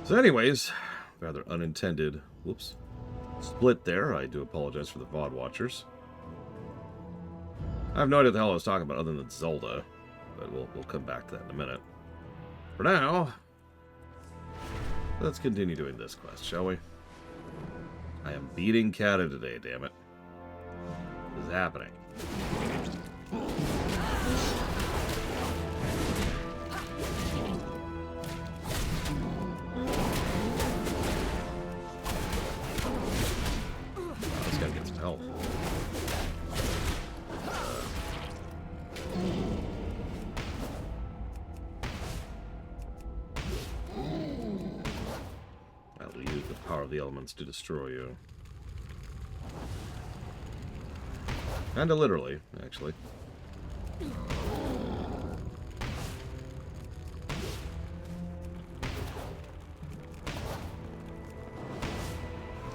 So anyways, rather unintended, whoops, split there. I do apologize for the VOD watchers. I have no idea what the hell I was talking about other than Zelda, but we'll come back to that in a minute. For now, let's continue doing this quest, shall we? I am beating Kata today, damn it. What is happening? I just gotta get some help. I'll use the power of the elements to destroy you. Kinda literally, actually.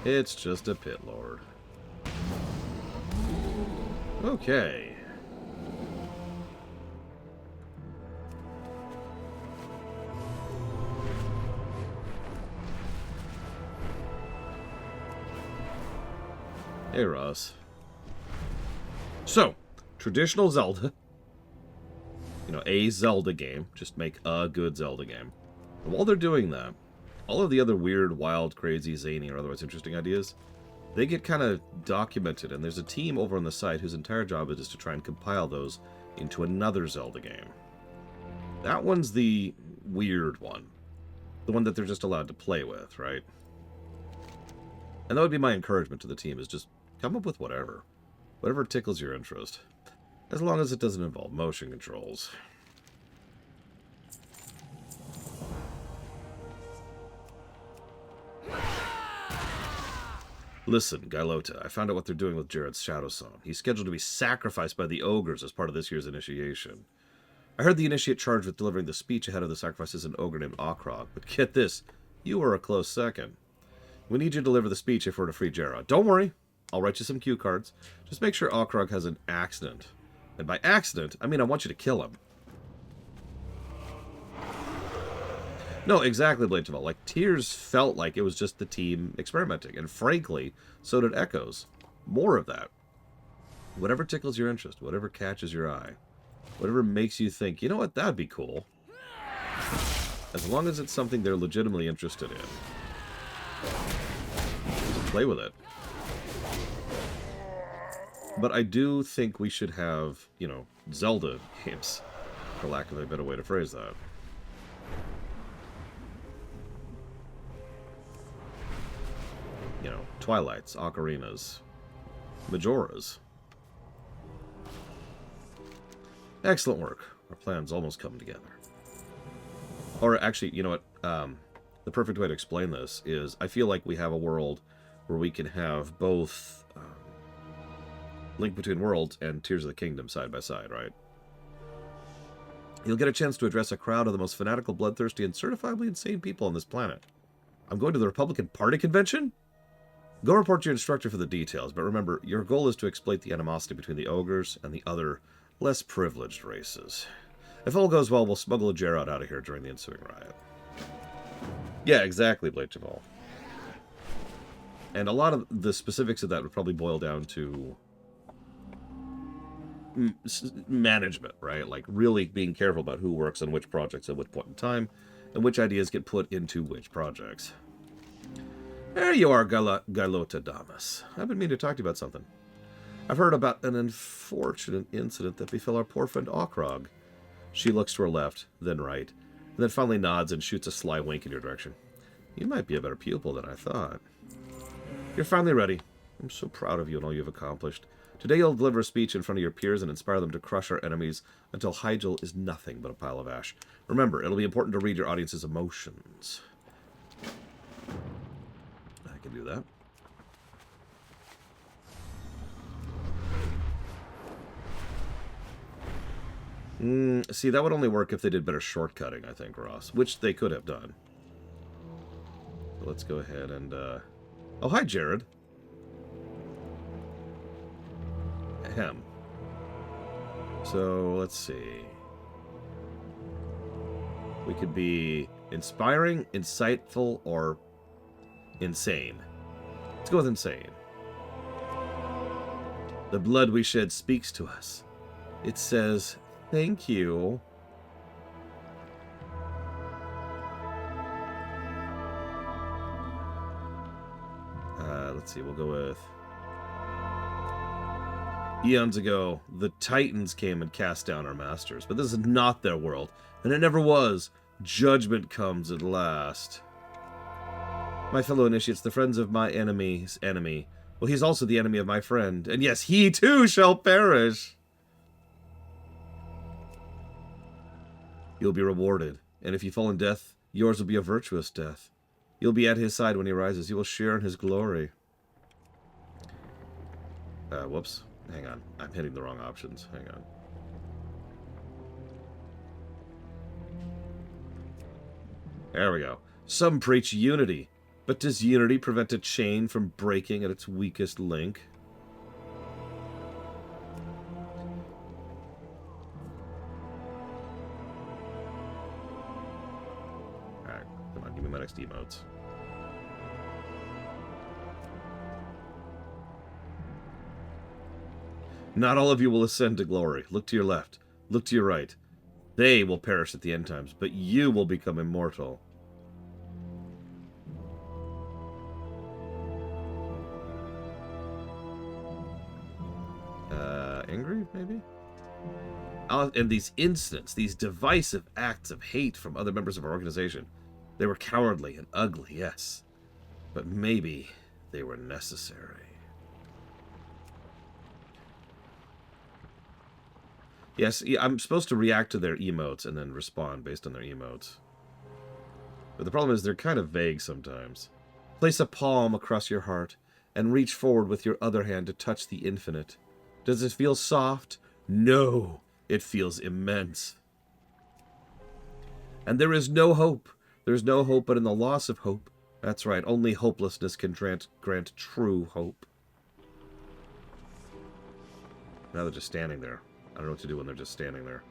It's just a pit lord. Okay. Hey, Ross. So, traditional Zelda. You know, a Zelda game. Just make a good Zelda game. And while they're doing that, all of the other weird, wild, crazy, zany, or otherwise interesting ideas, they get kind of documented, and there's a team over on the site whose entire job is to try and compile those into another Zelda game. That one's the weird one. The one that they're just allowed to play with, right? And that would be my encouragement to the team, is just come up with whatever. Whatever tickles your interest. As long as it doesn't involve motion controls. Listen, Gailota, I found out what they're doing with Jared's Shadow Song. He's scheduled to be sacrificed by the ogres as part of this year's initiation. I heard the initiate charged with delivering the speech ahead of the sacrifice is an ogre named Okrog, but get this, you were a close second. We need you to deliver the speech if we're to free Jared. Don't worry, I'll write you some cue cards. Just make sure Okrog has an accident. And by accident, I mean I want you to kill him. No, exactly, Blade Taval. Like, Tears felt like it was just the team experimenting. And frankly, so did Echoes. More of that. Whatever tickles your interest, whatever catches your eye, whatever makes you think, you know what, that'd be cool. As long as it's something they're legitimately interested in. Just play with it. But I do think we should have, you know, Zelda games, for lack of a better way to phrase that. You know, Twilights, Ocarinas, Majoras. Excellent work. Our plan's almost come together. Or actually, you know what? The perfect way to explain this is I feel like we have a world where we can have both Link Between Worlds and Tears of the Kingdom side by side, right? You'll get a chance to address a crowd of the most fanatical, bloodthirsty, and certifiably insane people on this planet. I'm going to the Republican Party convention? Go report to your instructor for the details, but remember, your goal is to exploit the animosity between the ogres and the other, less privileged races. If all goes well, we'll smuggle a Gerard out of here during the ensuing riot. Yeah, exactly, Blade Jamal. And a lot of the specifics of that would probably boil down to management, right? Like really being careful about who works on which projects at which point in time, and which ideas get put into which projects. There you are, Gailota Damas. I've been meaning to talk to you about something. I've heard about an unfortunate incident that befell our poor friend Okrog. She looks to her left, then right, and then finally nods and shoots a sly wink in your direction. You might be a better pupil than I thought. You're finally ready. I'm so proud of you and all you've accomplished. Today you'll deliver a speech in front of your peers and inspire them to crush our enemies until Hyjal is nothing but a pile of ash. Remember, it'll be important to read your audience's emotions. I can do that. See, that would only work if they did better shortcutting, I think, Ross. Which they could have done. So let's go ahead and, Oh, hi, Jared. Ahem. So, let's see. We could be Inspiring, insightful, or insane? Let's go with insane. The blood we shed speaks to us. It says, thank you. Let's see, we'll go with... Eons ago, the Titans came and cast down our masters, but this is not their world, and it never was. Judgment comes at last. My fellow initiates, the friends of my enemy's enemy. Well, he's also the enemy of my friend, and yes, he too shall perish. You'll be rewarded, and if you fall in death, yours will be a virtuous death. You'll be at his side when he rises. You will share in his glory. Whoops. Hang on. I'm hitting the wrong options. Hang on. There we go. Some preach unity. But does unity prevent a chain from breaking at its weakest link? Alright. Come on. Give me my next emotes. Not all of you will ascend to glory. Look to your left. Look to your right. They will perish at the end times, but you will become immortal. Angry, maybe? And these incidents, these divisive acts of hate from other members of our organization, they were cowardly and ugly, yes. But maybe they were necessary. Yes, I'm supposed to react to their emotes and then respond based on their emotes. But the problem is they're kind of vague sometimes. Place a palm across your heart and reach forward with your other hand to touch the infinite. Does it feel soft? No, it feels immense. And there is no hope. There's no hope but in the loss of hope. That's right, only hopelessness can grant true hope. Now they're just standing there. I don't know what to do when they're just standing there.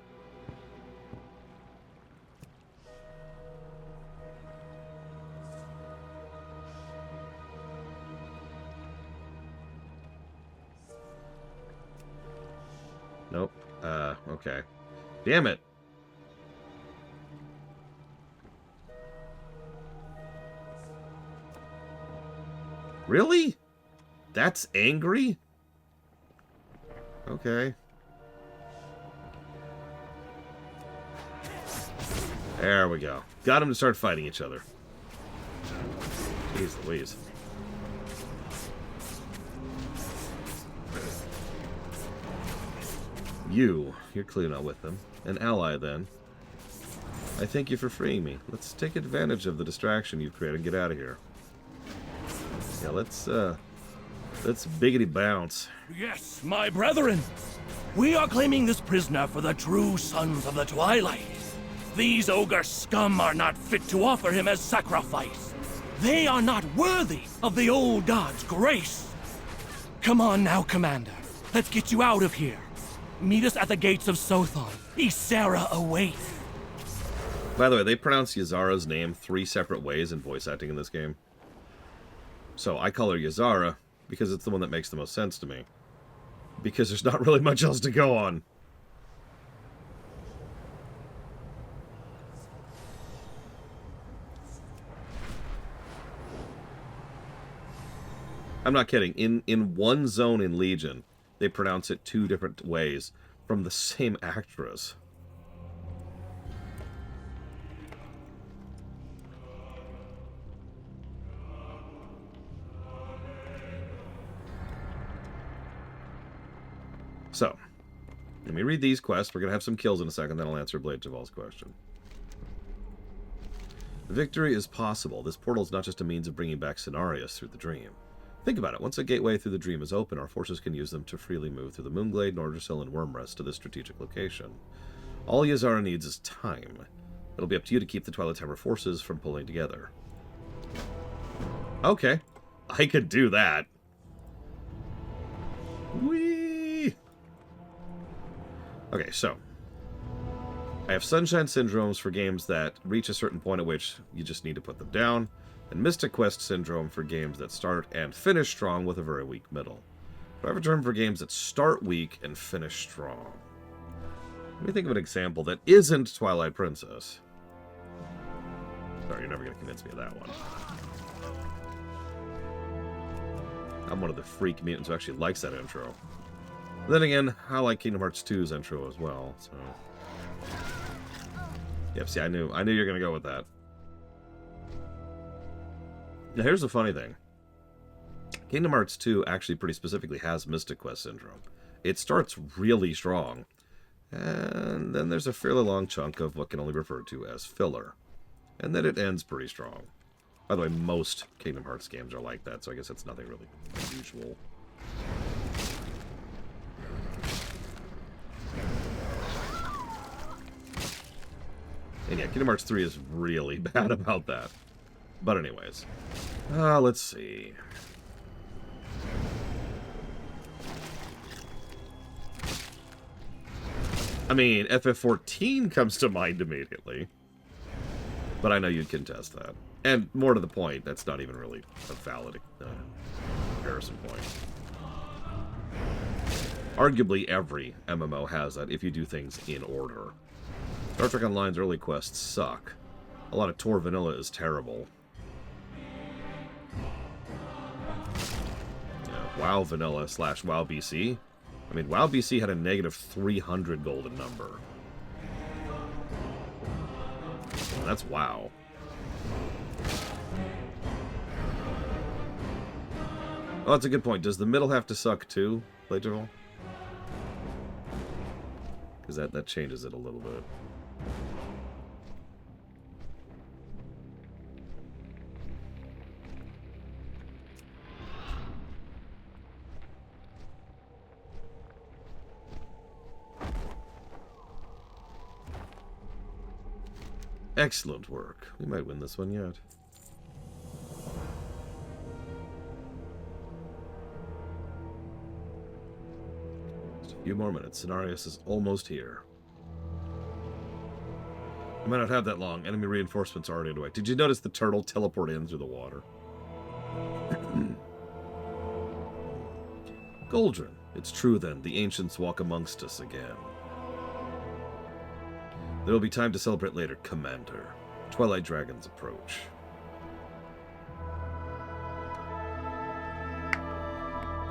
Nope. Okay. Damn it. Really? That's angry? Okay. There we go. Got them to start fighting each other. Jeez Louise. You're clearly not with them. An ally, then. I thank you for freeing me. Let's take advantage of the distraction you've created and get out of here. Yeah, let's biggity bounce. Yes, my brethren. We are claiming this prisoner for the true sons of the Twilight. These ogre scum are not fit to offer him as sacrifice. They are not worthy of the old god's grace. Come on now, Commander. Let's get you out of here. Meet us at the gates of Sothon. Ysera awaits. By the way, they pronounce Ysara's name 3 separate ways in voice acting in this game. So I call her Ysara because it's the one that makes the most sense to me. Because there's not really much else to go on. I'm not kidding. In one zone in Legion, they pronounce it 2 different ways from the same actress. So, let me read these quests. We're going to have some kills in a second, then I'll answer Blade Javal's question. Victory is possible. This portal is not just a means of bringing back Cenarius through the dream. Think about it. Once a gateway through the dream is open, our forces can use them to freely move through the Moonglade, Nordrasil, and Wormrest to this strategic location. All Ysara needs is time. It'll be up to you to keep the Twilight Tower forces from pulling together. Okay. I could do that. Whee! Okay, so. I have Sunshine Syndromes for games that reach a certain point at which you just need to put them down, and Mystic Quest Syndrome for games that start and finish strong with a very weak middle. I have a term for games that start weak and finish strong. Let me think of an example that isn't Twilight Princess. Sorry, you're never going to convince me of that one. I'm one of the freak mutants who actually likes that intro. Then again, I like Kingdom Hearts 2's intro as well, so... Yep, see, I knew you were going to go with that. Now, here's the funny thing. Kingdom Hearts 2 actually pretty specifically has Mystic Quest Syndrome. It starts really strong, and then there's a fairly long chunk of what can only be referred to as filler. And then it ends pretty strong. By the way, most Kingdom Hearts games are like that, so I guess it's nothing really unusual. And yeah, Kingdom Hearts 3 is really bad about that. But anyways. Let's see. I mean, FF14 comes to mind immediately. But I know you'd contest that. And more to the point, that's not even really a valid comparison point. Arguably every MMO has that if you do things in order. Star Trek Online's early quests suck. A lot of Tor Vanilla is terrible. WoW Vanilla / WoW BC. I mean, WoW BC had a negative 300 golden number. And that's WoW. Oh, that's a good point. Does the middle have to suck too, Playterval? Because that changes it a little bit. Excellent work. We might win this one yet. Just a few more minutes. Cenarius is almost here. I might not have that long. Enemy reinforcements are already underway. Did you notice the turtle teleport in through the water? Goldrin. It's true then. The ancients walk amongst us again. There will be time to celebrate later, Commander. Twilight Dragons approach.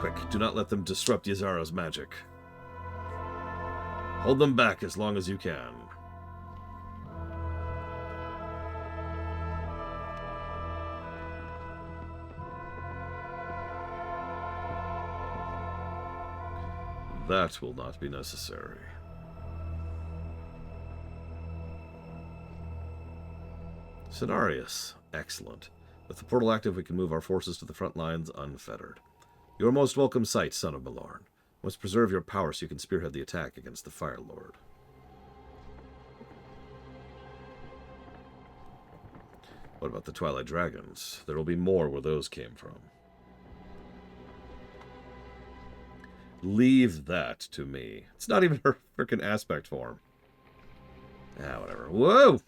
Quick, do not let them disrupt Yazaro's magic. Hold them back as long as you can. That will not be necessary. Cenarius. Excellent. With the portal active, we can move our forces to the front lines unfettered. Your most welcome sight, son of Milorn. Must preserve your power so you can spearhead the attack against the Fire Lord. What about the Twilight Dragons? There will be more where those came from. Leave that to me. It's not even her frickin' aspect form. Ah, whatever. Whoa!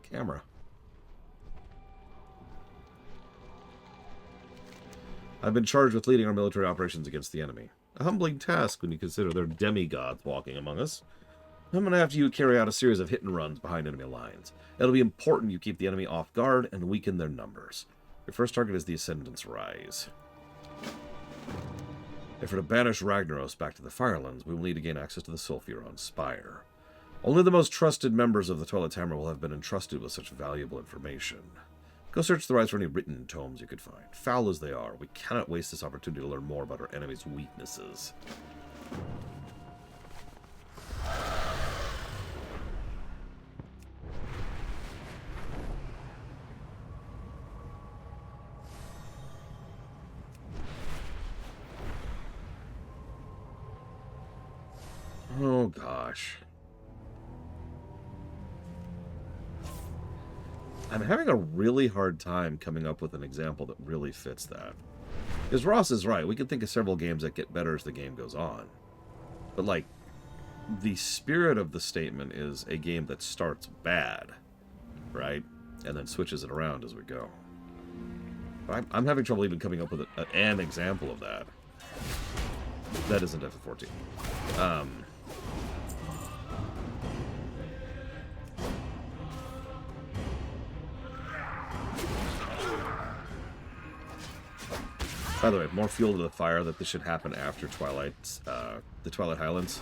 Camera. I've been charged with leading our military operations against the enemy. A humbling task when you consider they're demigods walking among us. I'm going to have you carry out a series of hit and runs behind enemy lines. It'll be important you keep the enemy off guard and weaken their numbers. Your first target is the Ascendant's Rise. If we're to banish Ragnaros back to the Firelands, we will need to gain access to the Sulfuron Spire. Only the most trusted members of the Twilight Hammer will have been entrusted with such valuable information. Go search the Rise for any written tomes you could find. Foul as they are, we cannot waste this opportunity to learn more about our enemy's weaknesses. Oh, gosh. I'm having a really hard time coming up with an example that really fits that. Because Ross is right. We can think of several games that get better as the game goes on. But, like, the spirit of the statement is a game that starts bad, right? And then switches it around as we go. But I'm having trouble even coming up with an example of that. That isn't FF14. By the way, more fuel to the fire that this should happen after the Twilight Highlands.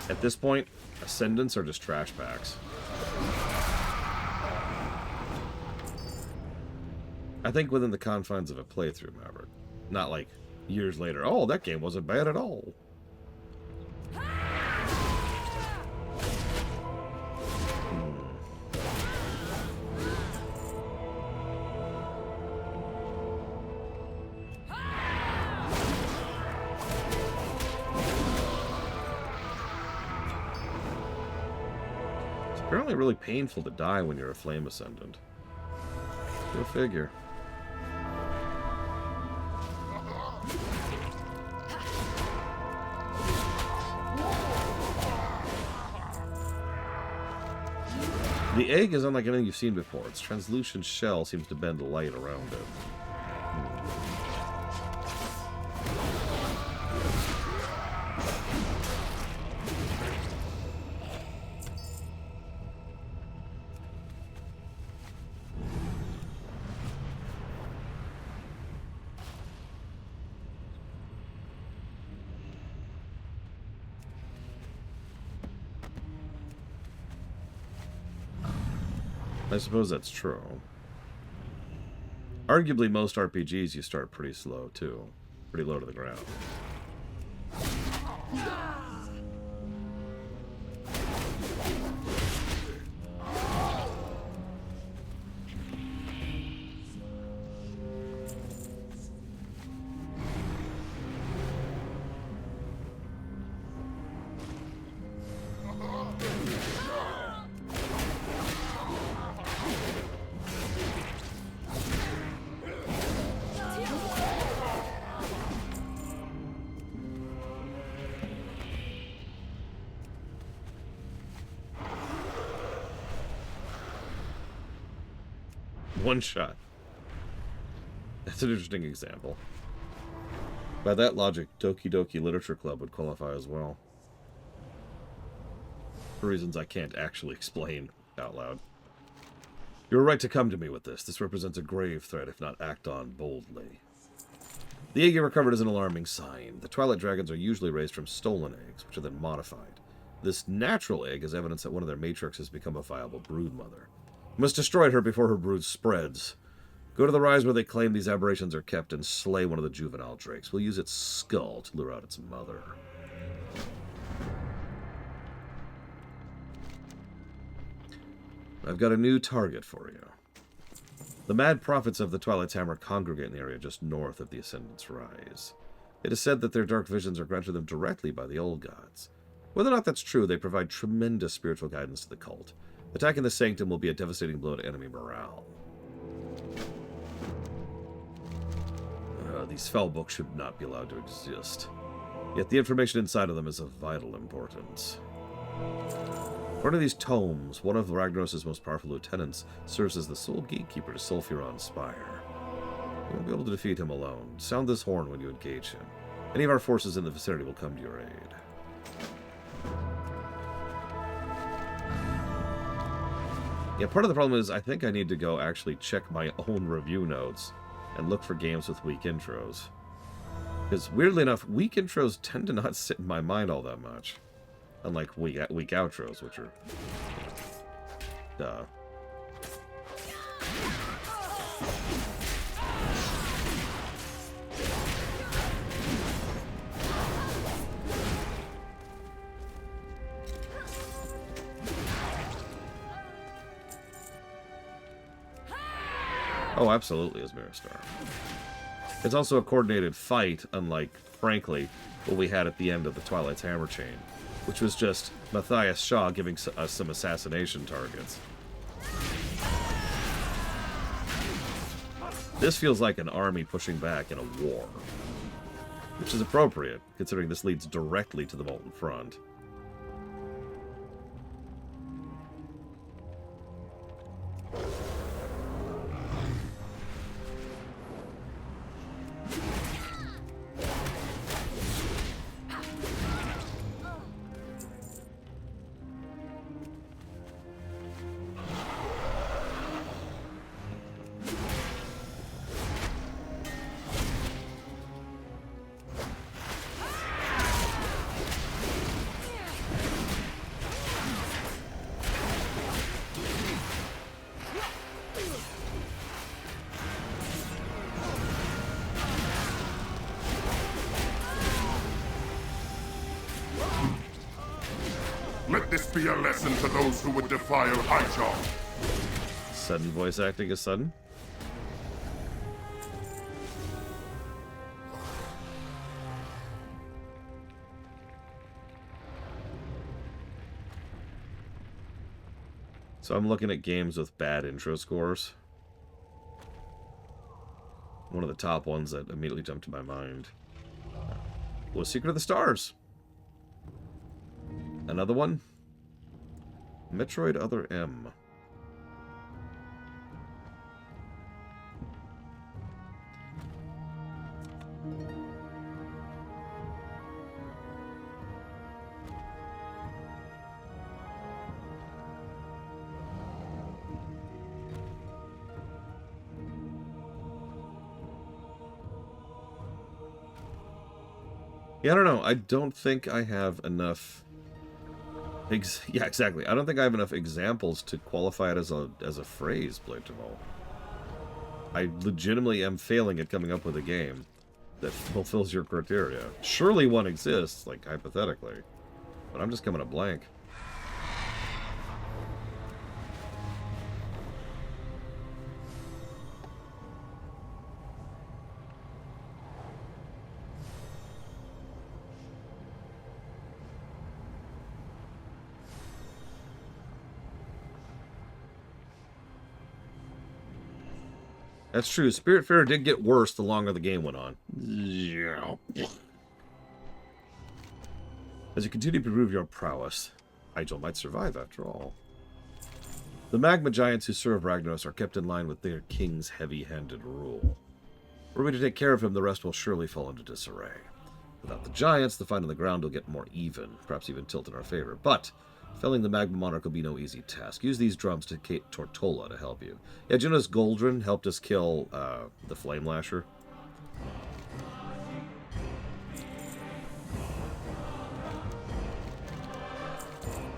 At this point, Ascendants are just trash packs. I think within the confines of a playthrough, Maverick. Not like years later, oh, that game wasn't bad at all. It's apparently really painful to die when you're a Flame Ascendant. Go figure. The egg is unlike anything you've seen before. Its translucent shell seems to bend the light around it. I suppose that's true. Arguably, most RPGs you start pretty slow, too. Pretty low to the ground. One shot. That's an interesting example. By that logic, Doki Doki Literature Club would qualify as well. For reasons I can't actually explain out loud. You were right to come to me with this. This represents a grave threat if not act on boldly. The egg you recovered is an alarming sign. The Twilight Dragons are usually raised from stolen eggs, which are then modified. This natural egg is evidence that one of their matriarchs has become a viable broodmother. You must destroy her before her brood spreads. Go to the rise where they claim these aberrations are kept and slay one of the juvenile drakes. We'll use its skull to lure out its mother. I've got a new target for you. The mad prophets of the Twilight's Hammer congregate in the area just north of the Ascendant's Rise. It is said that their dark visions are granted them directly by the old gods. Whether or not that's true, they provide tremendous spiritual guidance to the cult. Attacking the Sanctum will be a devastating blow to enemy morale. These fell books should not be allowed to exist. Yet the information inside of them is of vital importance. According to these tomes, one of Ragnaros' most powerful lieutenants serves as the sole gatekeeper to Sulfuron's Spire. You won't be able to defeat him alone. Sound this horn when you engage him. Any of our forces in the vicinity will come to your aid. Yeah, part of the problem is I think I need to go actually check my own review notes and look for games with weak intros. Because weirdly enough, weak intros tend to not sit in my mind all that much. Unlike weak outros, which are... duh. Oh, absolutely, is Mirror-Star. It's also a coordinated fight, unlike, frankly, what we had at the end of the Twilight's Hammer chain, which was just Matthias Shaw giving us some assassination targets. This feels like an army pushing back in a war. Which is appropriate, considering this leads directly to the Molten Front. Let this be a lesson to those who would defile Hyjal. Sudden voice acting is sudden. So I'm looking at games with bad intro scores. One of the top ones that immediately jumped to my mind was Secret of the Stars. Another one? Metroid Other M. Yeah, I don't know. I don't think I have enough... yeah, exactly. I don't think I have enough examples to qualify it as a phrase, Blatevol. I legitimately am failing at coming up with a game that fulfills your criteria. Surely one exists, like, hypothetically. But I'm just coming up blank. That's true. Spiritfarer did get worse the longer the game went on. Yeah. As you continue to prove your prowess, Hyjal might survive after all. The magma giants who serve Ragnaros are kept in line with their king's heavy-handed rule. Were we to take care of him, the rest will surely fall into disarray. Without the giants, the fight on the ground will get more even, perhaps even tilt in our favor. But felling the magma monarch will be no easy task. Use these drums to Kate Tortola to help you. Yeah, did you notice Goldrin helped us kill the Flame Lasher?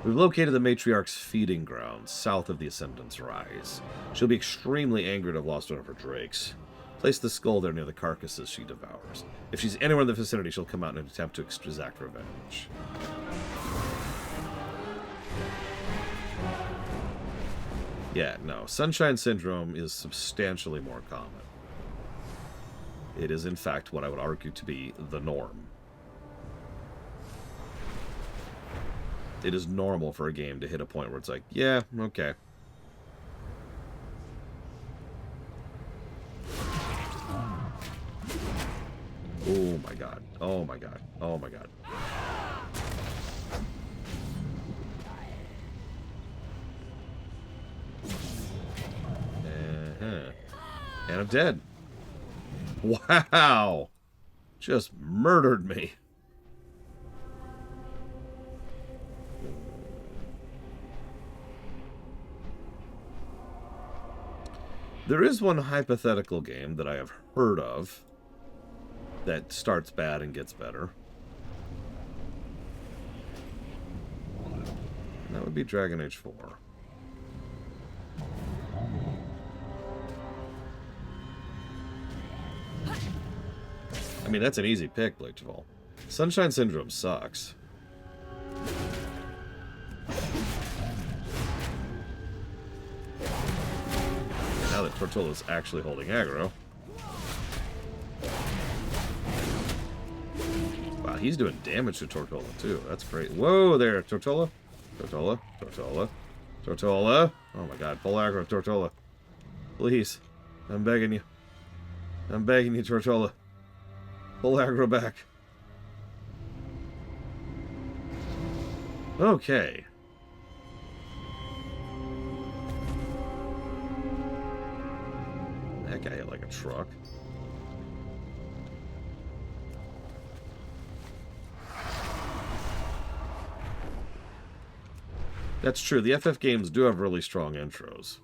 We've located the Matriarch's feeding grounds, south of the Ascendant's Rise. She'll be extremely angry to have lost one of her drakes. Place the skull there near the carcasses she devours. If she's anywhere in the vicinity, she'll come out in an attempt to exact revenge. Yeah, no. Sunshine Syndrome is substantially more common. It is, in fact, what I would argue to be the norm. It is normal for a game to hit a point where it's like, yeah, okay. Oh my god. Oh my god. Oh my god. And I'm dead. Wow. Just murdered me. There is one hypothetical game that I have heard of that starts bad and gets better. And that would be Dragon Age 4. I mean, that's an easy pick, Blatevol. Sunshine Syndrome sucks. Now that Tortola's actually holding aggro. Wow, he's doing damage to Tortola, too. That's great. Whoa there, Tortola. Tortola. Tortola. Tortola. Oh my god, pull aggro, Tortola. Please. I'm begging you. I'm begging you, Tortola. Pull aggro back. Okay. That guy hit like a truck. That's true. The FF games do have really strong intros.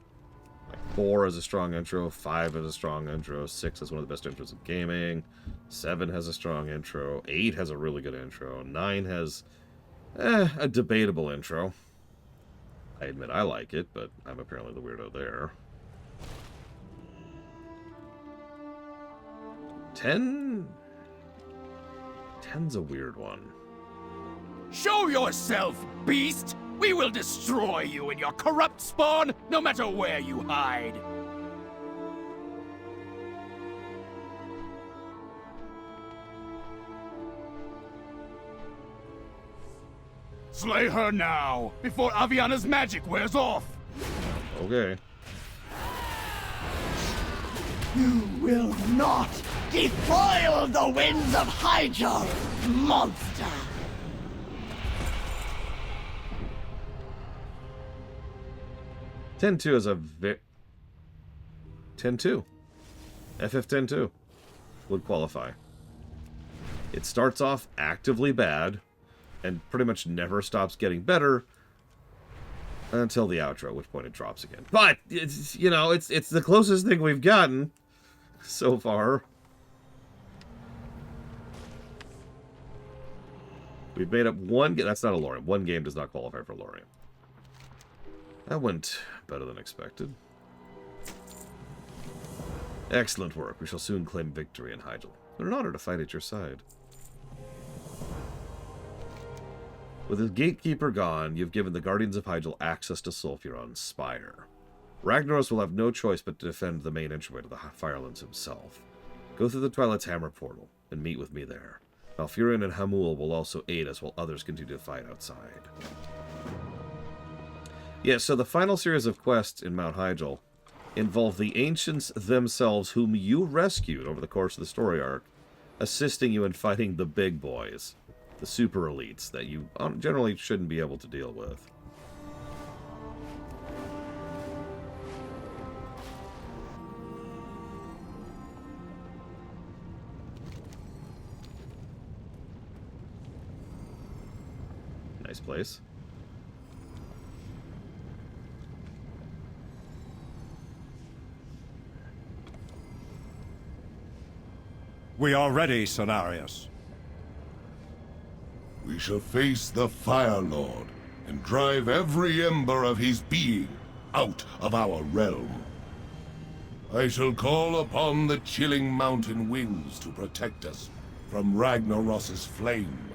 Like 4 has a strong intro, 5 has a strong intro, 6 is one of the best intros in gaming, 7 has a strong intro, 8 has a really good intro, 9 has a debatable intro. I admit I like it, but I'm apparently the weirdo there. 10? 10's a weird one. Show yourself, beast! We will destroy you and your corrupt spawn, no matter where you hide! Slay her now, before Aviana's magic wears off! Okay. You will not defile the winds of Hyjal, monster! 10-2 is a 10-2. FF 10-2 would qualify. It starts off actively bad and pretty much never stops getting better until the outro, at which point it drops again. But it's, you know, it's the closest thing we've gotten so far. We've made up one game. That's not a Lorium. One game does not qualify for Lorium. That went better than expected. Excellent work. We shall soon claim victory in Hyjal. What an honor to fight at your side. With the gatekeeper gone, you've given the Guardians of Hyjal access to Sulfuron's spire. Ragnaros will have no choice but to defend the main entryway to the Firelands himself. Go through the Twilight's Hammer portal and meet with me there. Malfurion and Hamul will also aid us while others continue to fight outside. Yeah, so the final series of quests in Mount Hyjal involve the ancients themselves, whom you rescued over the course of the story arc, assisting you in fighting the big boys, the super elites that you generally shouldn't be able to deal with. Nice place. We are ready, Cenarius. We shall face the Fire Lord and drive every ember of his being out of our realm. I shall call upon the chilling mountain winds to protect us from Ragnaros's flame.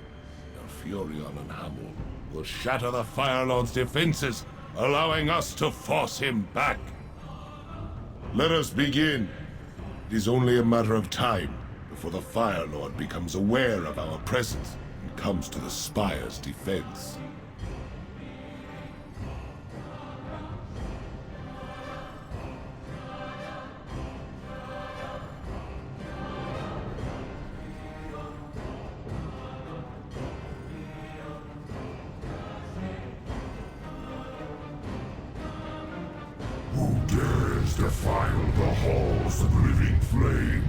Malfurion and Hamul will shatter the Fire Lord's defenses, allowing us to force him back. Let us begin. It is only a matter of time before the Fire Lord becomes aware of our presence and comes to the Spire's defense. Who dares defile the halls of living flame?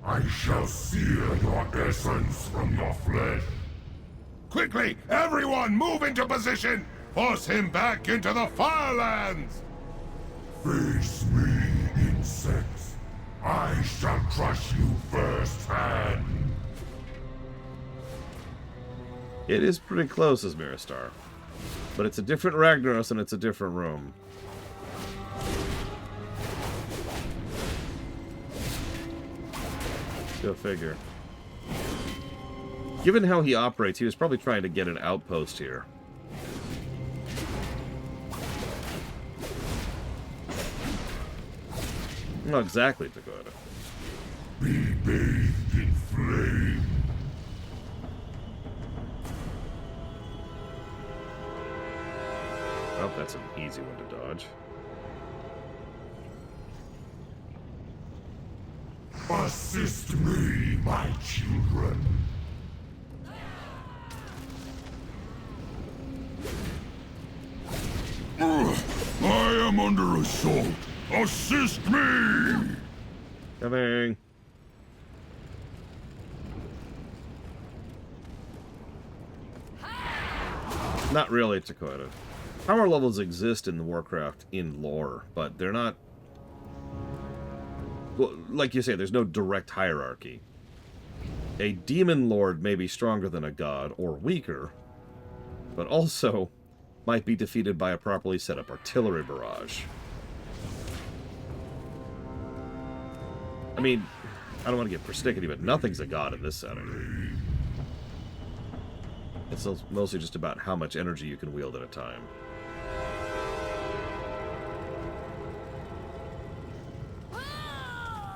I shall sear your essence from your flesh. Quickly, everyone, move into position! Force him back into the Firelands! Face me, insects. I shall crush you firsthand. It is pretty close as Miristar, but it's a different Ragnaros and it's a different room. Go figure. Given how he operates, he was probably trying to get an outpost here. Not exactly, Dakota. Be bathed in flame. Oh, that's an easy one to dodge. Assist me, my children. am under assault. Assist me! Coming. Not really, Dakota. Power levels exist in the Warcraft in lore, but they're not... Well, like you say, there's no direct hierarchy. A demon lord may be stronger than a god, or weaker, but also might be defeated by a properly set up artillery barrage. I mean, I don't want to get persnickety, but nothing's a god in this setting. It's mostly just about how much energy you can wield at a time.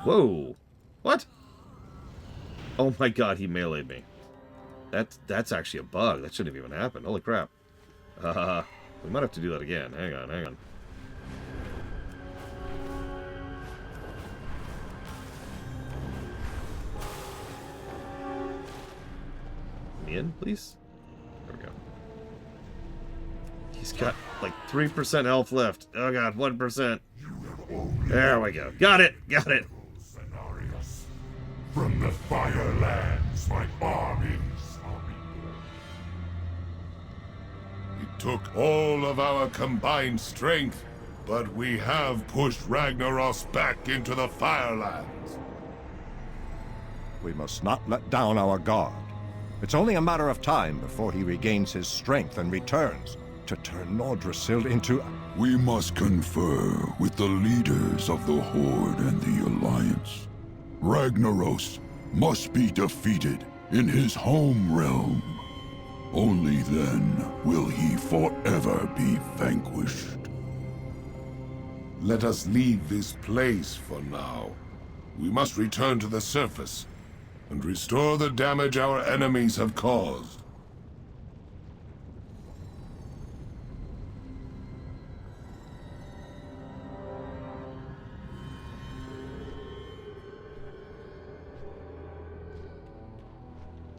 Whoa! What? Oh my god, he meleeed me. That's actually a bug. That shouldn't have even happened. Holy crap. We might have to do that again. Hang on, hang on. Me in, please? There we go. He's got like 3% health left. Oh god, 1%. There we go. Got it! Got it! From the Firelands, my armies are reborn. It took all of our combined strength, but we have pushed Ragnaros back into the Firelands. We must not let down our guard. It's only a matter of time before he regains his strength and returns to turn Nordrassil into... We must confer with the leaders of the Horde and the Alliance. Ragnaros must be defeated in his home realm. Only then will he forever be vanquished. Let us leave this place for now. We must return to the surface and restore the damage our enemies have caused.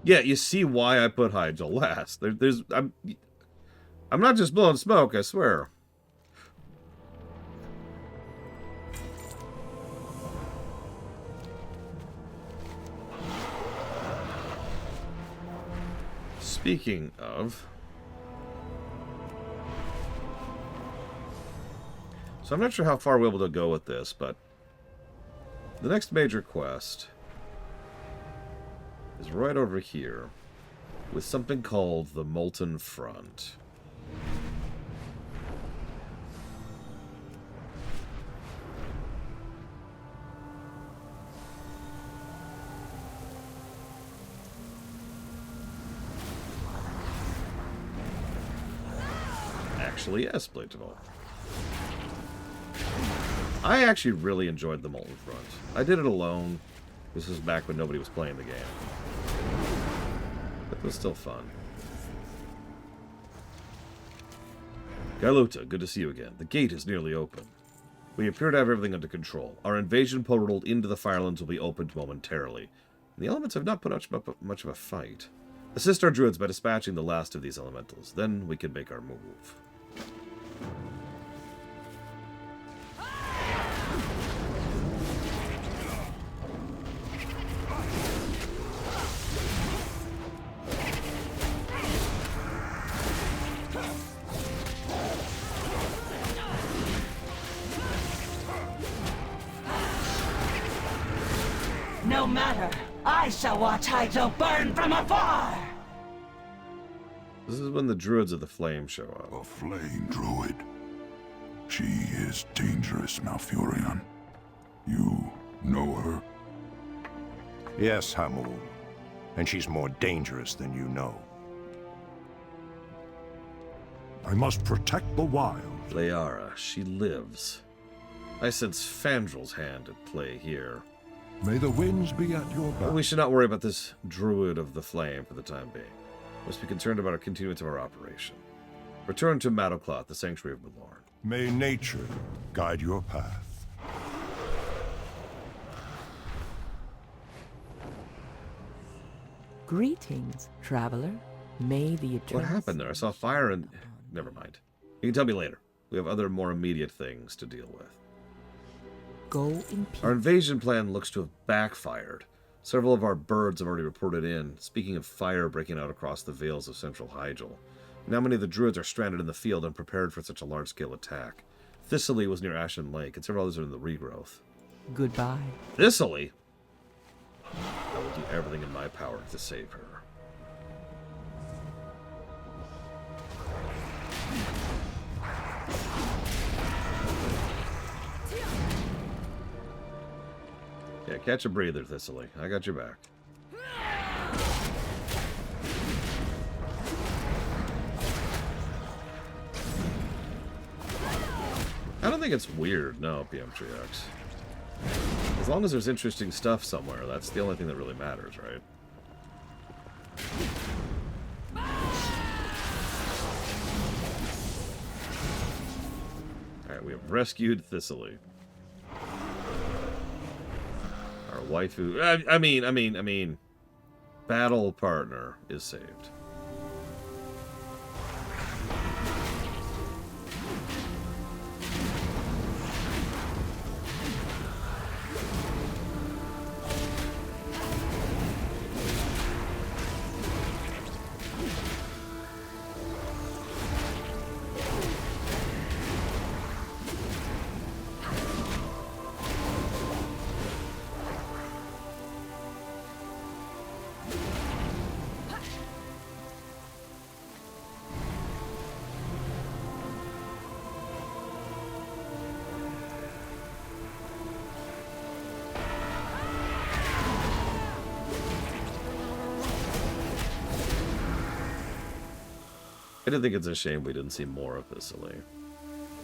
Yeah, you see why I put Hyjal last. I'm not just blowing smoke, I swear. Speaking of... So I'm not sure how far we're able to go with this, but... The next major quest... is right over here, with something called the Molten Front. Actually, yes, Playtable. I actually really enjoyed the Molten Front. I did it alone. This was back when nobody was playing the game. But it was still fun. Galota, good to see you again. The gate is nearly open. We appear to have everything under control. Our invasion portal into the Firelands will be opened momentarily. The elements have not put up much of a fight. Assist our druids by dispatching the last of these elementals. Then we can make our move. No matter, I shall watch Hyjal burn from afar! This is when the Druids of the Flame show up. A flame druid. She is dangerous, Malfurion. You know her? Yes, Hamul. And she's more dangerous than you know. I must protect the wild. Leara, she lives. I sense Fandrel's hand at play here. May the winds be at your back. But we should not worry about this Druid of the Flame for the time being. We must be concerned about our continuance of our operation. Return to Madocloth, the Sanctuary of Belorn. May nature guide your path. Greetings, traveler. May the eternal... What happened there? I saw fire and... Never mind. You can tell me later. We have other more immediate things to deal with. Go in peace. Our invasion plan looks to have backfired. Several of our birds have already reported in, speaking of fire breaking out across the vales of central Hyjal. Now many of the druids are stranded in the field and prepared for such a large-scale attack. Thistly was near Ashen Lake, and several others are in the regrowth. Goodbye. Thistly? I will do everything in my power to save her. Yeah, catch a breather, Thistly. I got your back. I don't think it's weird, no, PM3X. As long as there's interesting stuff somewhere, that's the only thing that really matters, right? Alright, we have rescued Thistly. Our waifu... I mean... Battle partner is saved. I do think it's a shame we didn't see more of Thistly.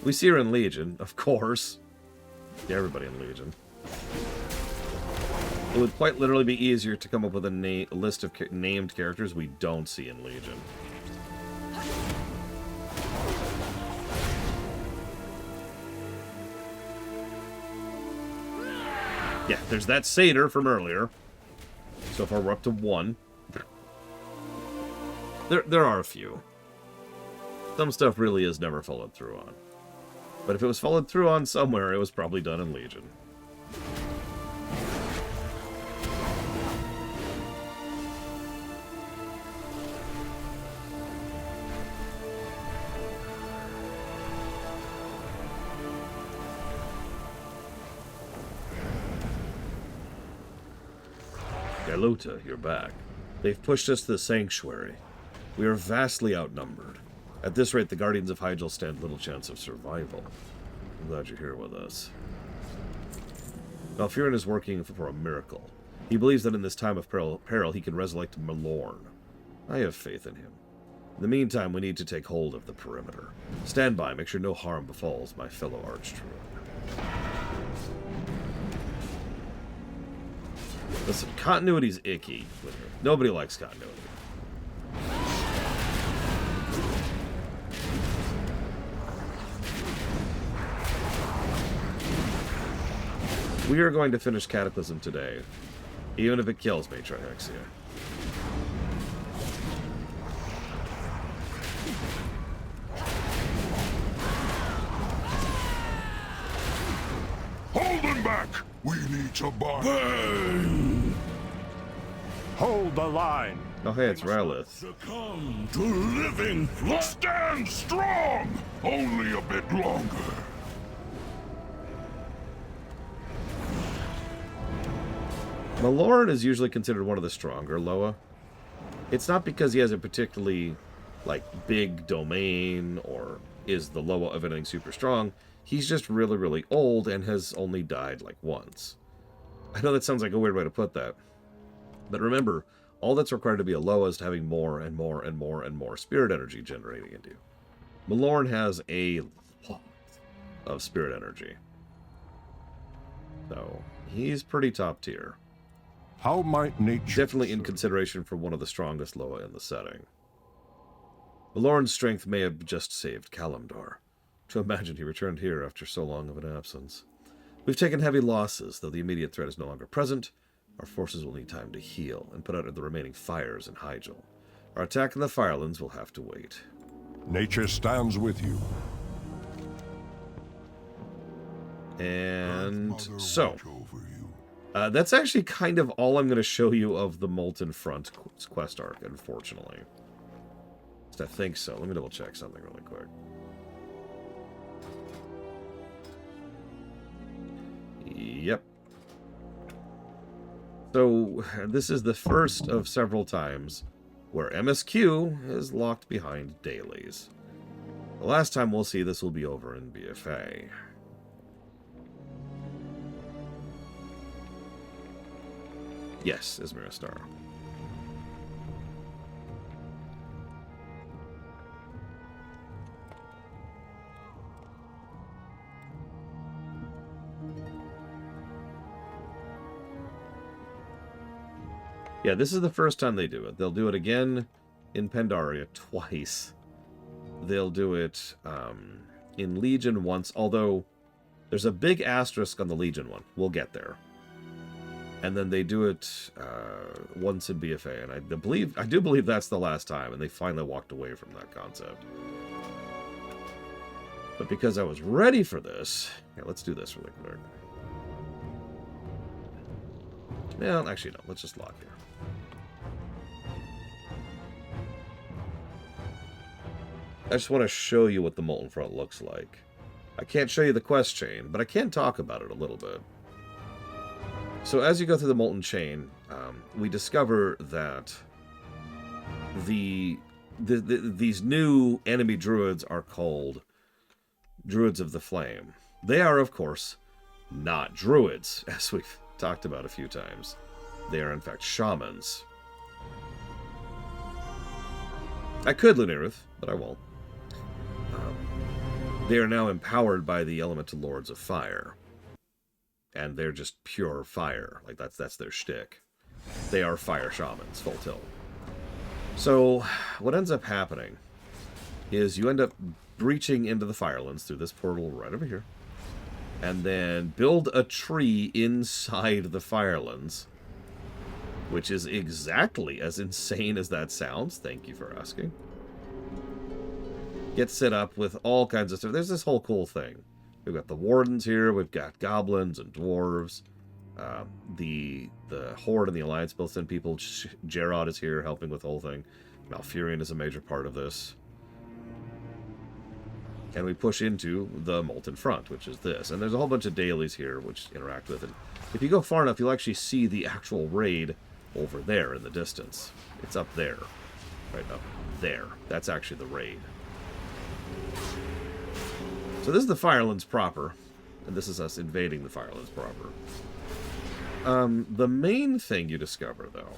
We see her in Legion, of course. Yeah, everybody in Legion. It would quite literally be easier to come up with a list of named characters we don't see in Legion. Yeah, there's that satyr from earlier. So far we're up to 1. There are a few. Some stuff really is never followed through on. But if it was followed through on somewhere, it was probably done in Legion. Galota, you're back. They've pushed us to the Sanctuary. We are vastly outnumbered. At this rate, the Guardians of Hyjal stand little chance of survival. I'm glad you're here with us. Malfurion is working for a miracle. He believes that in this time of peril he can resurrect Malorn. I have faith in him. In the meantime, we need to take hold of the perimeter. Stand by, make sure no harm befalls my fellow Archdruid. Listen, continuity's icky. Nobody likes continuity. We are going to finish Cataclysm today, even if it kills me, Trihexia. Hold them back! We need to burn! Burn! Hold the line! Oh hey, it's Rylith. Succumb to living flesh! Stand strong! Only a bit longer. Malorn is usually considered one of the stronger Loa. It's not because he has a particularly, big domain or is the Loa of anything super strong. He's just really, really old and has only died, once. I know that sounds like a weird way to put that. But remember, all that's required to be a Loa is to having more and more and more and more spirit energy generating into you. Malorn has a lot of spirit energy. So, he's pretty top tier. How might nature... Definitely in consideration for one of the strongest Loa in the setting. Malorn's strength may have just saved Kalimdor. To imagine he returned here after so long of an absence. We've taken heavy losses, though the immediate threat is no longer present. Our forces will need time to heal and put out the remaining fires in Hyjal. Our attack in the Firelands will have to wait. Nature stands with you. And so, that's actually kind of all I'm going to show you of the Molten Front quest arc, unfortunately. I think so. Let me double check something really quick. Yep. So, this is the first of several times where MSQ is locked behind dailies. The last time we'll see this will be over in BFA. Yes, Ismira Star. Yeah, this is the first time they do it. They'll do it again in Pandaria twice. They'll do it in Legion once, although there's a big asterisk on the Legion one. We'll get there. And then they do it once in BFA, and I do believe that's the last time, and they finally walked away from that concept. But because I was ready for this, yeah, let's do this really quick. Well, actually, no. Let's just log here. I just want to show you what the Molten Front looks like. I can't show you the quest chain, but I can talk about it a little bit. So as you go through the Molten Chain, we discover that these new enemy druids are called Druids of the Flame. They are, of course, not druids, as we've talked about a few times. They are, in fact, shamans. I could, Lunarith, but I won't. They are now empowered by the Elemental Lords of Fire. And they're just pure fire. Like, that's their shtick. They are fire shamans, full tilt. So, what ends up happening is you end up breaching into the Firelands through this portal right over here. And then build a tree inside the Firelands. Which is exactly as insane as that sounds. Thank you for asking. Get set up with all kinds of stuff. There's this whole cool thing. We've got the Wardens here. We've got Goblins and Dwarves. The Horde and the Alliance both send people. Gerard is here helping with the whole thing. Malfurion is a major part of this. And we push into the Molten Front, which is this. And there's a whole bunch of dailies here which interact with it. If you go far enough, you'll actually see the actual raid over there in the distance. It's up there. Right up there. That's actually the raid. So this is the Firelands proper. And this is us invading the Firelands proper. The main thing you discover, though...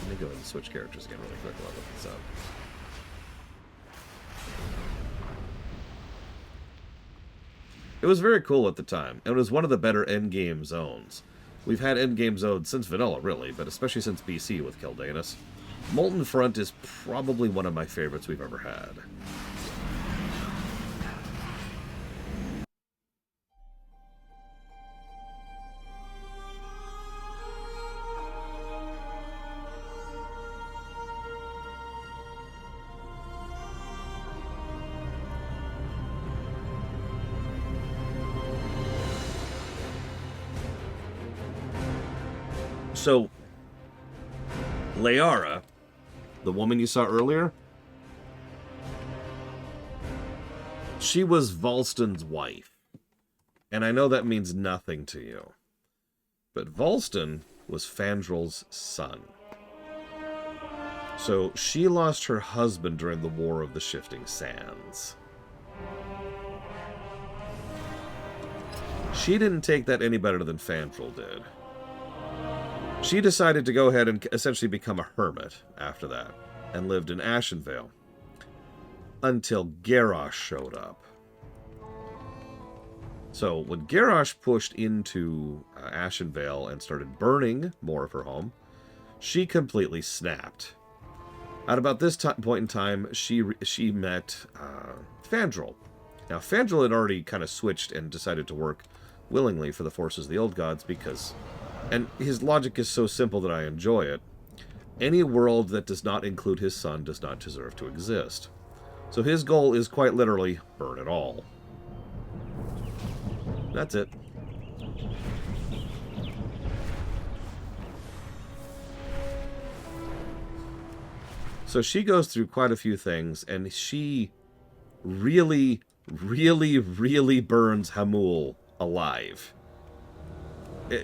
Let me go ahead and switch characters again really quick while I look this up. It was very cool at the time. It was one of the better endgame zones. We've had endgame zones since vanilla, really, but especially since BC with Keldanus. Molten Front is probably one of my favorites we've ever had. So, Leara, the woman you saw earlier, she was Volston's wife. And I know that means nothing to you. But Volston was Fandrel's son. So, she lost her husband during the War of the Shifting Sands. She didn't take that any better than Fandrel did. She decided to go ahead and essentially become a hermit after that, and lived in Ashenvale. Until Garrosh showed up. So, when Garrosh pushed into Ashenvale and started burning more of her home, she completely snapped. At about this point in time, she met Fandrel. Now, Fandrel had already kind of switched and decided to work willingly for the forces of the Old Gods because... And his logic is so simple that I enjoy it. Any world that does not include his son does not deserve to exist. So his goal is quite literally, burn it all. That's it. So she goes through quite a few things, and she really, really, really burns Hamul alive.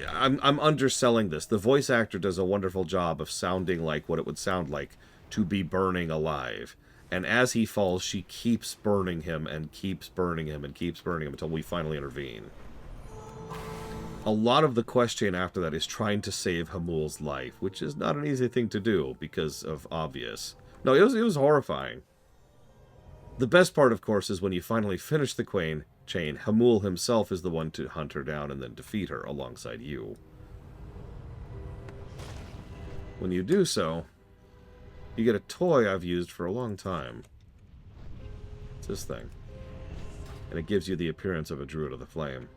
I'm underselling this. The voice actor does a wonderful job of sounding like what it would sound like to be burning alive. And as he falls, she keeps burning him and keeps burning him and keeps burning him until we finally intervene. A lot of the question after that is trying to save Hamul's life, which is not an easy thing to do because of obvious. No, it was horrifying. The best part, of course, is when you finally finish the chain, Hamul himself is the one to hunt her down and then defeat her alongside you. When you do so, you get a toy I've used for a long time. It's this thing. And it gives you the appearance of a Druid of the Flame.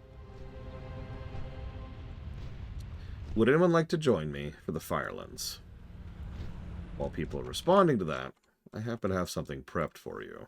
Would anyone like to join me for the Firelands? While people are responding to that, I happen to have something prepped for you.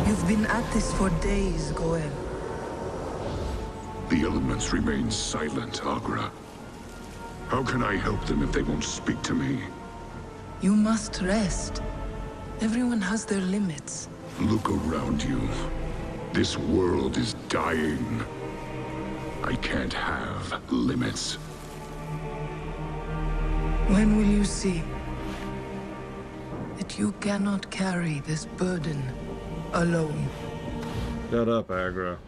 You've been at this for days, Goel. The elements remain silent, Agra. How can I help them if they won't speak to me? You must rest. Everyone has their limits. Look around you. This world is dying. I can't have limits. When will you see that you cannot carry this burden alone? Shut up, Agra.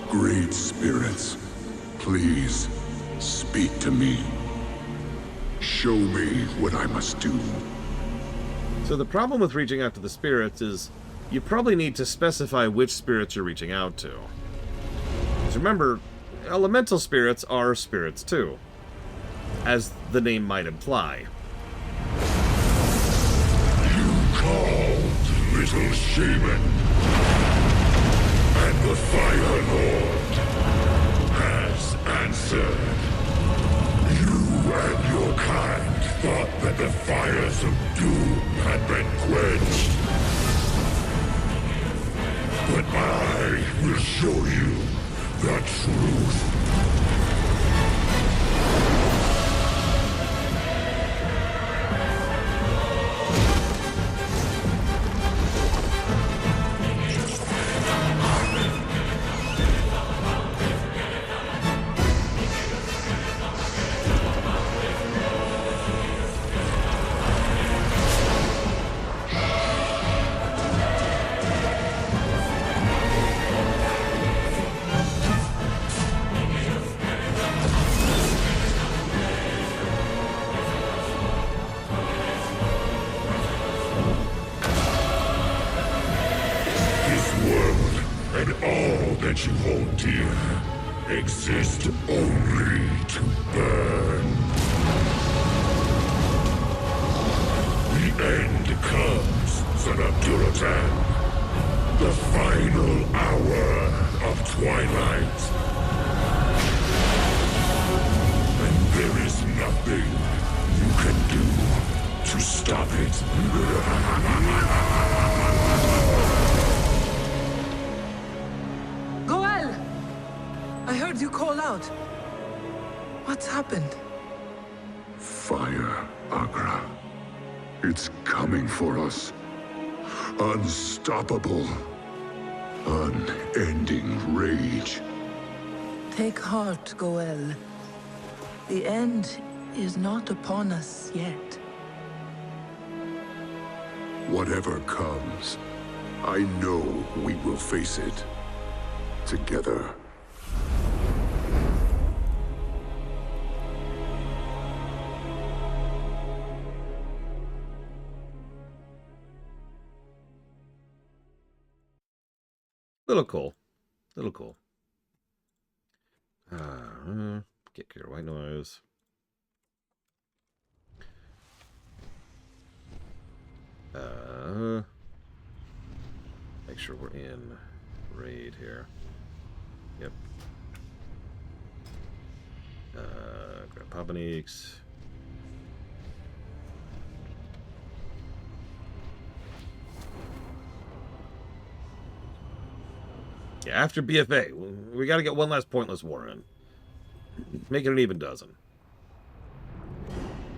Great spirits, please speak to me. Show me what I must do. So the problem with reaching out to the spirits is you probably need to specify which spirits you're reaching out to. Because remember, elemental spirits are spirits too, as the name might imply. You called, little shaman, and the Fire Lord has answered. You and your kind thought that the fires of doom had been quenched. But I will show you the truth. That you hold dear exist only to burn. The end comes, son of Duratan. The final hour of twilight. And there is nothing you can do to stop it. I heard you call out. What's happened? Fire, Agra. It's coming for us. Unstoppable. Unending rage. Take heart, Goel. The end is not upon us yet. Whatever comes, I know we will face it. Together. Little cool. Little cool. Get your white noise. Make sure we're in raid here. Yep. Grab Pabanix. Yeah, after BFA, we got to get one last pointless war in. Make it an even dozen.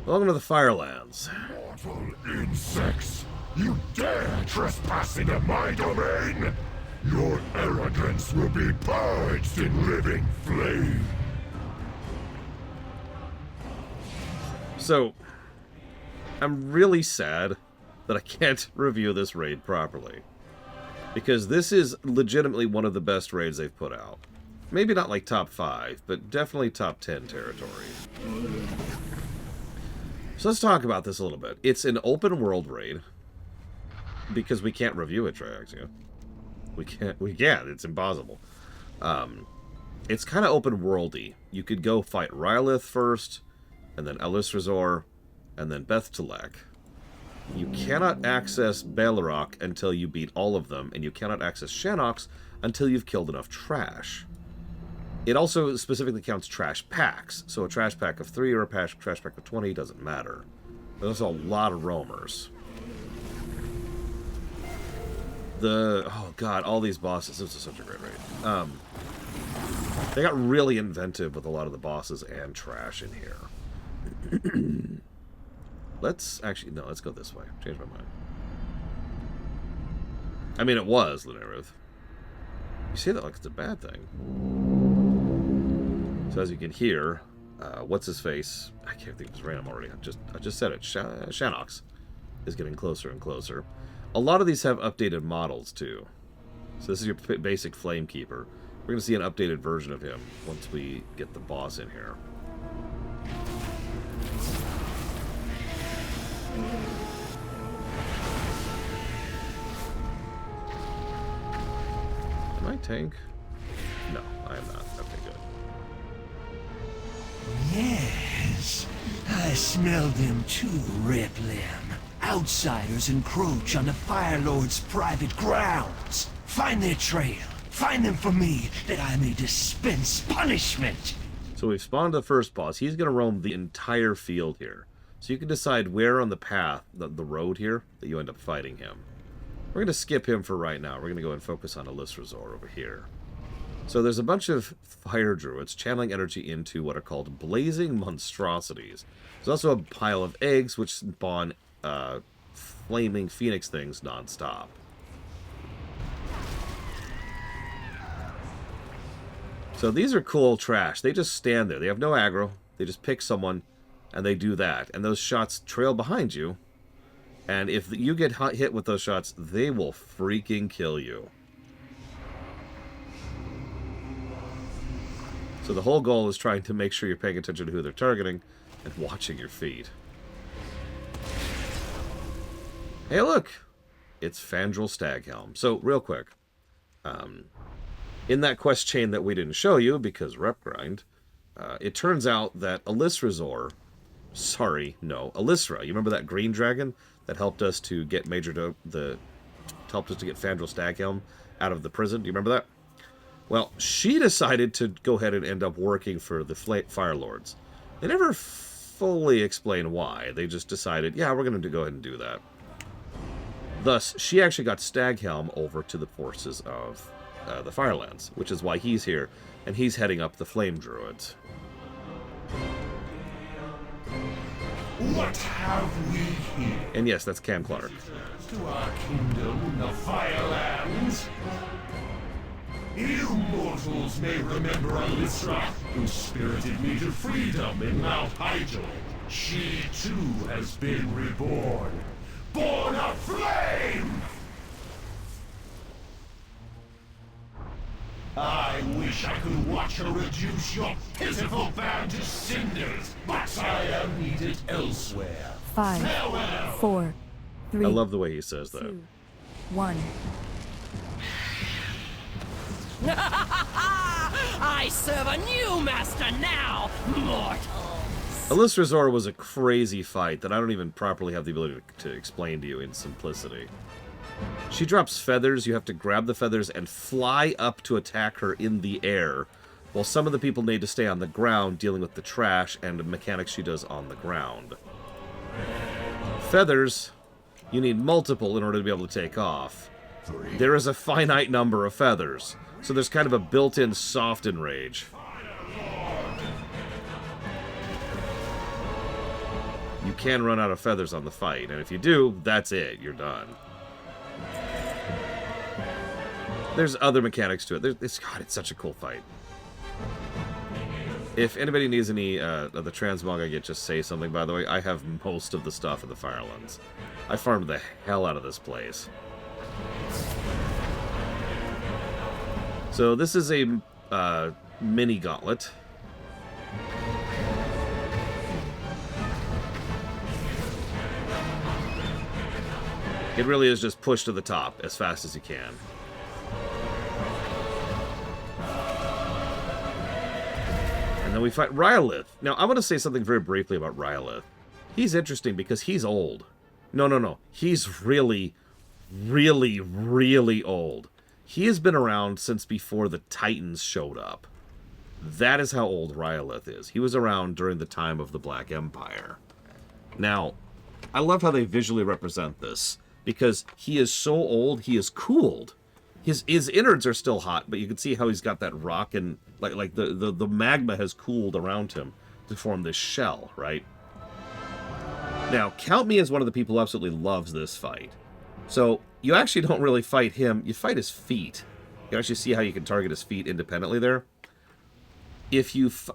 Welcome to the Firelands. Mortal insects! You dare trespass into my domain! Your arrogance will be purged in living flame! So, I'm really sad that I can't review this raid properly. Because this is legitimately one of the best raids they've put out. Maybe not like top 5, but definitely top 10 territory. So let's talk about this a little bit. It's an open world raid. Because we can't review it, Triaxia. We can't, it's impossible. It's kind of open worldy. You could go fight Rylith first, and then Elisrazor, and then Beth Talek. You cannot access Balrog until you beat all of them, and you cannot access Shanox until you've killed enough trash. It also specifically counts trash packs, so a trash pack of 3 or a trash pack of 20 doesn't matter. There's also a lot of roamers. Oh god, all these bosses, this is such a great raid. They got really inventive with a lot of the bosses and trash in here. Let's go this way. Change my mind. I mean, it was Lunaruth. You say that like it's a bad thing. So as you can hear, what's his face? I can't think of his name already. I just said it. Shanox is getting closer and closer. A lot of these have updated models too. So this is your basic Flamekeeper. We're going to see an updated version of him once we get the boss in here. Am I tank? No, I am not. Okay, good. Yes, I smelled them too, Riplem. Outsiders encroach on the Fire Lord's private grounds. Find their trail. Find them for me, that I may dispense punishment. So we've spawned the first boss. He's going to roam the entire field here. So you can decide where on the path, the road here, that you end up fighting him. We're going to skip him for right now. We're going to go and focus on Elisrazor over here. So there's a bunch of fire druids channeling energy into what are called blazing monstrosities. There's also a pile of eggs which spawn flaming phoenix things non-stop. So these are cool trash. They just stand there. They have no aggro. They just pick someone and they do that. And those shots trail behind you. And if you get hit with those shots, they will freaking kill you. So the whole goal is trying to make sure you're paying attention to who they're targeting and watching your feet. Hey, look! It's Fandral Staghelm. So, real quick. In that quest chain that we didn't show you, because rep grind, it turns out that Elisra, you remember that green dragon that helped us to get helped us to get Fandral Staghelm out of the prison? Do you remember that? Well, she decided to go ahead and end up working for the Fire Lords. They never fully explain why. They just decided, yeah, we're going to go ahead and do that. Thus, she actually got Staghelm over to the forces of the Firelands, which is why he's here, and he's heading up the Flame Druids. What have we here? And yes, that's Cam Clark. To our kingdom, the Firelands. You mortals may remember Elisra, who spirited me to freedom in Mount Hyjal. She too has been reborn. Born of flame! I wish I could watch her reduce your pitiful band to cinders, but I am needed elsewhere. 5, Farewell. 4, 3. I love the way he says that. 2, 1. I serve a new master now, mortals. Elisrazor was a crazy fight that I don't even properly have the ability to explain to you in simplicity. She drops feathers. You have to grab the feathers and fly up to attack her in the air, while some of the people need to stay on the ground dealing with the trash and mechanics she does on the ground. Feathers, you need multiple in order to be able to take off. There is a finite number of feathers, so there's kind of a built-in soften rage. You can run out of feathers on the fight, and if you do, that's it. You're done. There's other mechanics to it. God, it's such a cool fight. If anybody needs any of the transmog I get, just say something, by the way. I have most of the stuff in the Firelands. I farmed the hell out of this place. So this is a mini gauntlet. It really is just push to the top as fast as you can. And then we fight Rylith. Now, I want to say something very briefly about Rylith. He's interesting because he's old. No. He's really, really, really old. He has been around since before the Titans showed up. That is how old Rylith is. He was around during the time of the Black Empire. Now, I love how they visually represent this, because he is so old, he is cooled. His innards are still hot, but you can see how he's got that rock and like the magma has cooled around him to form this shell, right? Now, count me as one of the people who absolutely loves this fight. So, you actually don't really fight him, you fight his feet. You actually see how you can target his feet independently there.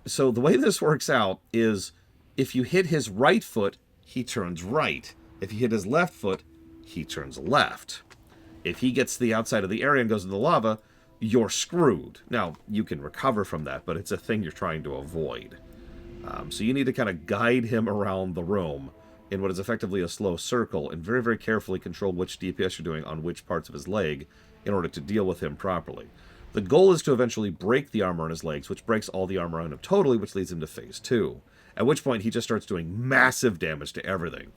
So the way this works out is, if you hit his right foot, he turns right. If you hit his left foot, he turns left. If he gets to the outside of the area and goes into the lava, you're screwed. Now, you can recover from that, but it's a thing you're trying to avoid. So you need to kind of guide him around the room in what is effectively a slow circle, and very, very carefully control which DPS you're doing on which parts of his leg in order to deal with him properly. The goal is to eventually break the armor on his legs, which breaks all the armor on him totally, which leads him to phase 2. At which point, he just starts doing massive damage to everything.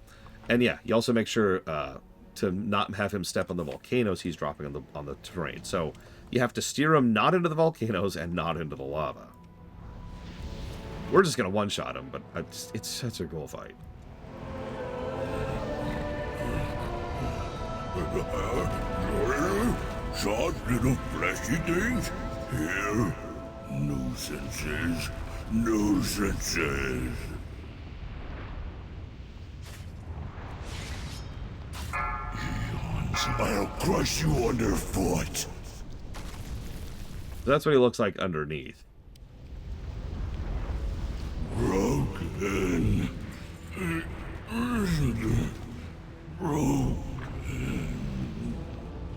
And yeah, you also make sure to not have him step on the volcanoes he's dropping on the terrain. So you have to steer him not into the volcanoes and not into the lava. We're just going to one-shot him, but it's such a cool fight. Short little fleshy things? Here? Nuisances. Nuisances. I'll crush you underfoot. That's what he looks like underneath. Broken. Broken.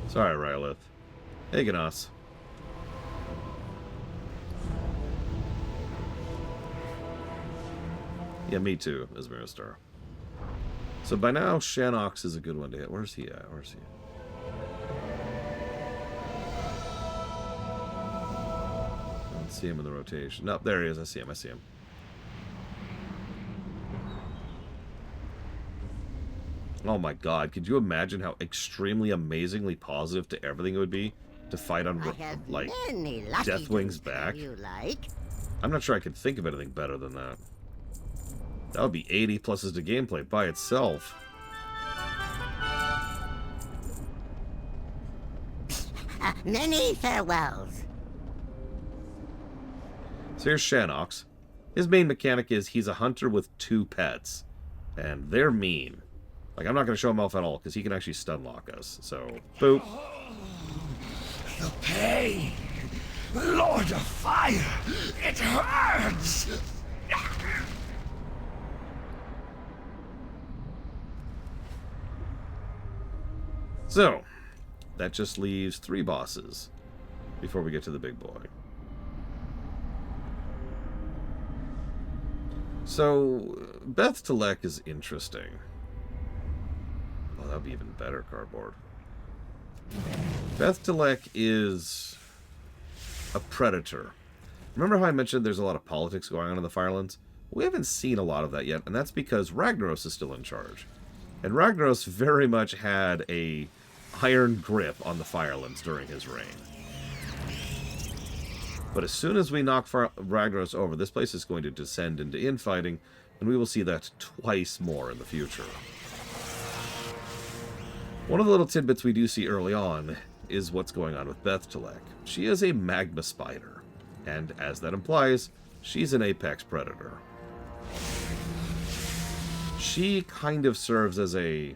Sorry, Rylith. Hey, Gnos. Yeah, me too, Ismir Star. So by now, Shanox is a good one to hit. Where's he at? Where's he at? I don't see him in the rotation. No, there he is. I see him. I see him. Oh my god, could you imagine how extremely amazingly positive to everything it would be to fight on, like, Deathwing's back? I'm not sure I could think of anything better than that. That would be 80 pluses to gameplay by itself. Many farewells. So here's Shanox. His main mechanic is he's a hunter with 2 pets. And they're mean. Like, I'm not going to show him off at all, because he can actually stun lock us. So, boop. The pain! Lord of Fire! It hurts! So, that just leaves 3 bosses before we get to the big boy. So, Beth Talek is interesting. Oh, that would be even better, cardboard. Beth Talek is a predator. Remember how I mentioned there's a lot of politics going on in the Firelands? We haven't seen a lot of that yet, and that's because Ragnaros is still in charge. And Ragnaros very much had a iron grip on the Firelands during his reign. But as soon as we knock Ragnaros over, this place is going to descend into infighting, and we will see that twice more in the future. One of the little tidbits we do see early on is what's going on with Beth-Telek. She is a magma spider, and as that implies, she's an apex predator. She kind of serves as a...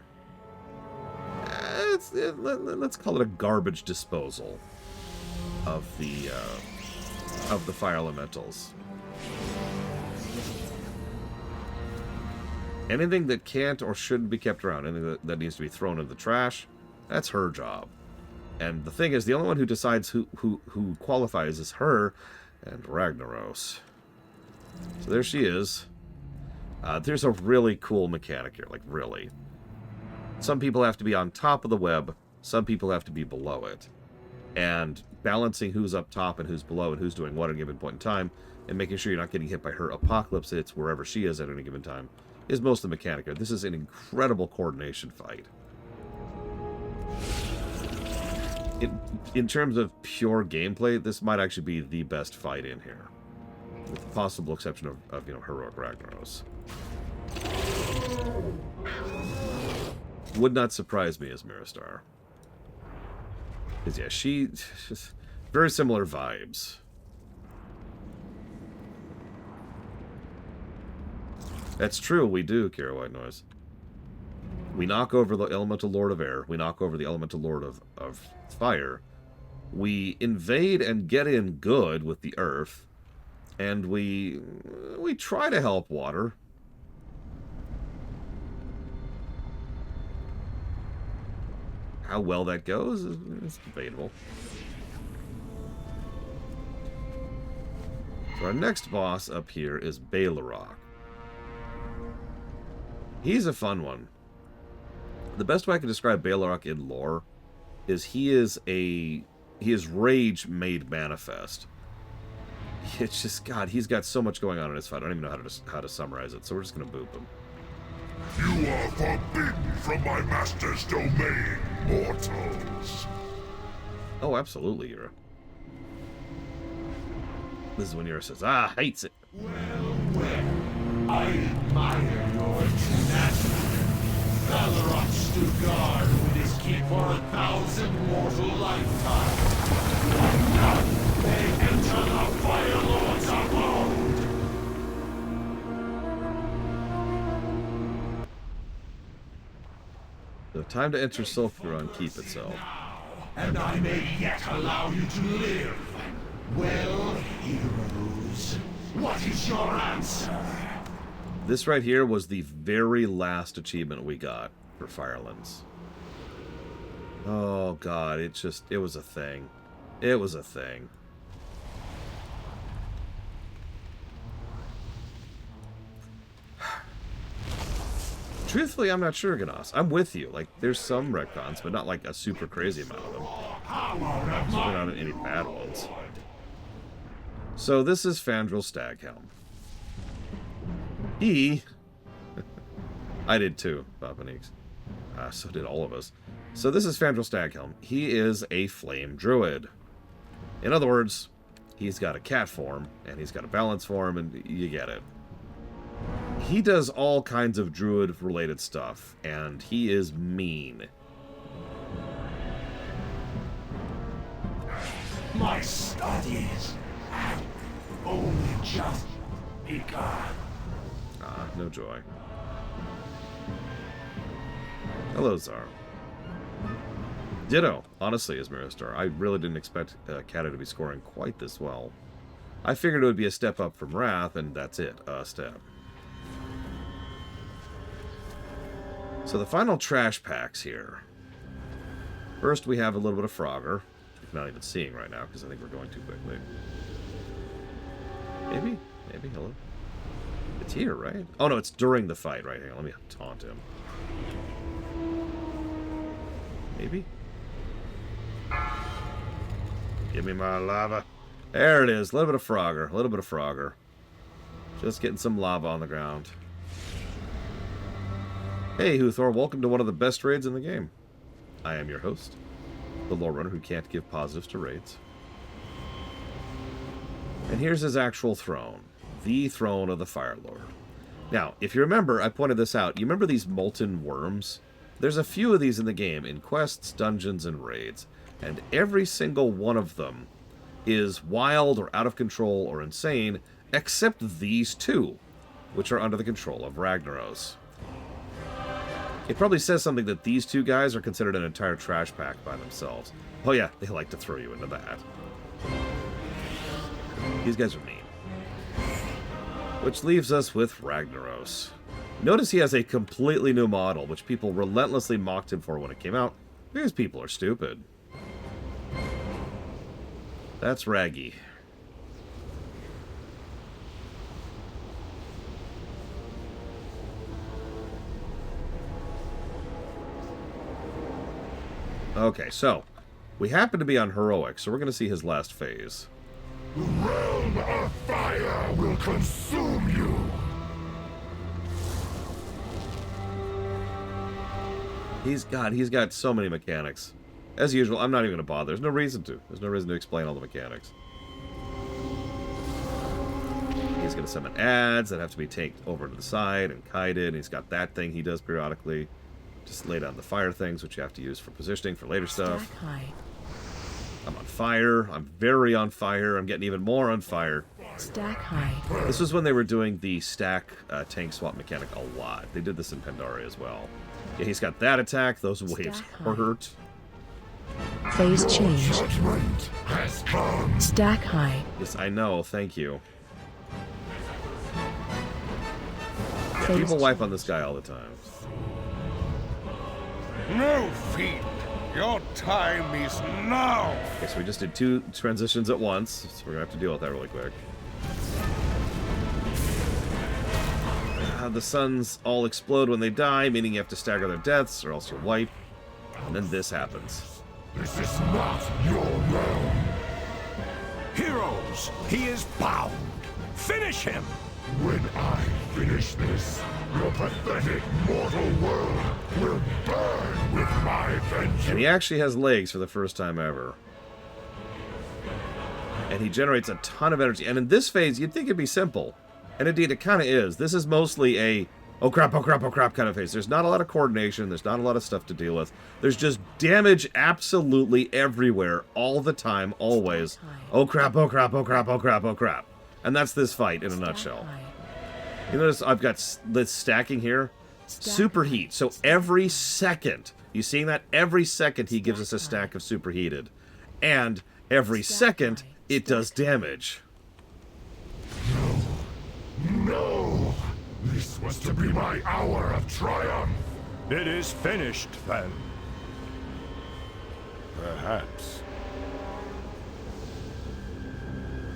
let's call it a garbage disposal of the fire elementals. Anything that can't or shouldn't be kept around, anything that needs to be thrown in the trash, that's her job. And the thing is, the only one who decides who qualifies is her and Ragnaros. So there she is. There's a really cool mechanic here, like really. Some people have to be on top of the web, some people have to be below it. And balancing who's up top and who's below and who's doing what at a given point in time, and making sure you're not getting hit by her apocalypse hits wherever she is at any given time, is most of the mechanic here. This is an incredible coordination fight. In terms of pure gameplay, this might actually be the best fight in here. With the possible exception of Heroic Ragnaros. Would not surprise me as Miristar. Because, yeah, she... very similar vibes. That's true, we do, Kira White Noise. We knock over the Elemental Lord of Air. We knock over the Elemental Lord of Fire. We invade and get in good with the Earth. And we try to help Water. How well that goes is debatable. So our next boss up here is Balarok. He's a fun one. The best way I can describe Balarok in lore is he is rage made manifest. It's just, God, he's got so much going on in his fight. I don't even know how to summarize it, so we're just going to boop him. You are forbidden from my master's domain, mortals. Oh, absolutely, Yura. This is when Yura says, "Ah, hates it." Well, I admire your tenacity. Balarok stood guard with his keep for 1,000 mortal lifetimes. And now they enter the Fire Lord's abode. So time to enter Sulfur on Keep itself. And I may yet allow you to live. Well, heroes, what is your answer? This right here was the very last achievement we got for Firelands. Oh God, it was a thing. It was a thing. Truthfully, I'm not sure, Ganos. I'm with you. Like, there's some retcons, but not like a super crazy amount of them. Certainly not any bad ones. So this is Fandral Staghelm. He... I did too, Papanix. So did all of us. So this is Fandral Staghelm. He is a flame druid. In other words, he's got a cat form, and he's got a balance form, and you get it. He does all kinds of druid-related stuff, and he is mean. My studies have only just begun. Ah, no joy. Hello, Zar. Ditto, honestly, as Miristar. I really didn't expect Kata to be scoring quite this well. I figured it would be a step up from Wrath, and that's it, a step. So the final trash packs here. First, we have a little bit of Frogger, which we're not even seeing right now, because I think we're going too quickly. Maybe? Maybe, hello? It's here, right? Oh, no, it's during the fight, right? Hang on, let me taunt him. Maybe? Give me my lava. There it is. A little bit of Frogger. A little bit of Frogger. Just getting some lava on the ground. Hey, Huthor. Welcome to one of the best raids in the game. I am your host, the lore runner who can't give positives to raids. And here's his actual throne. The throne of the Fire Lord. Now, if you remember, I pointed this out. You remember these molten worms? There's a few of these in the game, in quests, dungeons, and raids. And every single one of them is wild or out of control or insane, except these two, which are under the control of Ragnaros. It probably says something that these two guys are considered an entire trash pack by themselves. Oh yeah, they like to throw you into that. These guys are mean. Which leaves us with Ragnaros. Notice he has a completely new model, which people relentlessly mocked him for when it came out, because people are stupid. That's Raggy. Okay, so we happen to be on Heroic, so we're going to see his last phase. The realm of fire will consume you. He's got so many mechanics. As usual, I'm not even going to bother. There's no reason to. There's no reason to explain all the mechanics. He's going to summon ads that have to be taken over to the side and kited. And he's got that thing he does periodically. Just lay down the fire things, which you have to use for positioning for later stuff. I'm on fire. I'm very on fire. I'm getting even more on fire. Stack high. This was when they were doing the stack tank swap mechanic a lot. They did this in Pandaria as well. Yeah, he's got that attack. Those waves hurt. Phase change. Judgment has come. Stack high. Yes, I know. Thank you. Phase People wipe on this guy all the time. No, fiend! Your time is now! Okay, so we just did 2 transitions at once, so we're gonna have to deal with that really quick. The suns all explode when they die, meaning you have to stagger their deaths, or else you'll wipe. And then this happens. This is not your realm. Heroes, he is bound. Finish him. When I finish this, your pathetic mortal world will burn with my vengeance. And he actually has legs for the first time ever. And he generates a ton of energy. And in this phase, you'd think it'd be simple. And indeed, it kind of is. This is mostly a, oh crap, oh crap, oh crap kind of phase. There's not a lot of coordination. There's not a lot of stuff to deal with. There's just damage absolutely everywhere, all the time, always. Oh crap, oh crap, oh crap, oh crap, oh crap. And that's this fight in a nutshell. You notice I've got this stacking here. Superheat. So every second, you seeing that? Every second he gives us a stack of superheated. And every second, it does damage. No! This was to be my hour of triumph. It is finished, then. Perhaps.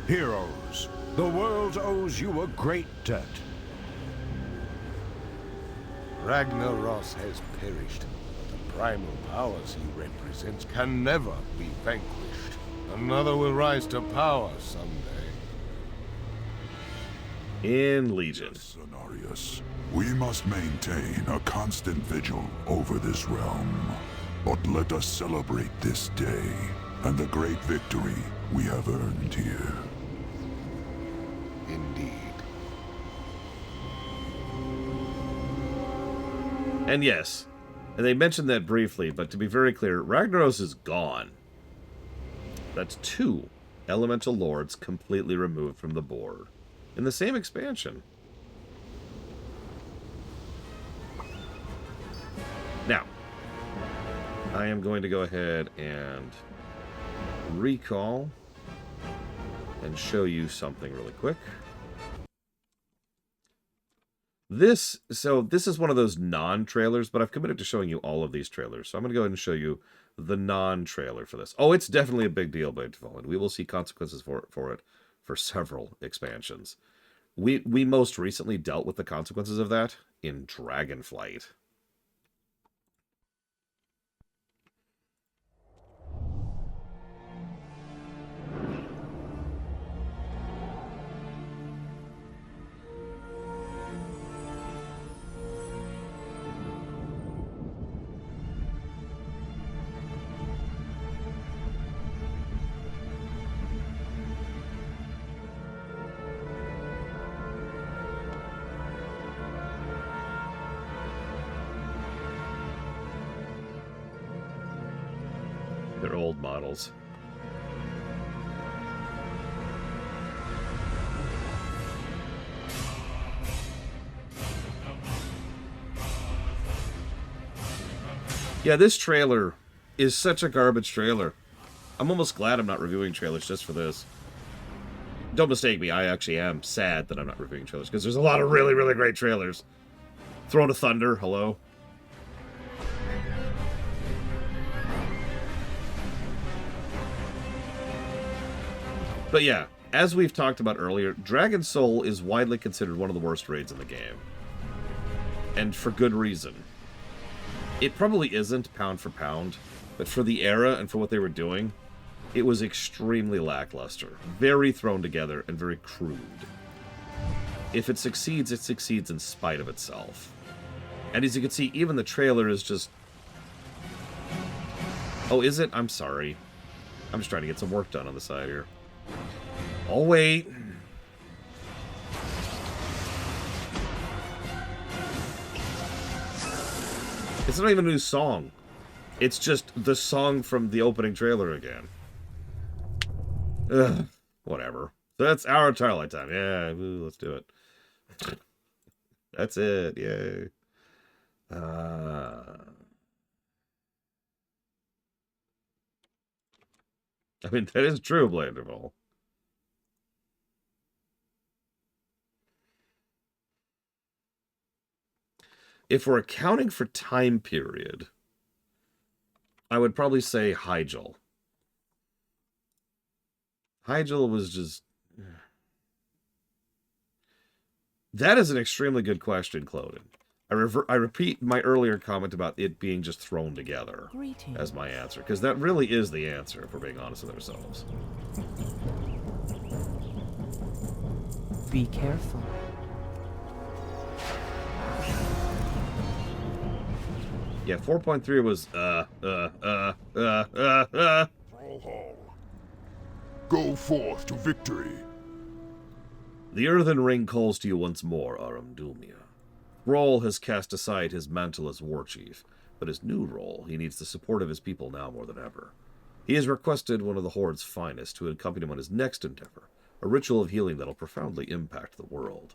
Heroes, the world owes you a great debt. Ragnaros has perished, but the primal powers he represents can never be vanquished. Another will rise to power someday. In Legion. Cenarius, we must maintain a constant vigil over this realm. But let us celebrate this day and the great victory we have earned here. Indeed. And yes, and they mentioned that briefly, but to be very clear, Ragnaros is gone. That's 2 elemental lords completely removed from the board in the same expansion. Now, I am going to go ahead and recall and show you something really quick. This is one of those non-trailers, but I've committed to showing you all of these trailers. So I'm going to go ahead and show you the non-trailer for this. Oh, it's definitely a big deal by default, and we will see consequences for it for several expansions. We most recently dealt with the consequences of that in Dragonflight. They're old models. Yeah, this trailer is such a garbage trailer. I'm almost glad I'm not reviewing trailers just for this. Don't mistake me, I actually am sad that I'm not reviewing trailers, because there's a lot of really, really great trailers. Throne of Thunder, hello. But yeah, as we've talked about earlier, Dragon Soul is widely considered one of the worst raids in the game. And for good reason. It probably isn't pound for pound, but for the era and for what they were doing, it was extremely lackluster. Very thrown together and very crude. If it succeeds in spite of itself. And as you can see, even the trailer is just... Oh, is it? I'm sorry. I'm just trying to get some work done on the side here. I'll wait. It's not even a new song. It's just the song from the opening trailer again. Ugh, whatever. So that's our Twilight time. Yeah, ooh, let's do it. That's it. Yay. I mean, that is true, Blanderville. If we're accounting for time period, I would probably say Hyjal. Hyjal was just... That is an extremely good question, Cloden. I repeat my earlier comment about it being just thrown together as my answer, because that really is the answer, if we're being honest with ourselves. Be careful. Yeah, 4.3 was, Brawlhall. Go forth to victory. The Earthen Ring calls to you once more, Aramdulmia. Hrol has cast aside his mantle as war chief, but his new role, he needs the support of his people now more than ever. He has requested one of the Horde's finest to accompany him on his next endeavor, a ritual of healing that'll profoundly impact the world.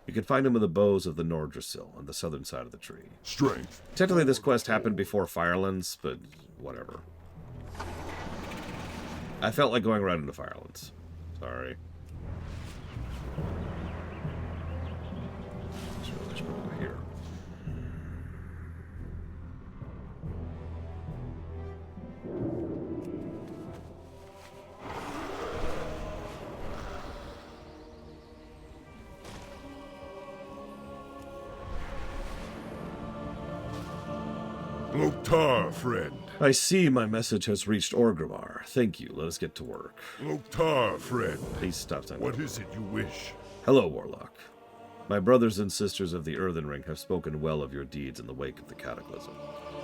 You can find him in the bows of the Nordrasil on the southern side of the tree. Strength. Technically, this quest happened before Firelands, but whatever. I felt like going right into Firelands. Sorry. Let's go over here. Loktar, friend. I see my message has reached Orgrimmar. Thank you. Let us get to work. Loktar, friend. Please stop time. What is it you wish? Hello, Warlock. My brothers and sisters of the Earthen Ring have spoken well of your deeds in the wake of the Cataclysm,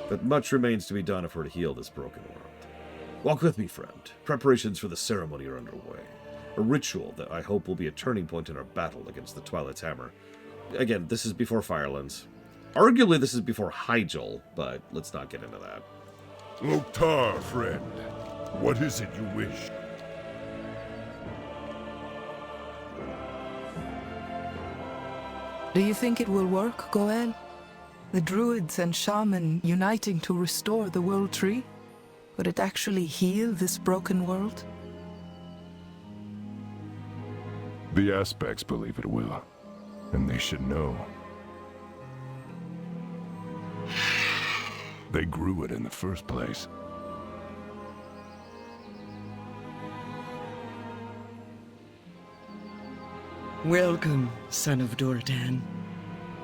but much remains to be done if we're to heal this broken world. Walk with me, friend. Preparations for the ceremony are underway. A ritual that I hope will be a turning point in our battle against the Twilight's Hammer. Again, this is before Firelands. Arguably, this is before Hyjal, but let's not get into that. Loktar, friend. What is it you wish? Do you think it will work, Goel? The druids and shaman uniting to restore the world tree? Would it actually heal this broken world? The aspects believe it will, and they should know. They grew it in the first place. Welcome, son of Durdan.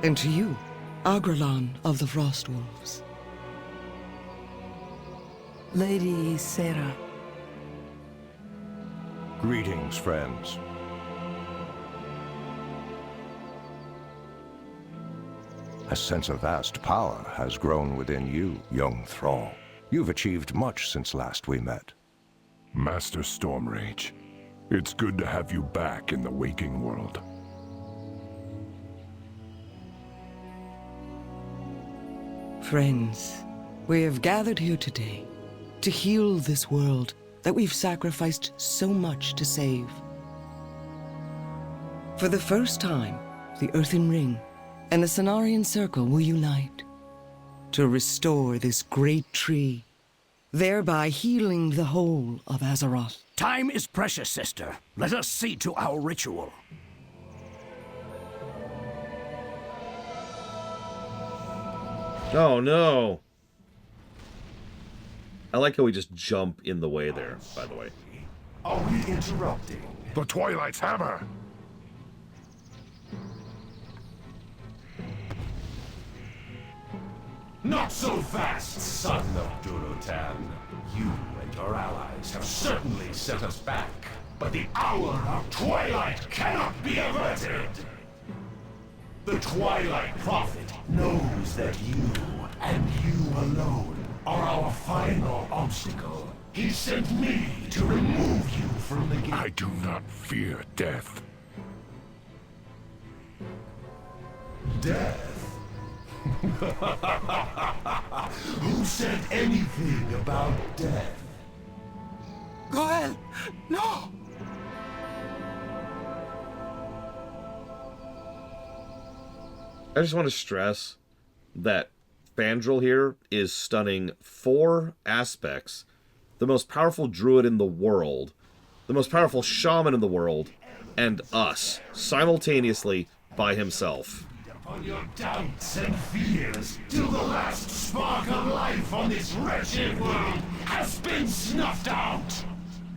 And to you, Agrelon of the Frostwolves. Lady Sarah. Greetings, friends. A sense of vast power has grown within you, young thrall. You've achieved much since last we met. Master Stormrage, it's good to have you back in the waking world. Friends, we have gathered here today to heal this world that we've sacrificed so much to save. For the first time, the Earthen Ring and the Cenarian Circle will unite to restore this great tree, thereby healing the whole of Azeroth. Time is precious, sister. Let us see to our ritual. Oh no! I like how we just jump in the way there, by the way. Are we interrupting? The Twilight's hammer! Not so fast, son of Durotan. You and your allies have certainly set us back, but the hour of Twilight cannot be averted! The Twilight Prophet knows that you, and you alone, are our final obstacle. He sent me to remove you from the game. I do not fear death. Death? Who said anything about death? Goel! No! I just want to stress that Fandral here is stunning 4 aspects. The most powerful druid in the world, the most powerful shaman in the world, and us, simultaneously by himself. On your doubts and fears, till the last spark of life on this wretched world has been snuffed out!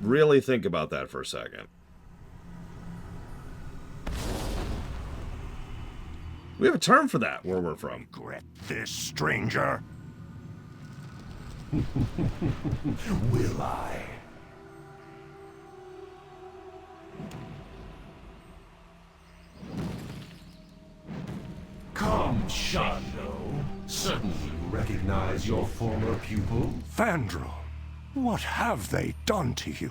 Really think about that for a second. We have a term for that, where we're from. Regret this, stranger? Will I? Come, Shondo. Certainly you recognize your former pupil. Fandral, what have they done to you?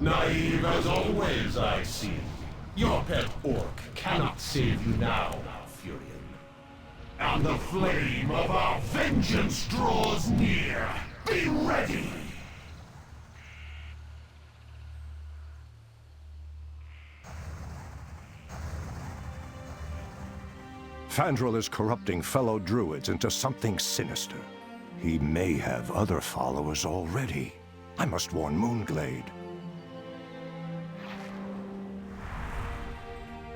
Naive as always, I see. Your pet orc cannot save you now, Furion. And the flame of our vengeance draws near. Be ready! Fandral is corrupting fellow druids into something sinister. He may have other followers already. I must warn Moonglade.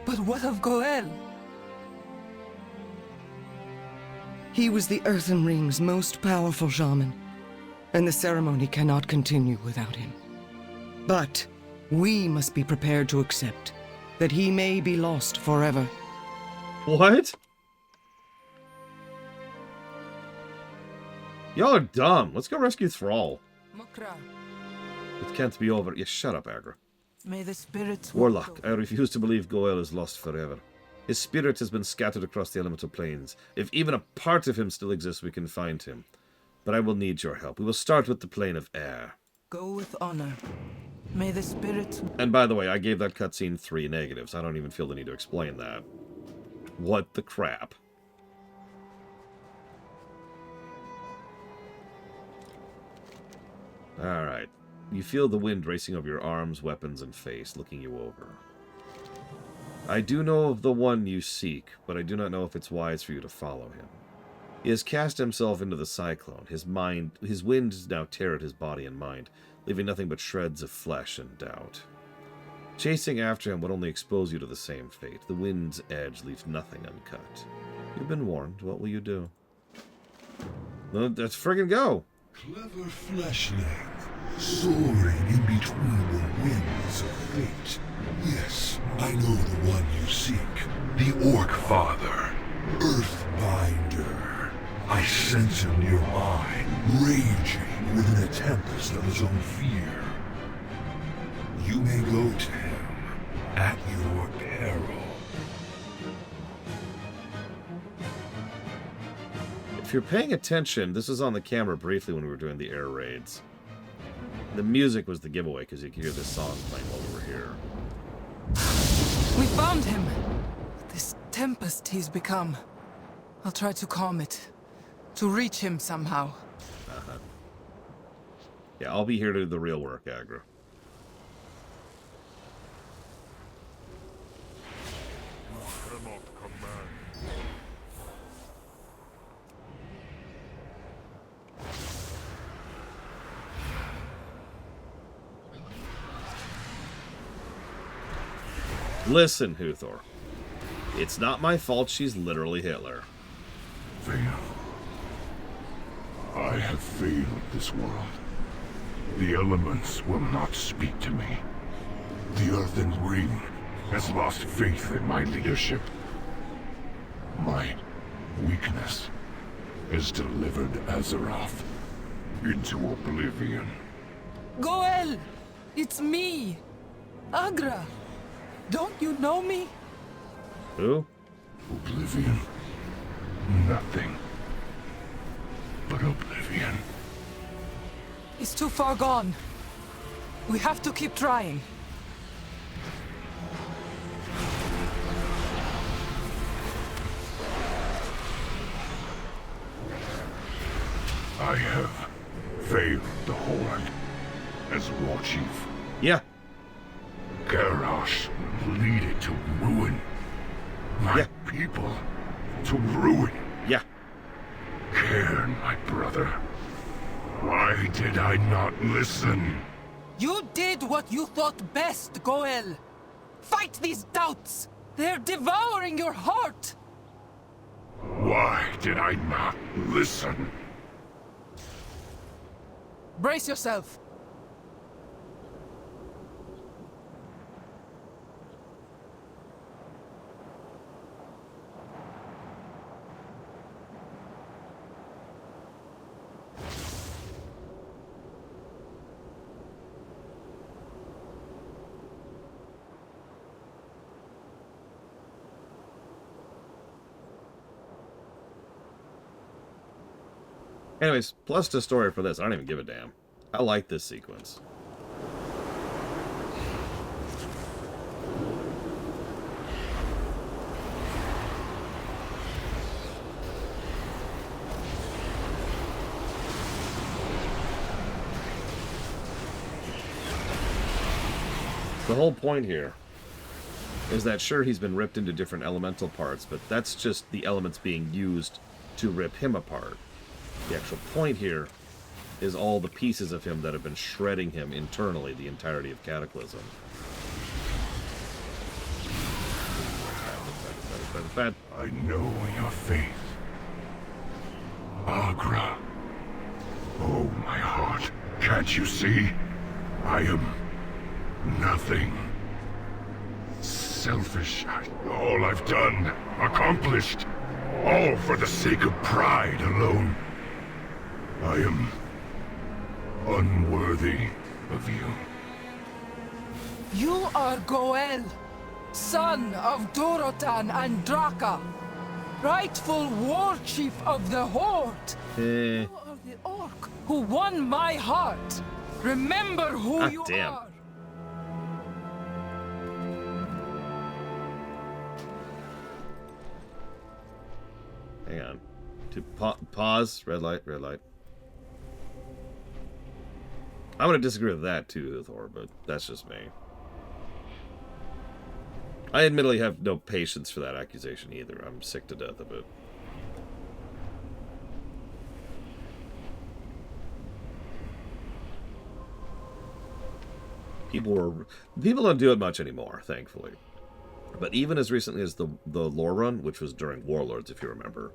But what of Goel? He was the Earthen Ring's most powerful shaman, and the ceremony cannot continue without him. But we must be prepared to accept that he may be lost forever. What? Y'all are dumb. Let's go rescue Thrall. Mokra, It can't be over. Yeah, shut up, Agra. may the spirits... Warlock, I refuse to believe Goel is lost forever. His spirit has been scattered across the elemental planes. If even a part of him still exists, we can find him. But I will need your help. We will start with the plane of air. Go with honor. May the spirits... And by the way, I gave that cutscene 3 negatives. I don't even feel the need to explain that. What the crap? Alright. You feel the wind racing over your arms, weapons, and face, looking you over. I do know of the one you seek, but I do not know if it's wise for you to follow him. He has cast himself into the cyclone. His winds now tear at his body and mind, leaving nothing but shreds of flesh and doubt. Chasing after him would only expose you to the same fate. The wind's edge leaves nothing uncut. You've been warned. What will you do? Well, let's friggin' go! Clever fleshling, soaring in between the winds of fate. Yes, I know the one you seek. The Orc Father, Earthbinder. I sense him nearby, raging within a tempest of his own fear. You may go to him at your peril. If you're paying attention, this was on the camera briefly when we were doing the air raids. The music was the giveaway, because you could hear this song playing while we were here. We found him! This tempest he's become. I'll try to calm it. To reach him somehow. Yeah, I'll be here to do the real work, Agra. Listen, Huthor. It's not my fault she's literally Hitler. Fail. I have failed this world. The elements will not speak to me. The Earthen Ring has lost faith in my leadership. My weakness has delivered Azeroth into oblivion. Goel! It's me! Agra! Don't you know me? Who? Oblivion. Nothing but oblivion. It's too far gone. We have to keep trying. I have failed the Horde as War Chief. Yeah. Garrosh will lead it to ruin. My people to ruin. Yeah. Cairn, my brother. Why did I not listen? You did what you thought best, Goel. Fight these doubts. They're devouring your heart. Why did I not listen? Brace yourself. Anyways, plus the story for this. I don't even give a damn. I like this sequence. The whole point here is that sure, he's been ripped into different elemental parts, but that's just the elements being used to rip him apart. The actual point here is all the pieces of him that have been shredding him internally the entirety of Cataclysm. I know your faith. Agra. Oh, my heart. Can't you see? I am nothing. Selfish. All I've done, accomplished. All for the sake of pride alone. I am unworthy of you. You are Goel, son of Dorotan and Draka, rightful war chief of the Horde. You are the orc who won my heart. Remember who you are. Hang on. To pause. Red light, red light. I'm going to disagree with that too, Thor, but that's just me. I admittedly have no patience for that accusation either. I'm sick to death of it. People don't do it much anymore, thankfully. But even as recently as the lore run, which was during Warlords, if you remember,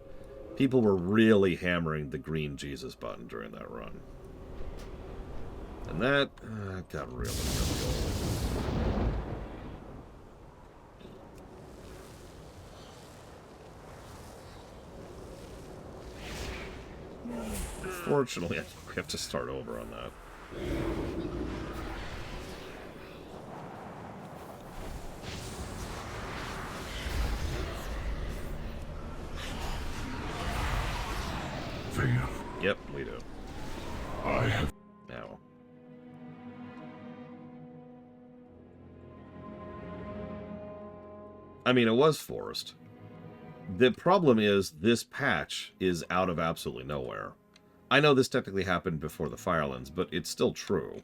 people were really hammering the green Jesus button during that run. And that got really, really old. Fortunately, I think we have to start over on that. Fail. Yep, we do. I have... Now. I mean, it was forced. The problem is this patch is out of absolutely nowhere. I know this technically happened before the Firelands, but it's still true.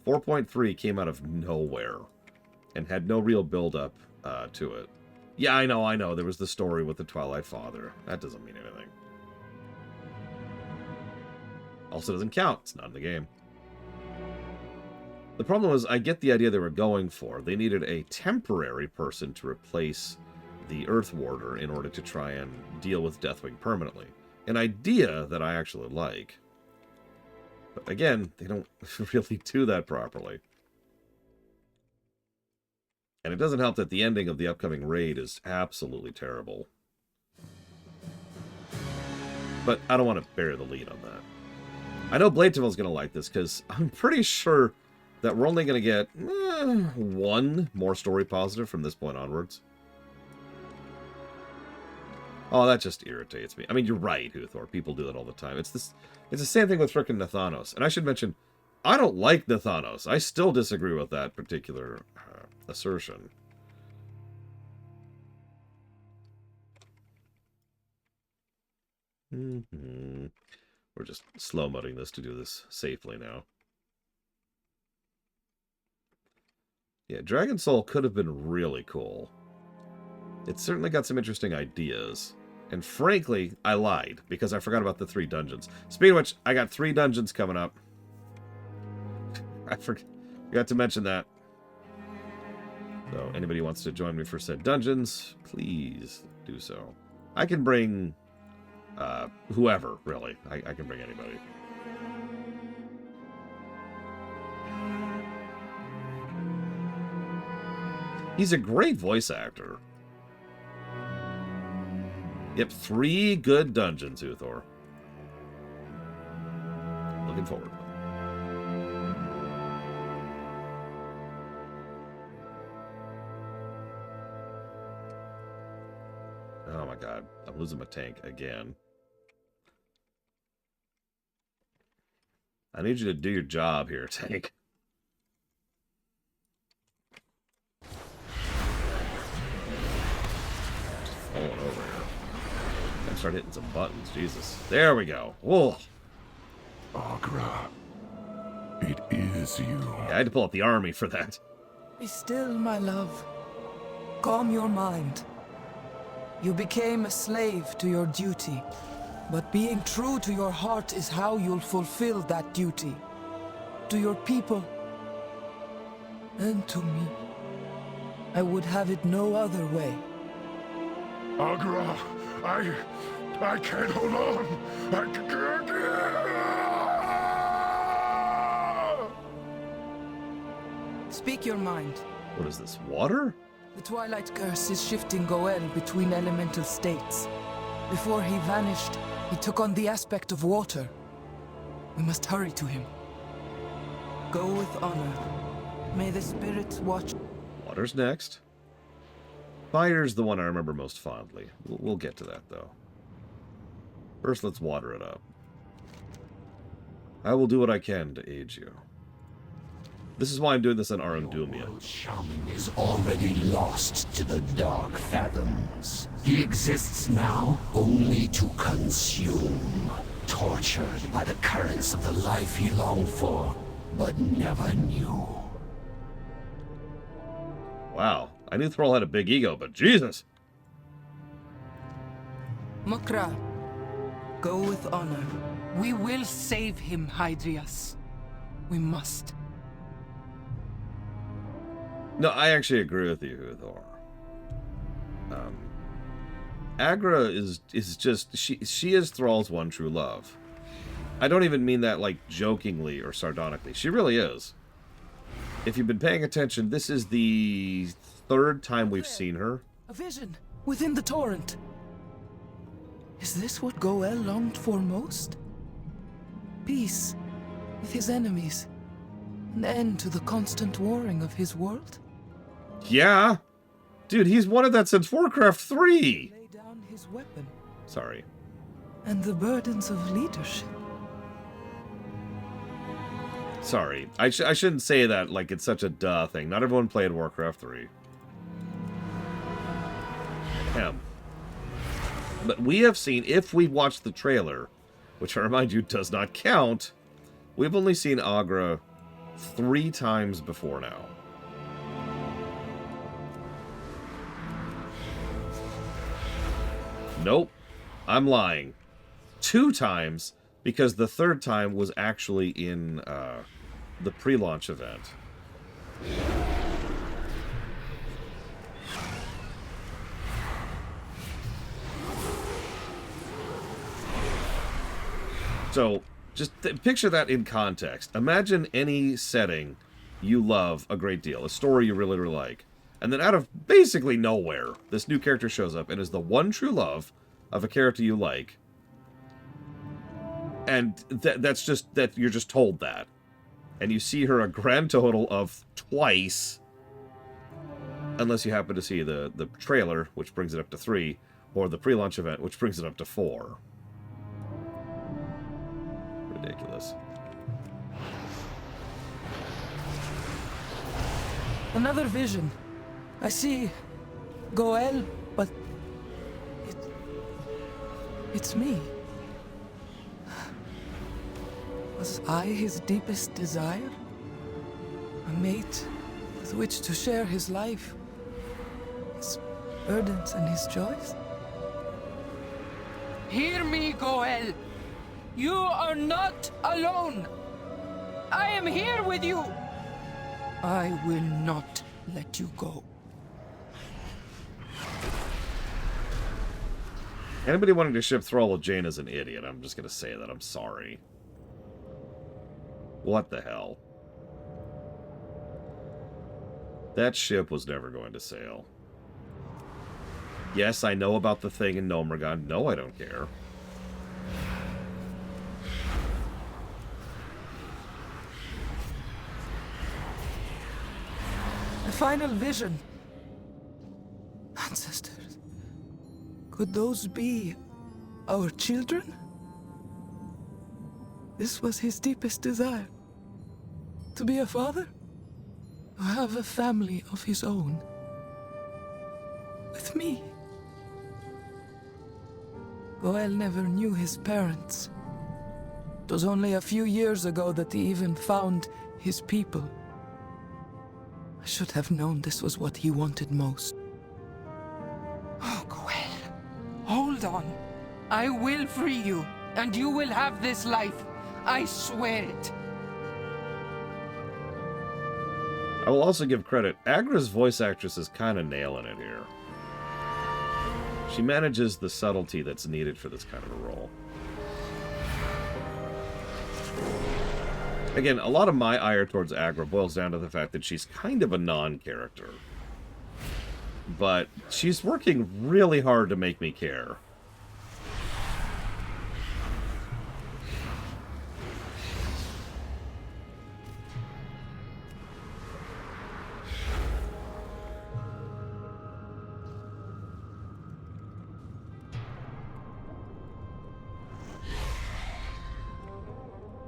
4.3 came out of nowhere and had no real build-up to it. Yeah, I know. There was the story with the Twilight Father. That doesn't mean anything. Also doesn't count. It's not in the game. The problem was, I get the idea they were going for. They needed a temporary person to replace the Earth Warder in order to try and deal with Deathwing permanently. An idea that I actually like. But again, they don't really do that properly. And it doesn't help that the ending of the upcoming raid is absolutely terrible. But I don't want to bury the lead on that. I know Bladetavil's going to like this, because I'm pretty sure that we're only going to get one more story positive from this point onwards. Oh, that just irritates me. I mean, you're right, Huthor. People do that all the time. It's the same thing with frickin' Nathanos. And I should mention, I don't like Nathanos. I still disagree with that particular assertion. We're just slow-modding this to do this safely now. Yeah, Dragon Soul could have been really cool. It's certainly got some interesting ideas. And frankly, I lied, because I forgot about the 3 dungeons. Speaking of which, I got 3 dungeons coming up. I forgot to mention that. So, anybody who wants to join me for said dungeons, please do so. I can bring whoever, really. I can bring anybody. He's a great voice actor. Yep, 3 good dungeons, Uthor. Looking forward. Oh my god, I'm losing my tank again. I need you to do your job here, tank. Just falling over here. Gotta start hitting some buttons, Jesus. There we go. Whoa. Agra, it is you. Yeah, I had to pull up the army for that. Be still, my love. Calm your mind. You became a slave to your duty, but being true to your heart is how you'll fulfill that duty. To your people, and to me. I would have it no other way. Agra, I can't hold on. I can't. Speak your mind. What is this, water? The Twilight Curse is shifting Goel between elemental states. Before he vanished, he took on the aspect of water. We must hurry to him. Go with honor. May the spirits watch. Water's next. Fire's the one I remember most fondly. We'll get to that, though. First, let's water it up. I will do what I can to aid you. This is why I'm doing this on Arundumia. Shaman is already lost to the dark fathoms. He exists now only to consume, tortured by the currents of the life he longed for, but never knew. Wow, I knew Thrall had a big ego, but Jesus! Mokra, go with honor. We will save him, Hydrius. We must. No, I actually agree with you, Huthor. Agra is just she is Thrall's one true love. I don't even mean that like jokingly or sardonically. She really is. If you've been paying attention, this is the 3rd time we've seen her. A vision within the torrent. Is this what Goel longed for most? Peace with his enemies. An end to the constant warring of his world? Yeah. Dude, he's wanted that since Warcraft 3. Lay down his weapon. Sorry. And the burdens of leadership. Sorry. I shouldn't say that like it's such a duh thing. Not everyone played Warcraft 3. Him. But we have seen, if we watch the trailer, which I remind you does not count, we've only seen Agra 3 times before now. Nope, I'm lying. 2 times, because the 3rd time was actually in the pre-launch event. So, just picture that in context. Imagine any setting you love a great deal, a story you really, really like, and then out of basically nowhere, this new character shows up and is the one true love of a character you like, and that's just, that you're just told that. And you see her a grand total of twice, unless you happen to see the trailer, which brings it up to 3, or the pre-launch event, which brings it up to 4. Ridiculous. Another vision. I see Goel, but it's me. Was I his deepest desire? A mate with which to share his life, his burdens and his joys? Hear me, Goel. You are not alone. I am here with you. I will not let you go. Anybody wanting to ship Thrall with Jane is an idiot. I'm just going to say that. I'm sorry. What the hell? That ship was never going to sail. Yes, I know about the thing in Nomergon. No, I don't care. A final vision. Ancestors. Could those be our children? This was his deepest desire. To be a father? To have a family of his own. With me. Goel never knew his parents. It was only a few years ago that he even found his people. I should have known this was what he wanted most. Oh, Goel. Hold on. I will free you, and you will have this life. I swear it. I will also give credit. Agra's voice actress is kind of nailing it here. She manages the subtlety that's needed for this kind of a role. Again, a lot of my ire towards Agra boils down to the fact that she's kind of a non-character. But she's working really hard to make me care.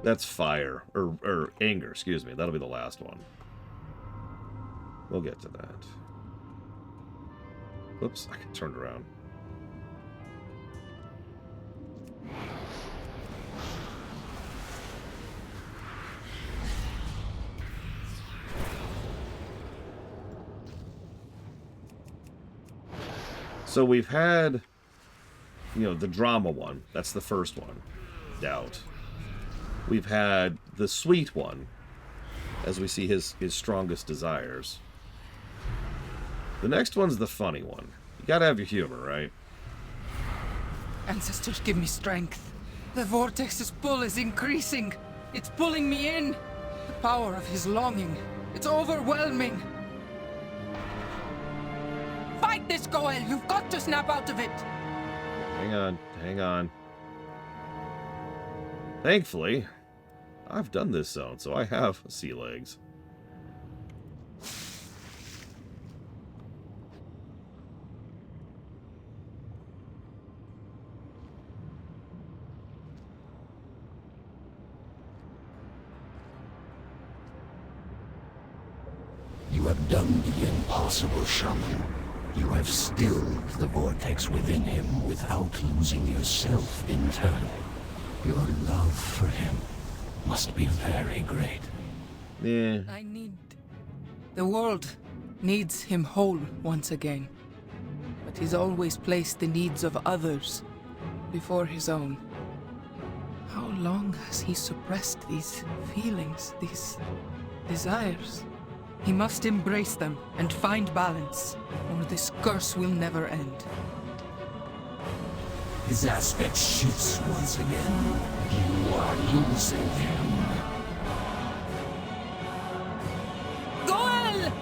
That's fire. Or anger, excuse me. That'll be the last one. We'll get to that. Whoops, I can turn it around. So we've had, you know, the drama one. That's the first one. Doubt. We've had the sweet one, as we see his strongest desires. The next one's the funny one. You gotta have your humor, right? Ancestors, give me strength. The vortex's pull is increasing. It's pulling me in. The power of his longing. It's overwhelming. Fight this, Goel! You've got to snap out of it! Hang on, hang on. Thankfully, I've done this zone, so I have sea legs. You have done the impossible, Shaman. You have stilled the vortex within him without losing yourself in turn. Your love for him must be very great. Yeah. The world needs him whole once again. But he's always placed the needs of others before his own. How long has he suppressed these feelings, these desires? He must embrace them and find balance, or this curse will never end. His aspect shifts once again. You are losing him. Goel!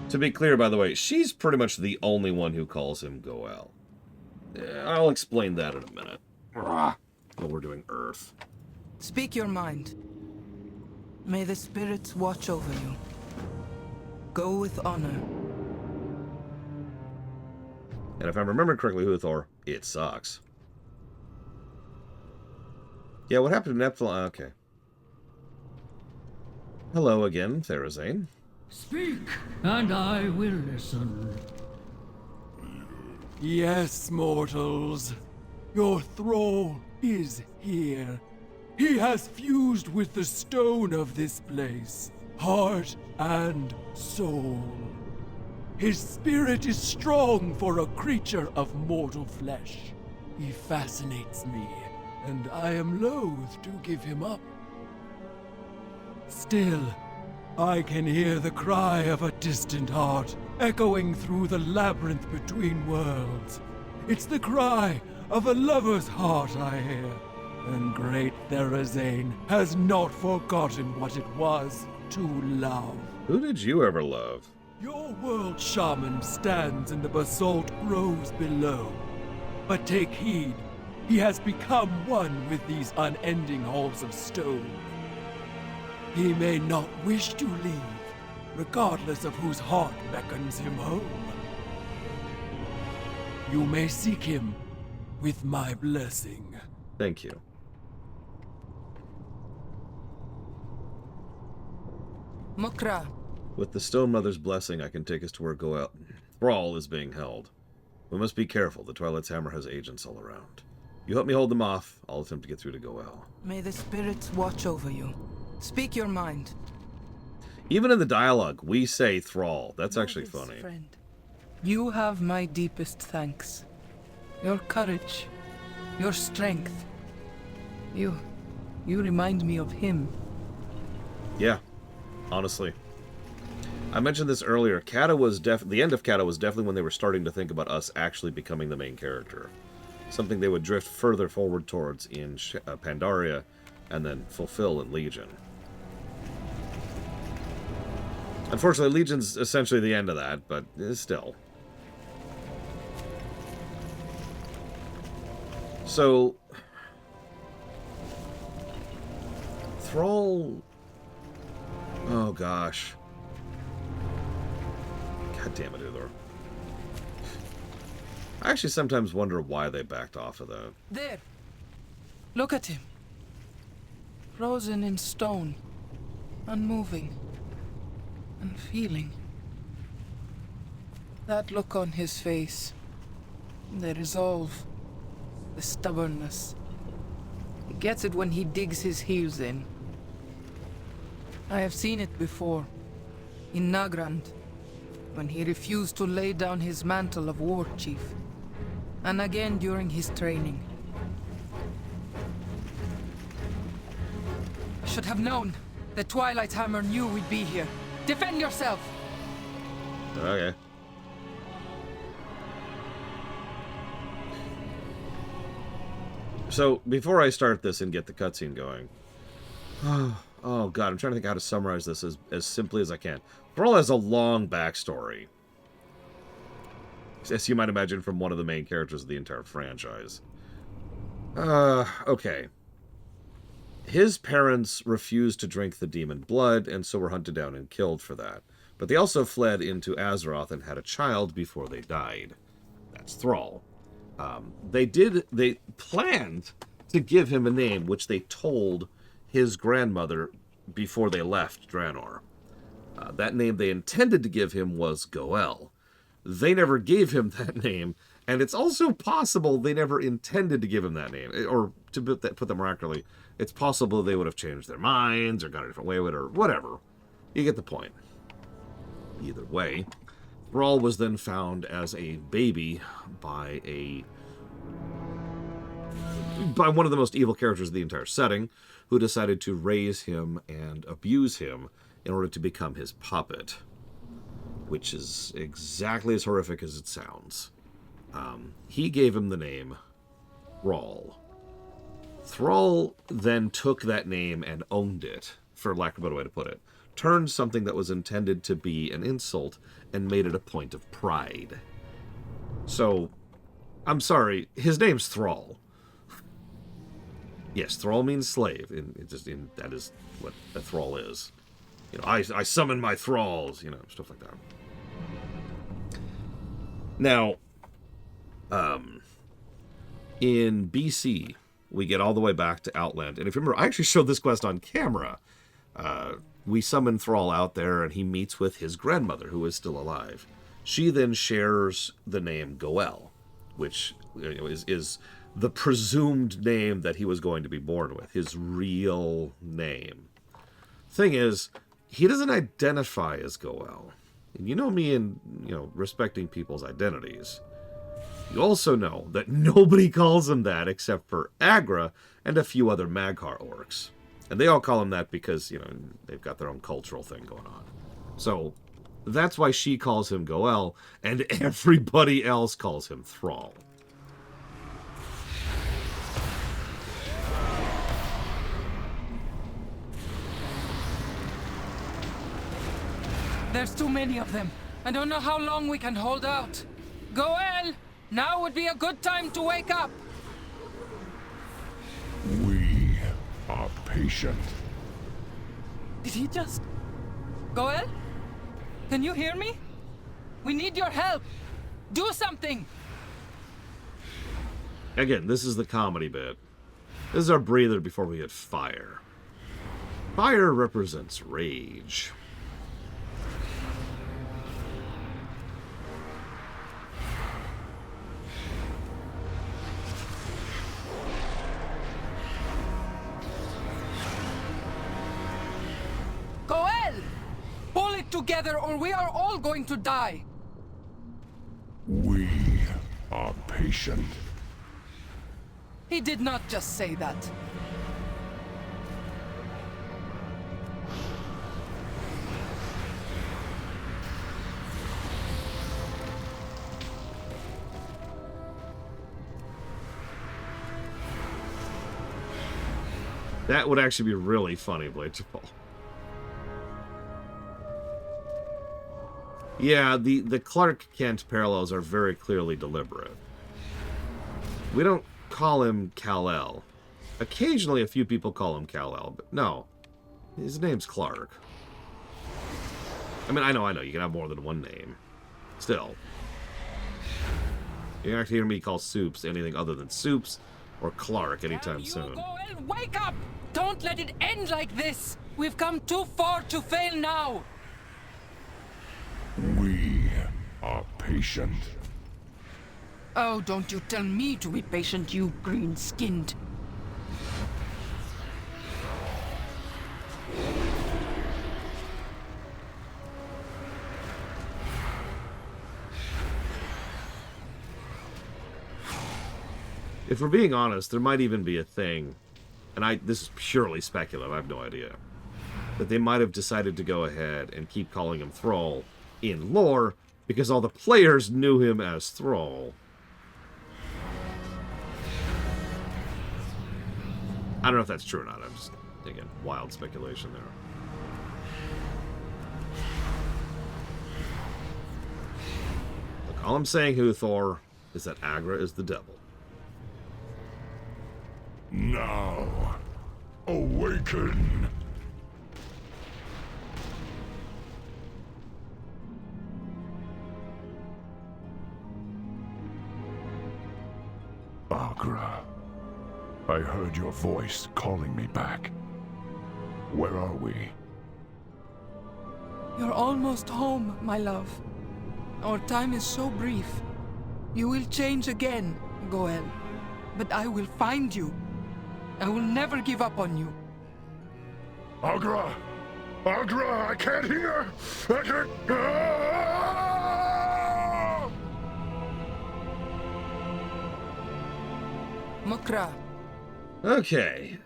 To be clear, by the way, she's pretty much the only one who calls him Goel. I'll explain that in a minute. While we're doing Earth. Speak your mind. May the spirits watch over you. Go with honor. And if I remember correctly, Huthor, it sucks. Yeah, what happened to Nephilim? Okay. Hello again, Therazane. Speak, and I will listen. Yes, mortals. Your thrall is here. He has fused with the stone of this place, heart and soul. His spirit is strong for a creature of mortal flesh. He fascinates me, and I am loath to give him up. Still, I can hear the cry of a distant heart echoing through the labyrinth between worlds. It's the cry of a lover's heart I hear. And great Therazane has not forgotten what it was to love. Who did you ever love? Your world shaman stands in the basalt groves below. But take heed, he has become one with these unending halls of stone. He may not wish to leave, regardless of whose heart beckons him home. You may seek him with my blessing. Thank you. Mukra. With the Stone Mother's blessing, I can take us to where Goel Thrall is being held. We must be careful. The Twilight's hammer has agents all around. You help me hold them off. I'll attempt to get through to Goel. May the spirits watch over you. Speak your mind. Even in the dialogue, we say Thrall. That's actually funny. Friend, you have my deepest thanks. Your courage, your strength. You remind me of him. Yeah, honestly. I mentioned this earlier. Kata was the end of Kata was definitely when they were starting to think about us actually becoming the main character. Something they would drift further forward towards in Pandaria and then fulfill in Legion. Unfortunately, Legion's essentially the end of that, but still. So, Thrall... Oh, gosh. God damn it, Uthor. I actually sometimes wonder why they backed off of that. There. Look at him. Frozen in stone. Unmoving. Unfeeling. That look on his face. The resolve. The stubbornness. He gets it when he digs his heels in. I have seen it before. In Nagrand. When he refused to lay down his mantle of war chief. And again during his training. I should have known. The Twilight Hammer knew we'd be here. Defend yourself! Okay. So, before I start this and get the cutscene going... Oh god, I'm trying to think how to summarize this as simply as I can. Thrall has a long backstory. As you might imagine from one of the main characters of the entire franchise. Okay. His parents refused to drink the demon blood, and so were hunted down and killed for that. But they also fled into Azeroth and had a child before they died. That's Thrall. They planned to give him a name, which they told his grandmother before they left Draenor. That name they intended to give him was Goel. They never gave him that name, and it's also possible they never intended to give him that name. Or, to put that more accurately, it's possible they would have changed their minds or gone a different way with it, or whatever. You get the point. Either way, Thrall was then found as a baby by one of the most evil characters of the entire setting, who decided to raise him and abuse him in order to become his puppet, which is exactly as horrific as it sounds. He gave him the name Thrall. Thrall then took that name and owned it, for lack of a better way to put it. Turned something that was intended to be an insult and made it a point of pride. So, I'm sorry, his name's Thrall. Yes, Thrall means slave. That is what a thrall is. You know, I summon my thralls, you know, stuff like that. Now, in BC, we get all the way back to Outland. And if you remember, I actually showed this quest on camera. We summon Thrall out there, and he meets with his grandmother, who is still alive. She then shares the name Goel, which is the presumed name that he was going to be born with, his real name. Thing is, he doesn't identify as Goel. And you know me and, respecting people's identities. You also know that nobody calls him that except for Agra and a few other Mag'har orcs. And they all call him that because, they've got their own cultural thing going on. So, that's why she calls him Goel, and everybody else calls him Thrall. There's too many of them. I don't know how long we can hold out. Goel, now would be a good time to wake up. We are patient. Did he just... Goel? Can you hear me? We need your help. Do something. Again, this is the comedy bit. This is our breather before we hit fire. Fire represents rage. Pull it together or we are all going to die. We are patient. He did not just say that. That would actually be really funny, Blade to Paul. Yeah, the Clark Kent parallels are very clearly deliberate. We don't call him Kal-El. Occasionally a few people call him Kal-El, but no. His name's Clark. I mean, I know, you can have more than one name. Still. You're not going to hear me call Soups anything other than Soups or Clark anytime soon. Wake up! Don't let it end like this! We've come too far to fail now! We are patient. Oh, don't you tell me to be patient, you green-skinned. If we're being honest, there might even be a thing, and this is purely speculative, I have no idea, that they might have decided to go ahead and keep calling him Thrall in lore, because all the players knew him as Thrall. I don't know if that's true or not. I'm just, again, wild speculation there. Look, all I'm saying, Thor, is that Agra is the devil. Now, awaken. Agra, I heard your voice calling me back. Where are we? You're almost home, my love. Our time is so brief. You will change again, Goel. But I will find you. I will never give up on you. Agra! Agra, I can't hear! I can't... Ah! Mukra, Okay.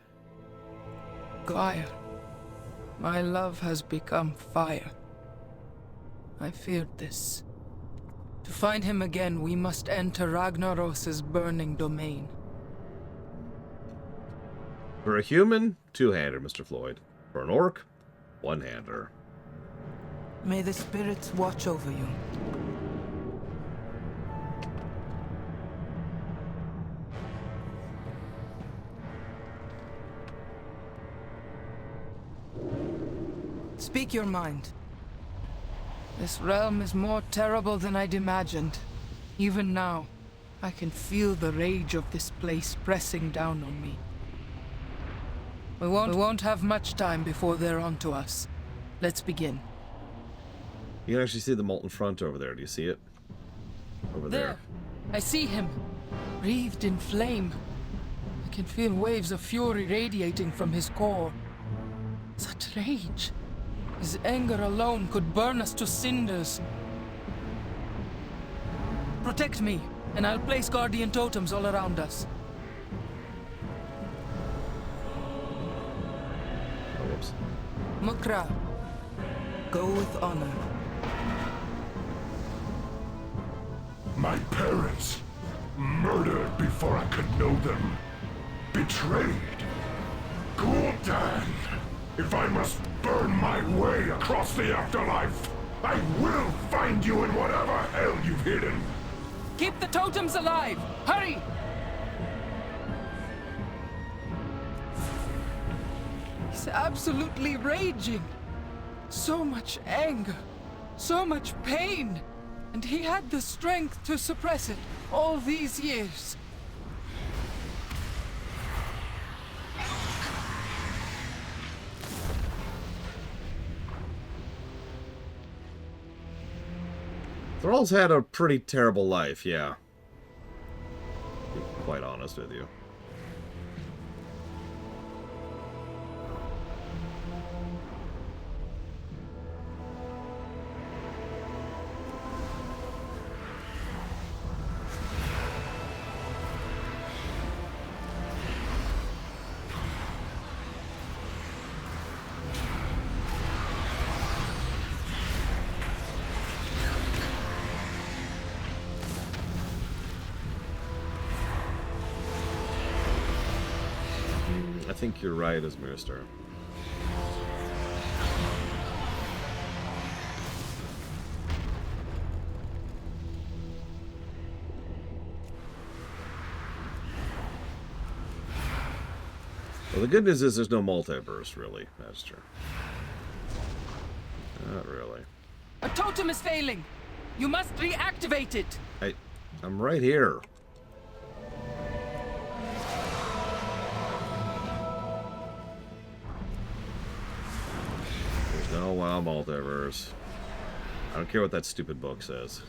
fire. My love has become fire. I feared this. To find him again, we must enter Ragnaros's burning domain. For a human, two-hander, Mr. Floyd. For an orc, one-hander. May the spirits watch over you. Speak your mind. This realm is more terrible than I'd imagined. Even now, I can feel the rage of this place pressing down on me. We won't have much time before they're onto us. Let's begin. You can actually see the molten front over there. Do you see it? Over there. I see him, wreathed in flame. I can feel waves of fury radiating from his core. Such rage. His anger alone could burn us to cinders. Protect me, and I'll place guardian totems all around us. Whoops. Mukra, go with honor. My parents, murdered before I could know them. Betrayed. Gul'dan, if I must burn my way across the afterlife, I will find you in whatever hell you've hidden. Keep the totems alive! Hurry! He's absolutely raging. So much anger, so much pain. And he had the strength to suppress it all these years. Thrall's had a pretty terrible life, yeah. To be quite honest with you. I think you're right, as Minister. Well, the good news is there's no multiverse, really, Master. Not really. A totem is failing. You must reactivate it. I'm right here. There's no WoW multiverse. I don't care what that stupid book says.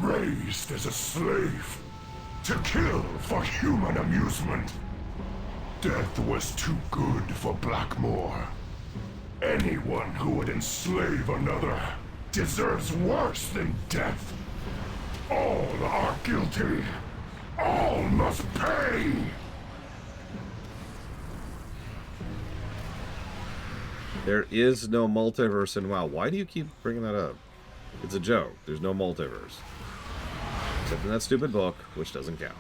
Raised as a slave, to kill for human amusement. Death was too good for Blackmore. Anyone who would enslave another deserves worse than death. All are guilty. All must pay! There is no multiverse in WoW. Why do you keep bringing that up? It's a joke. There's no multiverse. Except in that stupid book, which doesn't count.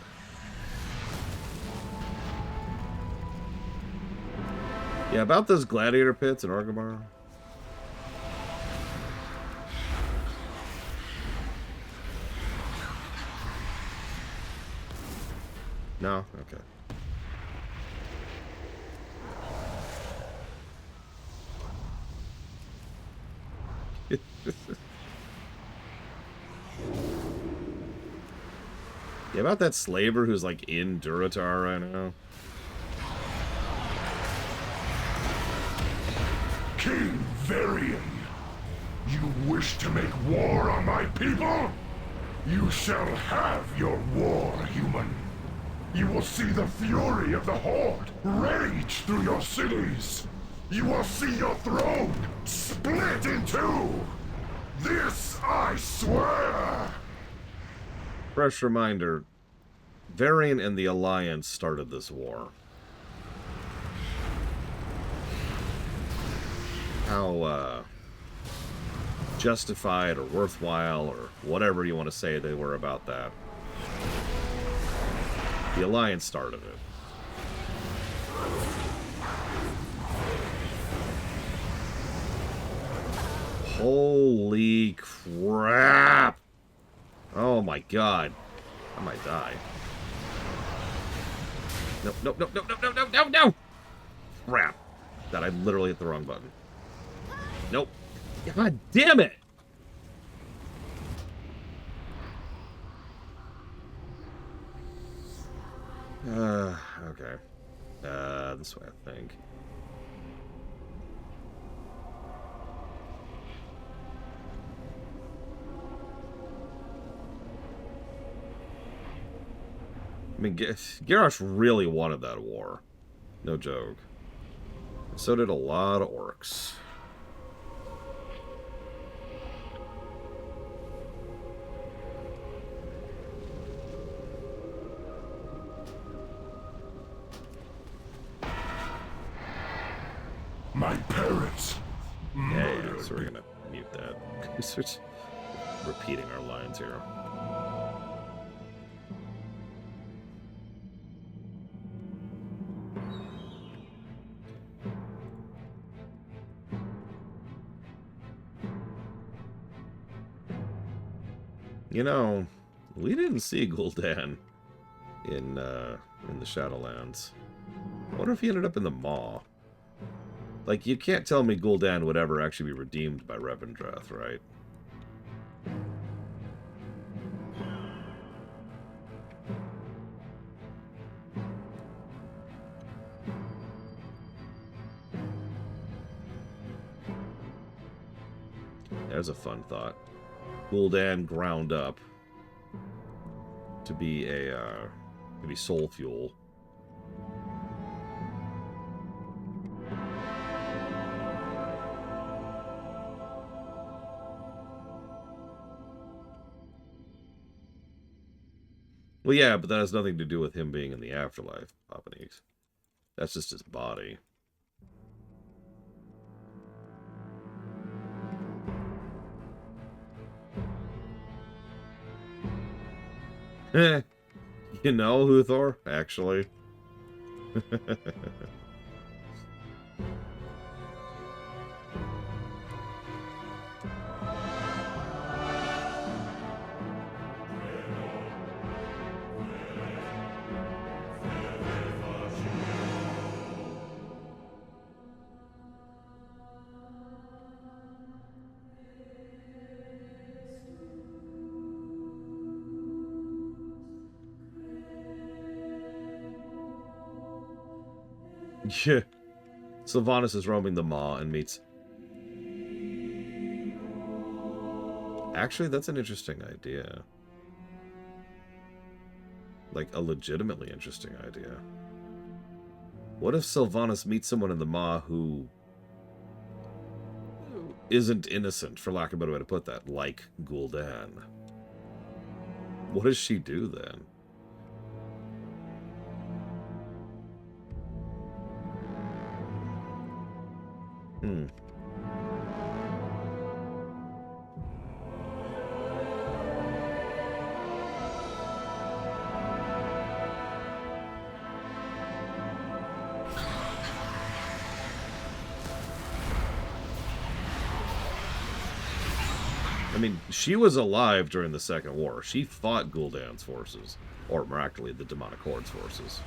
Yeah, about those gladiator pits in Orgrimmar. No? Okay. Yeah, about that slaver who's like in Durotar right now. King Varian, you wish to make war on my people? You shall have your war, human. You will see the fury of the Horde rage through your cities. You will see your throne split in two. This I swear. Fresh reminder, Varian and the Alliance started this war. How, justified or worthwhile or whatever you want to say they were about that. The Alliance started it. Holy crap! Oh my god. I might die. No, no, no, no, no, no, no, no, no! Crap. That I literally hit the wrong button. Nope. God damn it! Okay. This way, I think. I mean, Garrosh really wanted that war. No joke. So did a lot of orcs. My parents. Yeah, so we're gonna mute that. Switch. Repeating our lines here. You know, we didn't see Gul'dan in the Shadowlands. I wonder if he ended up in the Maw. Like, you can't tell me Gul'dan would ever actually be redeemed by Revendreth, right? There's a fun thought. Gul'dan ground up to be soul fuel. Well, yeah, but that has nothing to do with him being in the afterlife, Papanese. That's just his body. You know, Huthor, actually. Yeah. Sylvanas is roaming the Maw and meets... Actually, that's an interesting idea. Like, a legitimately interesting idea. What if Sylvanas meets someone in the Maw who isn't innocent, for lack of a better way to put that, like Gul'dan? What does she do then? I mean, she was alive during the Second War. She fought Gul'dan's forces. Or, miraculously, the Demonic Horde's forces.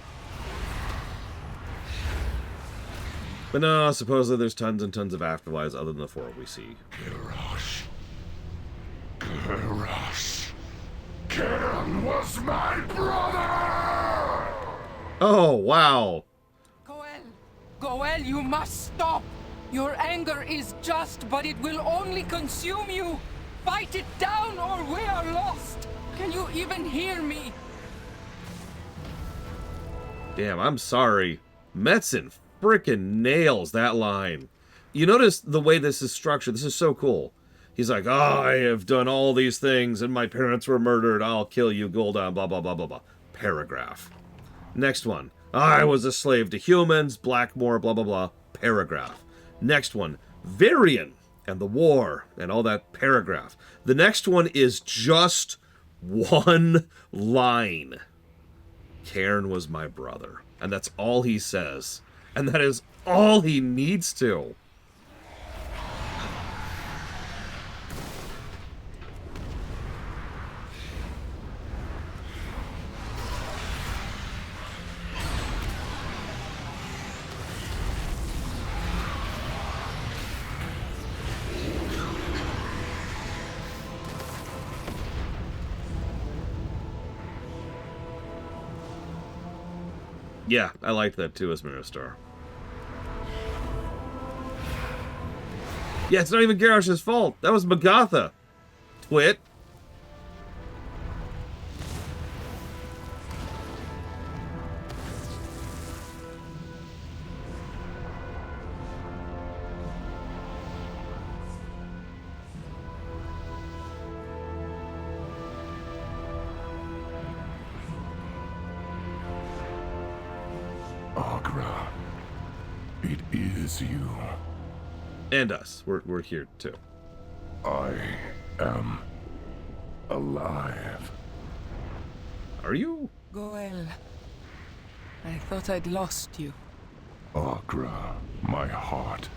But no, supposedly there's tons and tons of afterlives other than the four we see. Garrosh. Garrosh. Can was my brother! Oh, wow. Goel, you must stop! Your anger is just, but it will only consume you! Fight it down or we are lost! Can you even hear me? Damn, I'm sorry. Metzen frickin' nails that line. You notice the way this is structured. This is so cool. He's like, I have done all these things and my parents were murdered. I'll kill you, Gul'dan, blah, blah, blah, blah, blah. Paragraph. Next one. I was a slave to humans, Blackmore, blah, blah, blah. Paragraph. Next one. Varian and the war and all that. Paragraph. The next one is just one line. Cairn was my brother. And that's all he says. And that is all he needs to. Yeah, I liked that too as Mirror Star. Yeah, it's not even Garrosh's fault. That was Magatha. Twit. Agra, it is you. And us. We're here too. I am alive. Are you? Goel, I thought I'd lost you. Agra, my heart.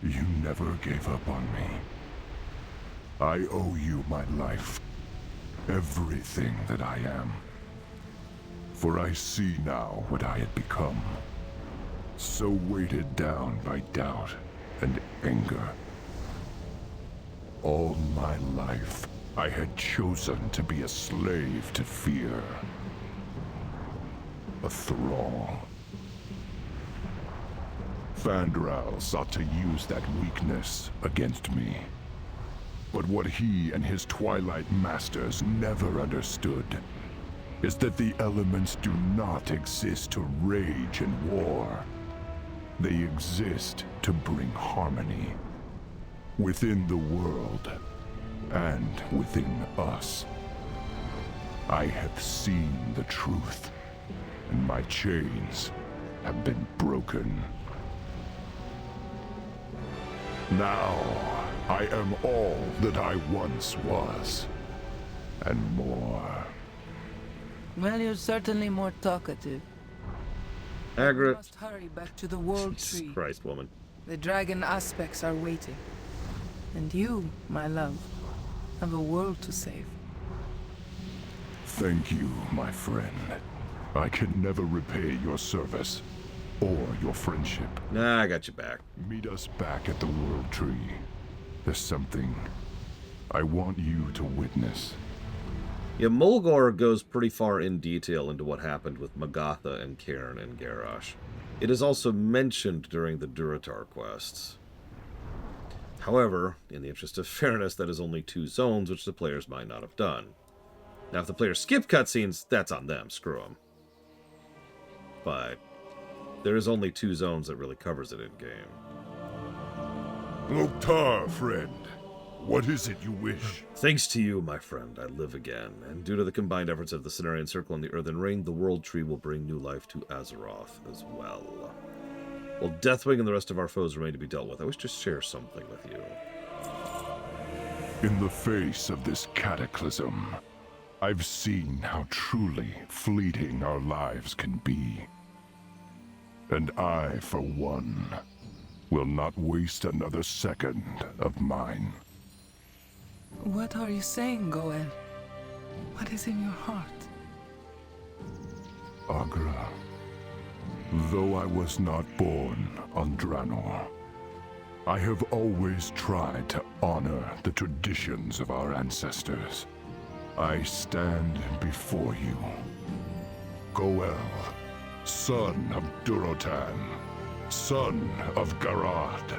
You never gave up on me. I owe you my life. Everything that I am. For I see now what I had become. So weighted down by doubt and anger. All my life, I had chosen to be a slave to fear. A thrall. Fandral sought to use that weakness against me. But what he and his Twilight Masters never understood is that the elements do not exist to rage and war. They exist to bring harmony. Within the world, and within us. I have seen the truth, and my chains have been broken. Now, I am all that I once was, and more. Well, you're certainly more talkative. Agra. We must hurry back to the World Jesus Tree. Christ, woman. The dragon aspects are waiting. And you, my love, have a world to save. Thank you, my friend. I can never repay your service, or your friendship. Nah, I got you back. Meet us back at the World Tree. There's something I want you to witness. Yeah, Mulgore goes pretty far in detail into what happened with Magatha and Cairn and Garrosh. It is also mentioned during the Durotar quests. However, in the interest of fairness, that is only 2 zones, which the players might not have done. Now, if the players skip cutscenes, that's on them. Screw them. But there is only 2 zones that really covers it in-game. Loktar, friend. What is it you wish? Thanks to you, my friend, I live again, and due to the combined efforts of the Cenarian Circle and the Earthen Ring, the World Tree will bring new life to Azeroth as well. While Deathwing and the rest of our foes remain to be dealt with, I wish to share something with you. In the face of this cataclysm, I've seen how truly fleeting our lives can be. And I, for one, will not waste another second of mine. What are you saying, Goel? What is in your heart? Agra, though I was not born on Draenor, I have always tried to honor the traditions of our ancestors. I stand before you. Goel, son of Durotan, son of Garad.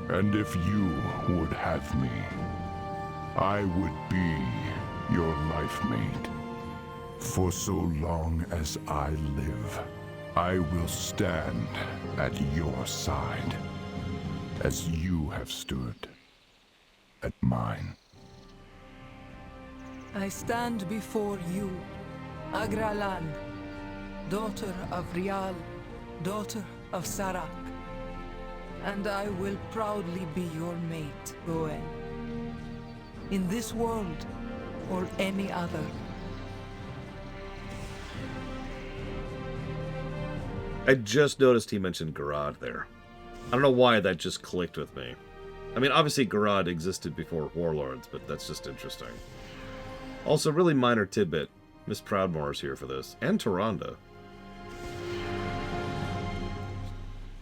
And if you would have me, I would be your life mate. For so long as I live, I will stand at your side, as you have stood at mine. I stand before you, Agralan, daughter of Rial, daughter of Sarak, and I will proudly be your mate, Goen. In this world, or any other. I just noticed he mentioned Garad there. I don't know why that just clicked with me. I mean, obviously Garad existed before Warlords, but that's just interesting. Also, really minor tidbit. Miss Proudmoore is here for this. And Tyrande.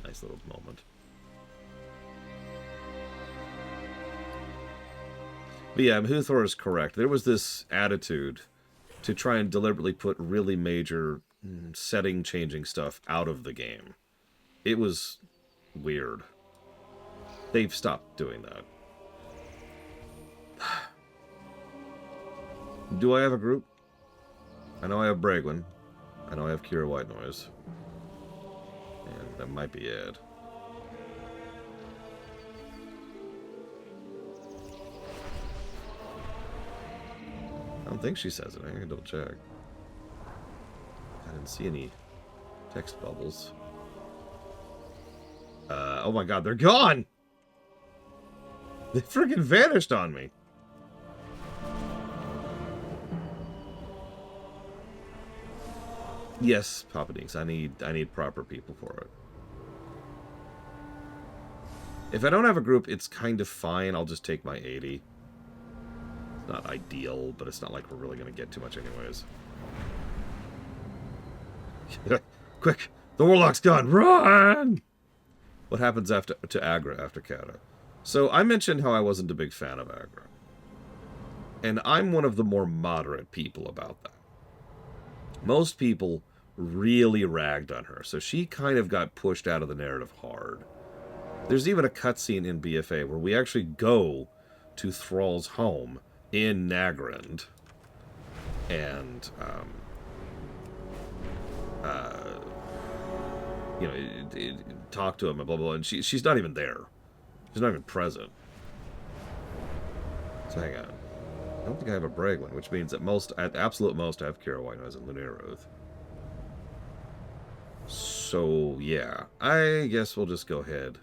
Nice little moment. But yeah, Huthor is correct. There was this attitude to try and deliberately put really major setting-changing stuff out of the game. It was weird. They've stopped doing that. Do I have a group? I know I have Bragwin. I know I have Kira White Noise. And that might be it. I don't think she says it. I can double check. I didn't see any text bubbles. Oh my god, they're gone! They freaking vanished on me. Yes, Papa Dinks, I need proper people for it. If I don't have a group, it's kind of fine. I'll just take my 80. It's not ideal, but it's not like we're really going to get too much anyways. Quick! The Warlock's gone! Run! What happens to Agra after Kata? So, I mentioned how I wasn't a big fan of Agra. And I'm one of the more moderate people about that. Most people really ragged on her, so she kind of got pushed out of the narrative hard. There's even a cutscene in BFA where we actually go to Thrall's home in Nagrand and you know, talk to him and blah blah blah, and she's not even there. She's not even present. So hang on. I don't think I have a Bragwin, which means at absolute most I have Kira White Noise and Lunaroth. So yeah, I guess we'll just go ahead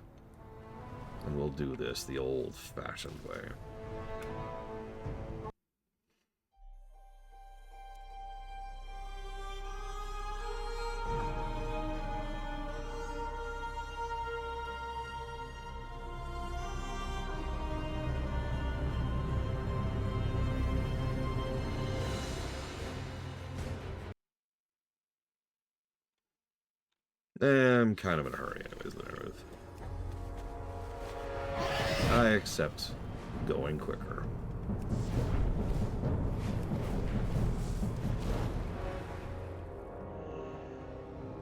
and we'll do this the old-fashioned way. I'm kind of in a hurry anyways, Lunaroth. I accept going quicker.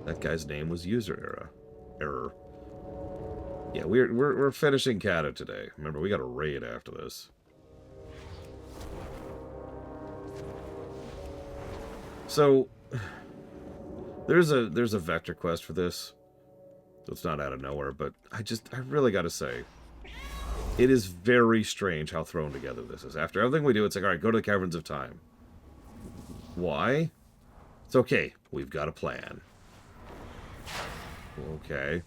That guy's name was User Error. Yeah, we're finishing Kata today. Remember, we got a raid after this. So there's a vector quest for this. So it's not out of nowhere, but I really gotta say, it is very strange how thrown together this is. After everything we do, it's like, alright, go to the Caverns of Time. Why? It's okay. We've got a plan. Okay.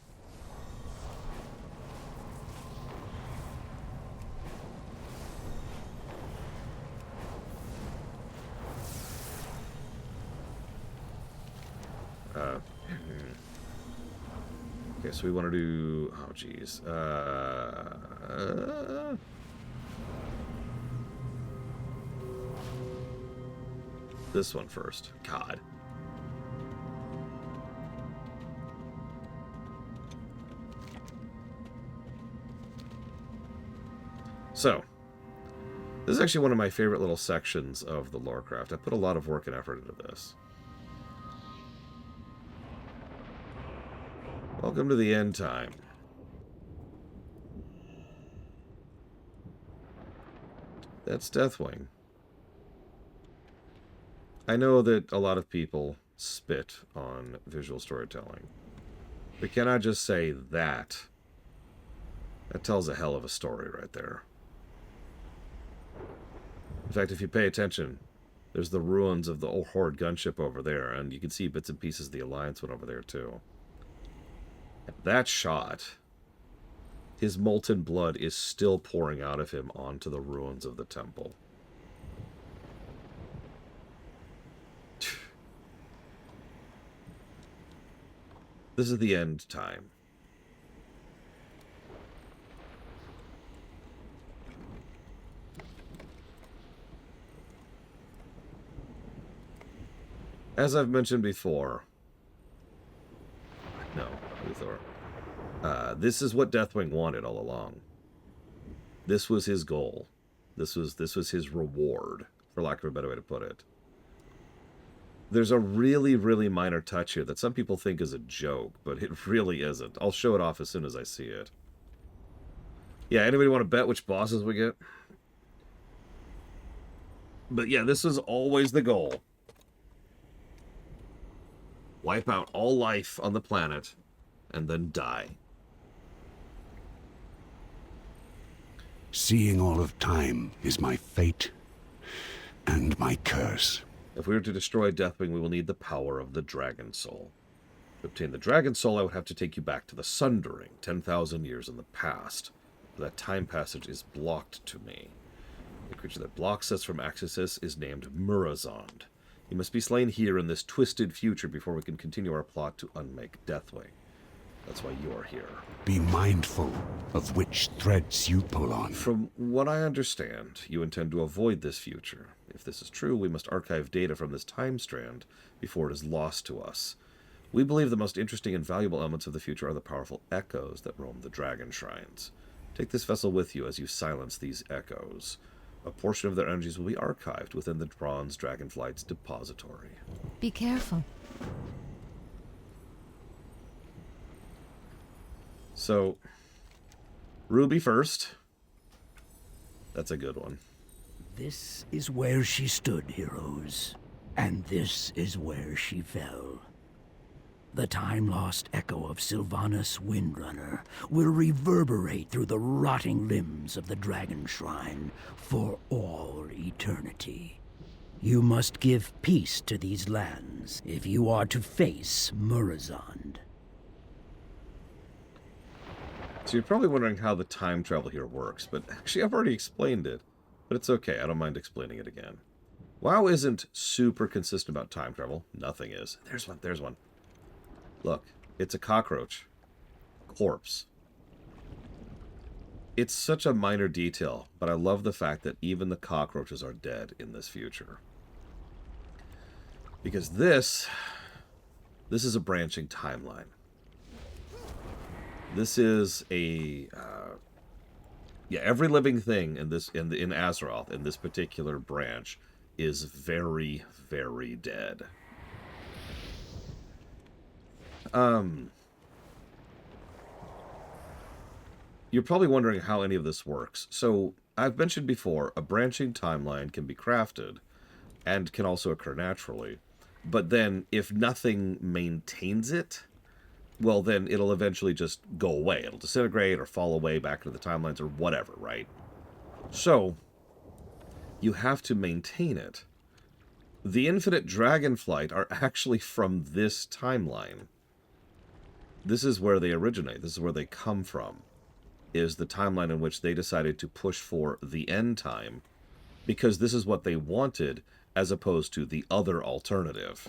Okay, so we want to do... Oh, jeez. This one first. God. So, This is actually one of my favorite little sections of the Warcraft. I put a lot of work and effort into this. Welcome to the end time. That's Deathwing. I know that a lot of people spit on visual storytelling. But can I just say that? That tells a hell of a story right there. In fact, if you pay attention, there's the ruins of the old Horde gunship over there, and you can see bits and pieces of the Alliance one over there too. That shot, his molten blood is still pouring out of him onto the ruins of the temple. This is the end time. As I've mentioned before, no, Luthor. This is what Deathwing wanted all along. This was his goal. This was his reward, for lack of a better way to put it. There's a really, really minor touch here that some people think is a joke, but it really isn't. I'll show it off as soon as I see it. Yeah, anybody want to bet which bosses we get? But yeah, this is always the goal. Wipe out all life on the planet, and then die. Seeing all of time is my fate and my curse. If we were to destroy Deathwing, we will need the power of the Dragon Soul. To obtain the Dragon Soul, I would have to take you back to the Sundering, 10,000 years in the past. That time passage is blocked to me. The creature that blocks us from access is named Murazond. He must be slain here in this twisted future before we can continue our plot to unmake Deathwing. That's why you're here. Be mindful of which threads you pull on. From what I understand, you intend to avoid this future. If this is true, we must archive data from this time strand before it is lost to us. We believe the most interesting and valuable elements of the future are the powerful echoes that roam the dragon shrines. Take this vessel with you as you silence these echoes. A portion of their energies will be archived within the Bronze Dragonflight's depository. Be careful. So, Ruby first. That's a good one. This is where she stood, heroes. And this is where she fell. The time-lost echo of Sylvanas Windrunner will reverberate through the rotting limbs of the Dragon Shrine for all eternity. You must give peace to these lands if you are to face Murazond. So you're probably wondering how the time travel here works, but actually I've already explained it. But it's okay, I don't mind explaining it again. WoW isn't super consistent about time travel. Nothing is. There's one. Look, it's a cockroach. Corpse. It's such a minor detail, but I love the fact that even the cockroaches are dead in this future. Because this is a branching timeline. This is a every living thing in Azeroth in this particular branch is very, very dead. You're probably wondering how any of this works. So, I've mentioned before, a branching timeline can be crafted and can also occur naturally. But then, if nothing maintains it, well, then it'll eventually just go away. It'll disintegrate or fall away back into the timelines or whatever, right? So, you have to maintain it. The Infinite Dragonflight are actually from this timeline. This is where they originate. This is where they come from. Is the timeline in which they decided to push for the end time because this is what they wanted as opposed to the other alternative.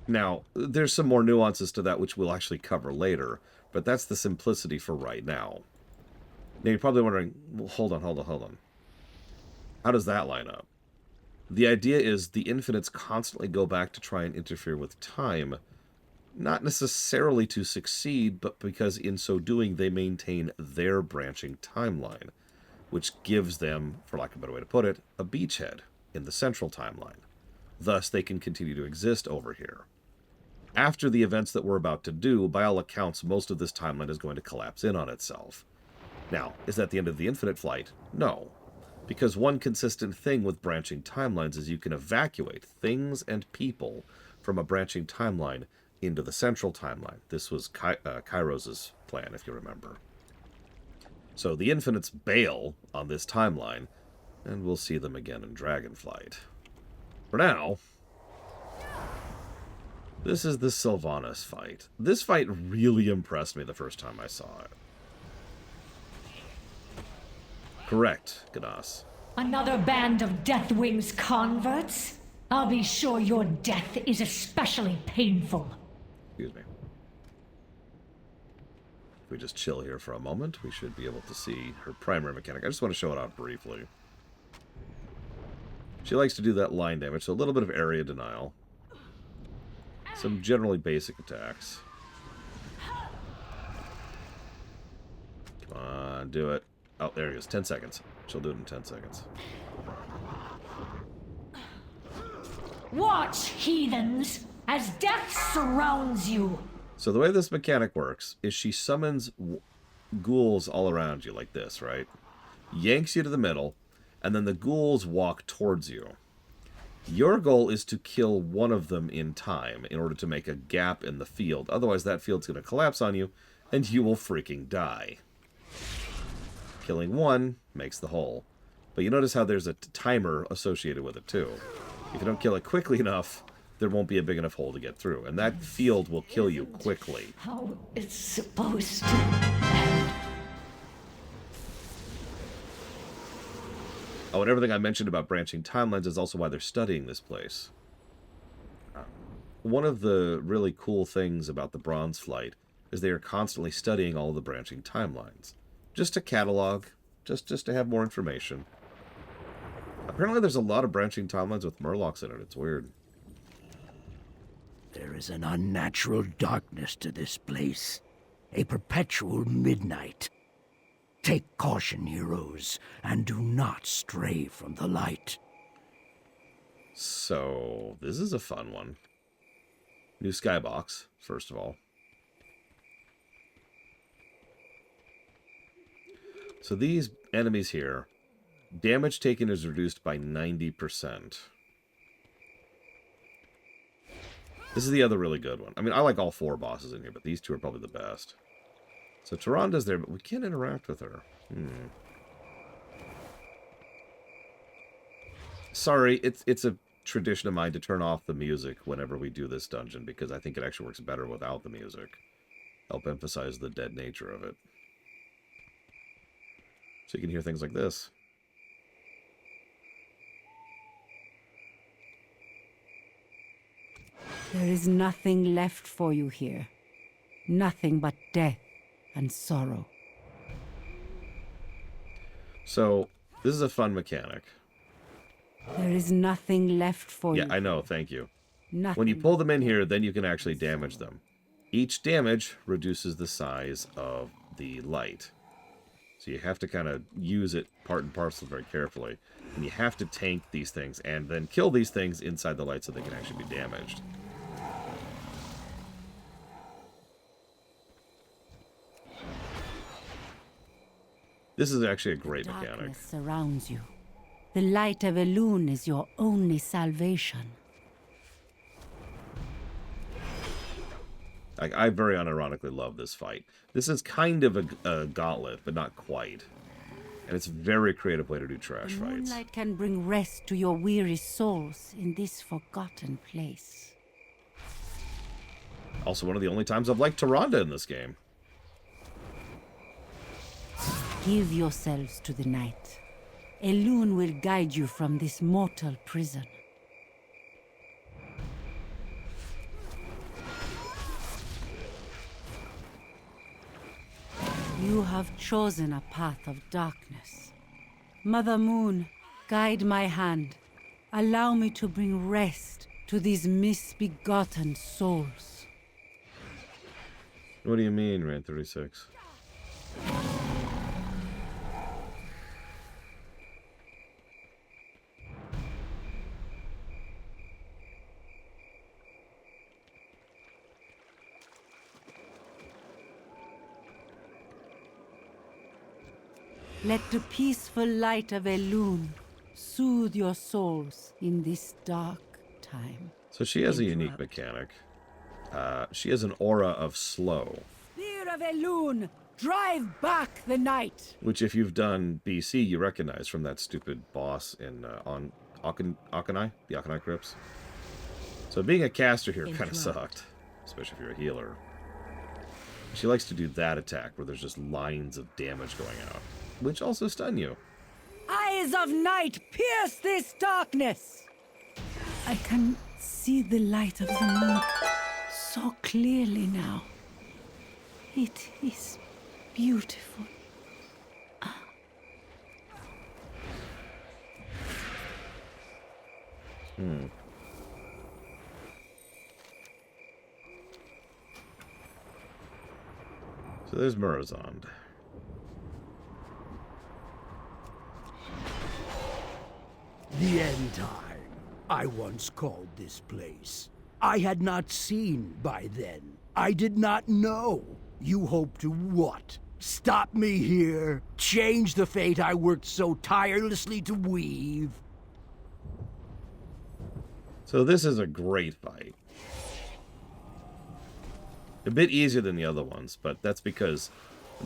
Now, there's some more nuances to that which we'll actually cover later, but that's the simplicity for right now. Now, you're probably wondering, well, hold on. How does that line up? The idea is the infinites constantly go back to try and interfere with time, not necessarily to succeed, but because in so doing they maintain their branching timeline. which gives them, for lack of a better way to put it, a beachhead in the central timeline. Thus, they can continue to exist over here. After the events that we're about to do, by all accounts, most of this timeline is going to collapse in on itself. Now, is that the end of the Infinite Flight? No. Because one consistent thing with branching timelines is you can evacuate things and people from a branching timeline into the central timeline. This was Kairos' plan, if you remember. So the Infinites bail on this timeline, and we'll see them again in Dragonflight. For now, this is the Sylvanas fight. This fight really impressed me the first time I saw it. Correct, Ganas. Another band of Deathwing's converts? I'll be sure your death is especially painful. Excuse me. If we just chill here for a moment, we should be able to see her primary mechanic. I just want to show it off briefly. She likes to do that line damage, so a little bit of area denial. Some generally basic attacks. Come on, do it. Oh, there he is. 10 seconds. She'll do it in 10 seconds. Watch, heathens, as death surrounds you. So the way this mechanic works is she summons ghouls all around you like this, right? Yanks you to the middle, and then the ghouls walk towards you. Your goal is to kill one of them in time in order to make a gap in the field. Otherwise, that field's going to collapse on you, and you will freaking die. Killing one makes the whole. But you notice how there's a timer associated with it, too. If you don't kill it quickly enough, there won't be a big enough hole to get through. And that field will kill you quickly. How it's supposed to end. Oh, and everything I mentioned about branching timelines is also why they're studying this place. One of the really cool things about the Bronze Flight is they are constantly studying all of the branching timelines. Just to catalog, just to have more information. Apparently there's a lot of branching timelines with Murlocs in it. It's weird. There is an unnatural darkness to this place. A perpetual midnight. Take caution, heroes, and do not stray from the light. So, this is a fun one. New skybox, first of all. So these enemies here, damage taken is reduced by 90%. This is the other really good one. I mean, I like all 4 bosses in here, but these 2 are probably the best. So Tyranda's there, but we can't interact with her. Sorry, it's a tradition of mine to turn off the music whenever we do this dungeon, because I think it actually works better without the music. Help emphasize the dead nature of it. So you can hear things like this. There is nothing left for you here. Nothing but death and sorrow. So, this is a fun mechanic. There is nothing left for you. Yeah, I know, thank you. Nothing. When you pull them in here, then you can actually damage them. Each damage reduces the size of the light. So you have to kind of use it part and parcel very carefully. And you have to tank these things and then kill these things inside the light so they can actually be damaged. This is actually a great mechanic. Darkness surrounds you. The light of Elune is your only salvation. I very unironically love this fight. This is kind of a gauntlet, but not quite. And it's a very creative way to do trash fights. Moonlight can bring rest to your weary souls in this forgotten place. Also one of the only times I've liked Tyrande in this game. Give yourselves to the night. Elune will guide you from this mortal prison. You have chosen a path of darkness. Mother Moon, guide my hand. Allow me to bring rest to these misbegotten souls. What do you mean, Rain 36? Let the peaceful light of Elune soothe your souls in this dark time. So she has a unique mechanic. She has an aura of slow. Spear of Elune, drive back the night. Which, if you've done BC, you recognize from that stupid boss in on Akanai, the Akanai Crypts. So being a caster here kind of sucked, especially if you're a healer. She likes to do that attack where there's just lines of damage going out, which also stun you. Eyes of night, pierce this darkness. I can see the light of the moon so clearly now. It is beautiful. So there's Murazond. The end time. I once called this place. I had not seen by then. I did not know. You hope to what? Stop me here? Change the fate I worked so tirelessly to weave? So this is a great fight. A bit easier than the other ones, but that's because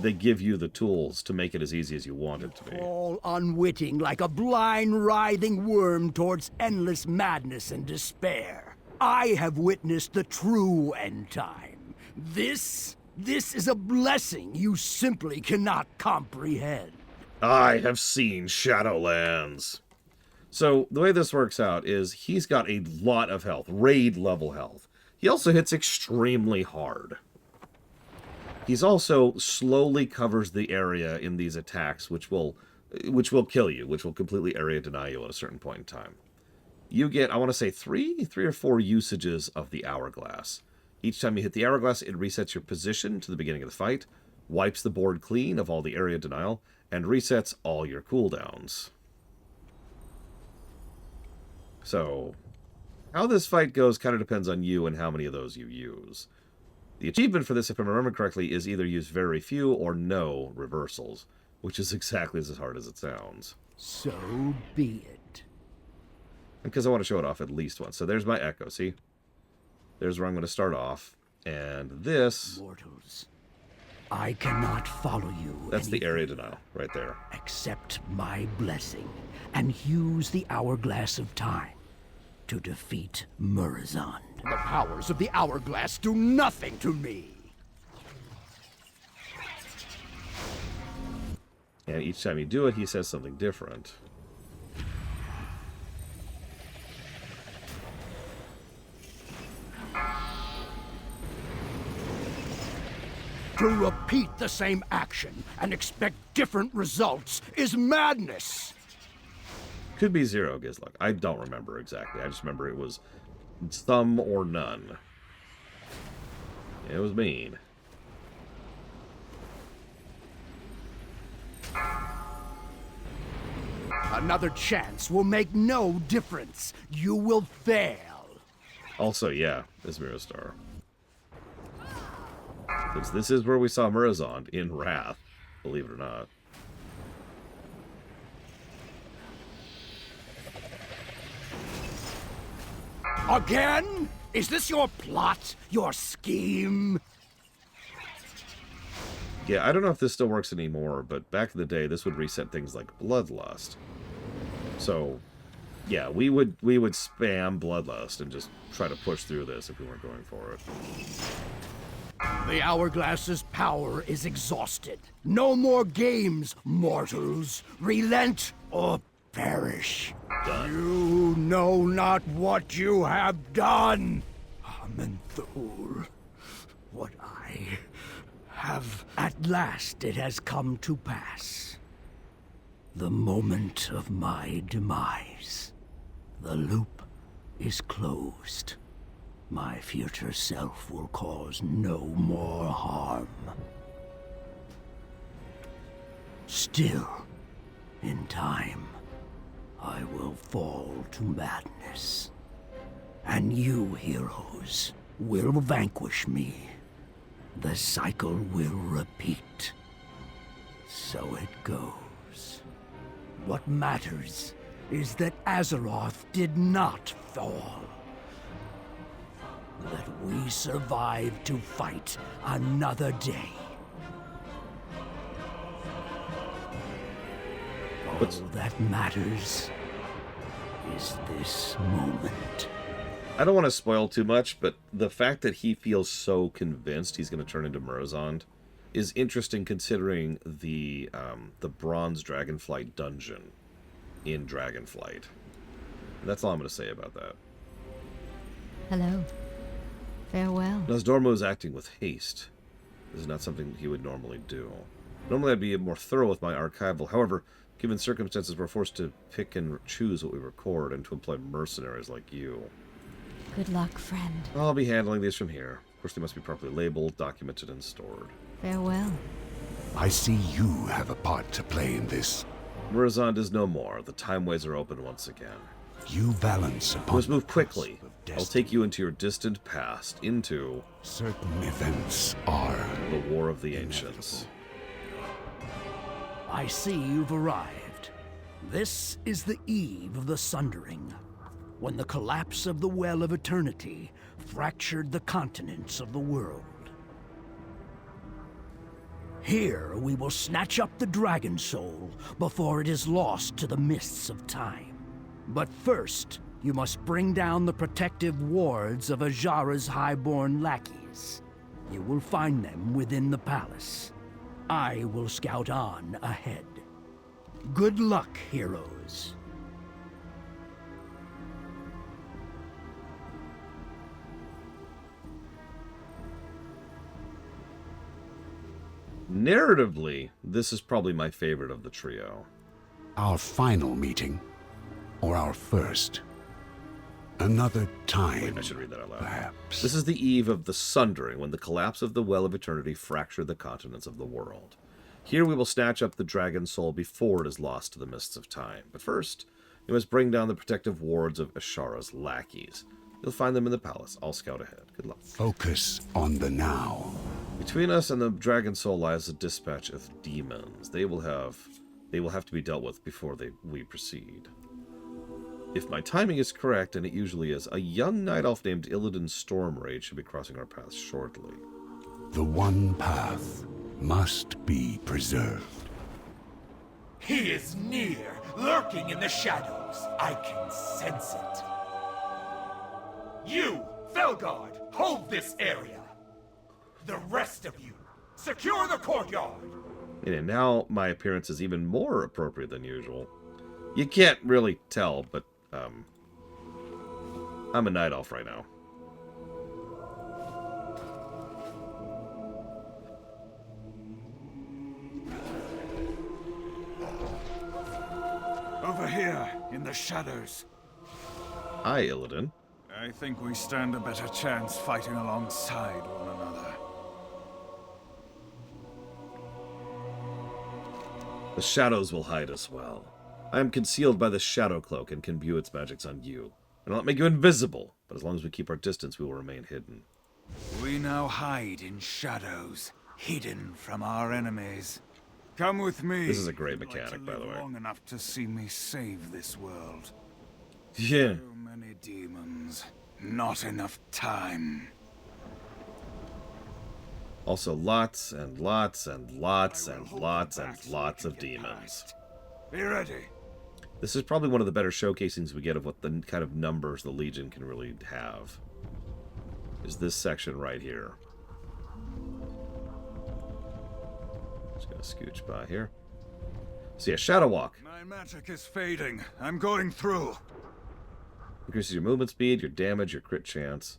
they give you the tools to make it as easy as you want it to be. All unwitting like a blind, writhing worm towards endless madness and despair. I have witnessed the true end time. This is a blessing you simply cannot comprehend. I have seen Shadowlands. So the way this works out is he's got a lot of health, raid level health. He also hits extremely hard. He's also slowly covers the area in these attacks, which will kill you, which will completely area deny you at a certain point in time. You get, I want to say, three or four usages of the hourglass. Each time you hit the hourglass, it resets your position to the beginning of the fight, wipes the board clean of all the area denial, and resets all your cooldowns. So, how this fight goes kind of depends on you and how many of those you use. The achievement for this, if I remember correctly, is either use very few or no reversals, which is exactly as hard as it sounds. So be it. Because I want to show it off at least once. So there's my echo, see? There's where I'm going to start off. And this... Mortals, I cannot follow you. That's the area denial, right there. Accept my blessing, and use the Hourglass of Time to defeat Murazond. The powers of the Hourglass do nothing to me. And each time you do it, he says something different. To repeat the same action and expect different results is madness. Could be zero, Gizlok. I don't remember exactly. I just remember it was some or none. It was mean. Another chance will make no difference. You will fail. Also, yeah, this Mirror because this is where we saw Murazond in Wrath, believe it or not. Again? Is this your plot? Your scheme? Yeah, I don't know if this still works anymore, but back in the day, this would reset things like Bloodlust. So, yeah, we would spam Bloodlust and just try to push through this if we weren't going for it. The Hourglass's power is exhausted. No more games, mortals. Relent or perish. Done. You know not what you have done. Amenthul. What I have, at last it has come to pass. The moment of my demise. The loop is closed. My future self will cause no more harm. Still, in time, I will fall to madness. And you, heroes, will vanquish me. The cycle will repeat. So it goes. matters. What matters is that Azeroth did not fall. That we survived to fight another day. All that matters is this moment. I don't want to spoil too much, but the fact that he feels so convinced he's going to turn into Murazond is interesting, considering the Bronze Dragonflight dungeon in Dragonflight. And that's all I'm going to say about that. Hello. Farewell. Nosdormu is acting with haste. This is not something he would normally do. Normally I'd be more thorough with my archival. However, given circumstances, we're forced to pick and choose what we record and to employ mercenaries like you. Good luck, friend. I'll be handling these from here. Of course, they must be properly labeled, documented, and stored. Farewell. I see you have a part to play in this. Murazond is no more. The timeways are open once again. You balance upon... We must move quickly. I'll take you into your distant past, into... Certain events are... the War of the Ancients. I see you've arrived. This is the eve of the Sundering, when the collapse of the Well of Eternity fractured the continents of the world. Here we will snatch up the Dragon Soul before it is lost to the mists of time. But first, you must bring down the protective wards of Ajara's highborn lackeys. You will find them within the palace. I will scout on ahead. Good luck, heroes. Narratively, this is probably my favorite of the trio. Our final meeting, or our first? Another time. Wait, I should read that out loud. Perhaps. This is the eve of the Sundering, when the collapse of the Well of Eternity fractured the continents of the world. Here we will snatch up the Dragon Soul before it is lost to the mists of time. But first, you must bring down the protective wards of Ashara's lackeys. You'll find them in the palace. I'll scout ahead. Good luck. Focus on the now. Between us and the Dragon Soul lies a dispatch of demons. They will have to be dealt with before we proceed. If my timing is correct, and it usually is, a young night elf named Illidan Stormrage should be crossing our paths shortly. The one path must be preserved. He is near, lurking in the shadows. I can sense it. You, Felguard, hold this area. The rest of you, secure the courtyard. And now my appearance is even more appropriate than usual. You can't really tell, but I'm a night elf right now. Over here, in the shadows. Hi, Illidan. I think we stand a better chance fighting alongside one another. The shadows will hide us well. I am concealed by the Shadow Cloak and can view its magics on you. I will not make you invisible, but as long as we keep our distance, we will remain hidden. We now hide in shadows, hidden from our enemies. Come with me. This is a great mechanic, by the way. Long enough to see me save this world. Yeah. Too many demons, not enough time. Also, lots and lots and lots and lots and lots of demons. Be ready. This is probably one of the better showcasings we get of what the kind of numbers the Legion can really have. Is this section right here. Just gonna scooch by here. So yeah, Shadow Walk. My magic is fading. I'm going through. Increases your movement speed, your damage, your crit chance.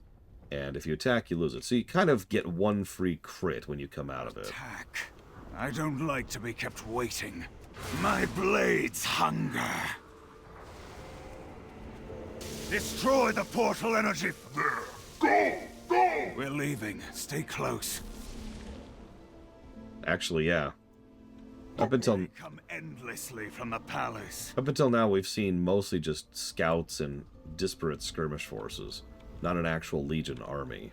And if you attack, you lose it. So you kind of get one free crit when you come out of it. Attack. I don't like to be kept waiting. My blades hunger. Destroy the portal energy. Go! Go! We're leaving. Stay close. Actually, yeah. Up until We come endlessly from the palace. Up until now, we've seen mostly just scouts and disparate skirmish forces, not an actual Legion army.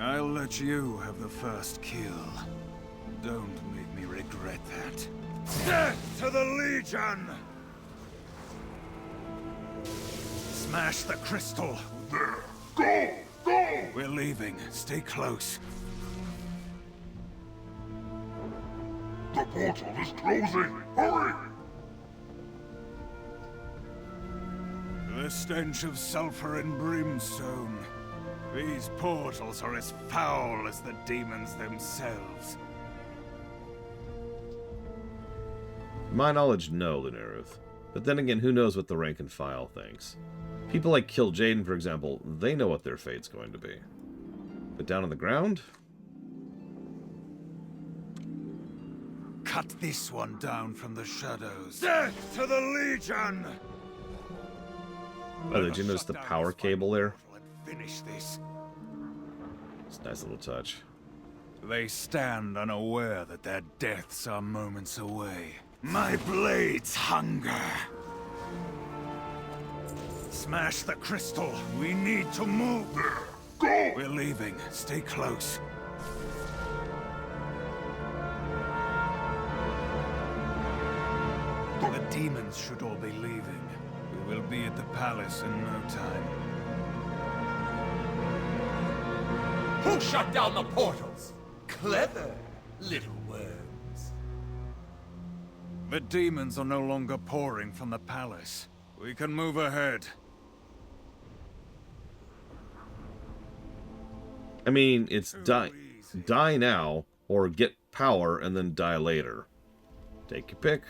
I'll let you have the first kill. Don't make me regret that. Death to the Legion! Smash the crystal. There. Go! Go! We're leaving. Stay close. The portal is closing! Hurry! The stench of sulfur and brimstone. These portals are as foul as the demons themselves. To my knowledge, no, Lunaruth. But then again, who knows what the rank and file thinks? People like Kill Jaden, for example, they know what their fate's going to be. But down on the ground? Cut this one down from the shadows. Death to the Legion! Oh, did you notice the power cable there? Finish this. It's a nice little touch. They stand unaware that their deaths are moments away. My blades hunger. Smash the crystal. We need to move. Go! We're leaving. Stay close. The demons should all be leaving. We will be at the palace in no time. Who shut down the portals? Clever little worms. The demons are no longer pouring from the palace. We can move ahead. I mean, it's die now, or get power and then die later. Take your pick.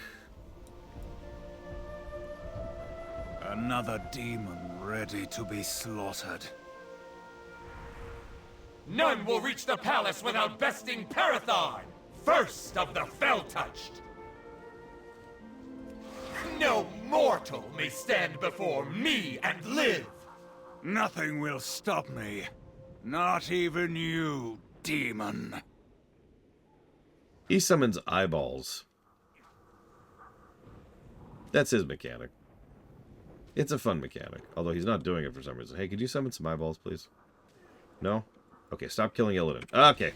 Another demon ready to be slaughtered. None will reach the palace without besting Parathon, first of the Fell-Touched. No mortal may stand before me and live. Nothing will stop me. Not even you, demon. He summons eyeballs. That's his mechanic. It's a fun mechanic, although he's not doing it for some reason. Hey, could you summon some eyeballs, please? No? Okay, stop killing Illidan. Okay.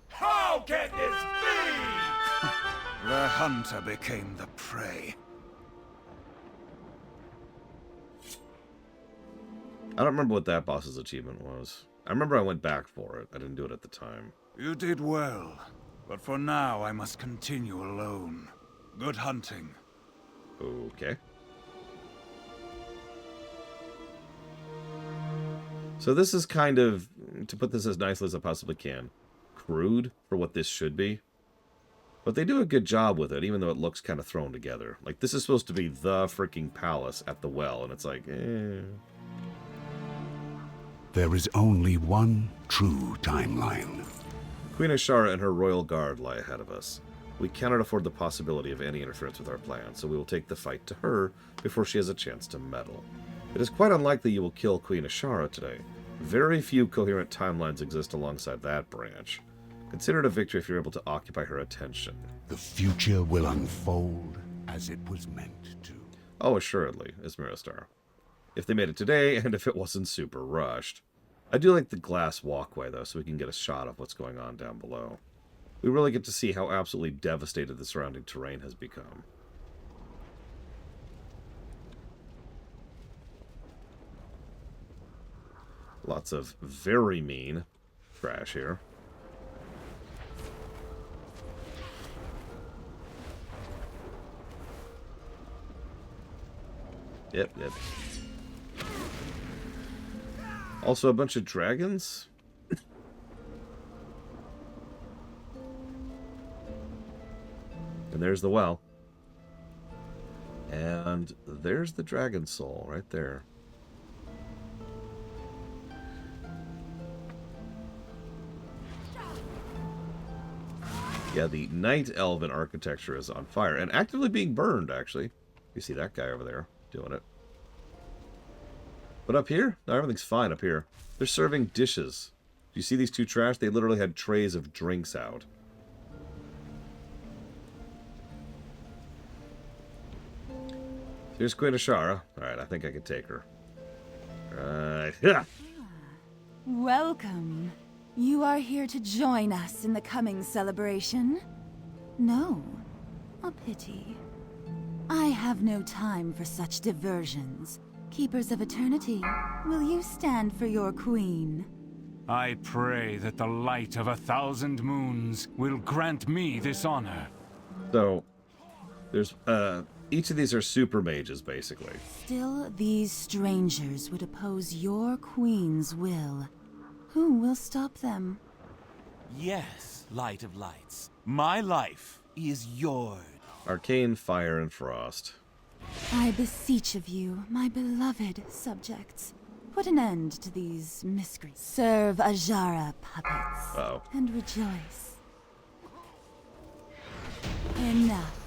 How can this be? The hunter became the prey. I don't remember what that boss's achievement was. I remember I went back for it. I didn't do it at the time. You did well, but for now I must continue alone. Good hunting. Okay. So this is kind of, to put this as nicely as I possibly can, crude for what this should be. But they do a good job with it, even though it looks kind of thrown together. Like, this is supposed to be the freaking palace at the well, and it's like, eh. There is only one true timeline. Queen Ashara and her royal guard lie ahead of us. We cannot afford the possibility of any interference with our plan, so we will take the fight to her before she has a chance to meddle. It is quite unlikely you will kill Queen Ashara today. Very few coherent timelines exist alongside that branch. Consider it a victory if you're able to occupy her attention. The future will unfold as it was meant to. Oh, assuredly, Ismaristar. If they made it today, and if it wasn't super rushed. I do like the glass walkway, though, so we can get a shot of what's going on down below. We really get to see how absolutely devastated the surrounding terrain has become. Lots of very mean trash here. Yep. Also a bunch of dragons. And there's the well. And there's the dragon soul right there. Yeah, the night elven architecture is on fire and actively being burned, actually. You see that guy over there doing it. But up here, no, everything's fine up here. They're serving dishes. Do you see these two trash? They literally had trays of drinks out. Here's Queen Ashara. Alright, I think I can take her. Alright. Yeah. Welcome. You are here to join us in the coming celebration? No. A pity. I have no time for such diversions. Keepers of Eternity, will you stand for your queen? I pray that the light of 1,000 moons will grant me this honor. So, there's, each of these are super mages, basically. Still, these strangers would oppose your queen's will. Who will stop them? Yes, Light of Lights. My life is yours. Arcane, fire, and frost. I beseech of you, my beloved subjects, put an end to these mysteries. Serve Ajara puppets, and rejoice. Enough.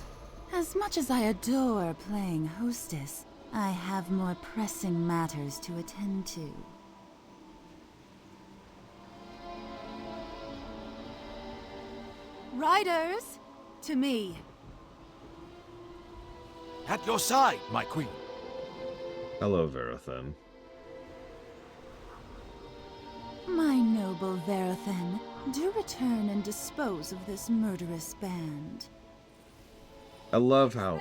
As much as I adore playing hostess, I have more pressing matters to attend to. Riders, to me. At your side, my queen. Hello, Verathan. My noble Verathan, do return and dispose of this murderous band. I love how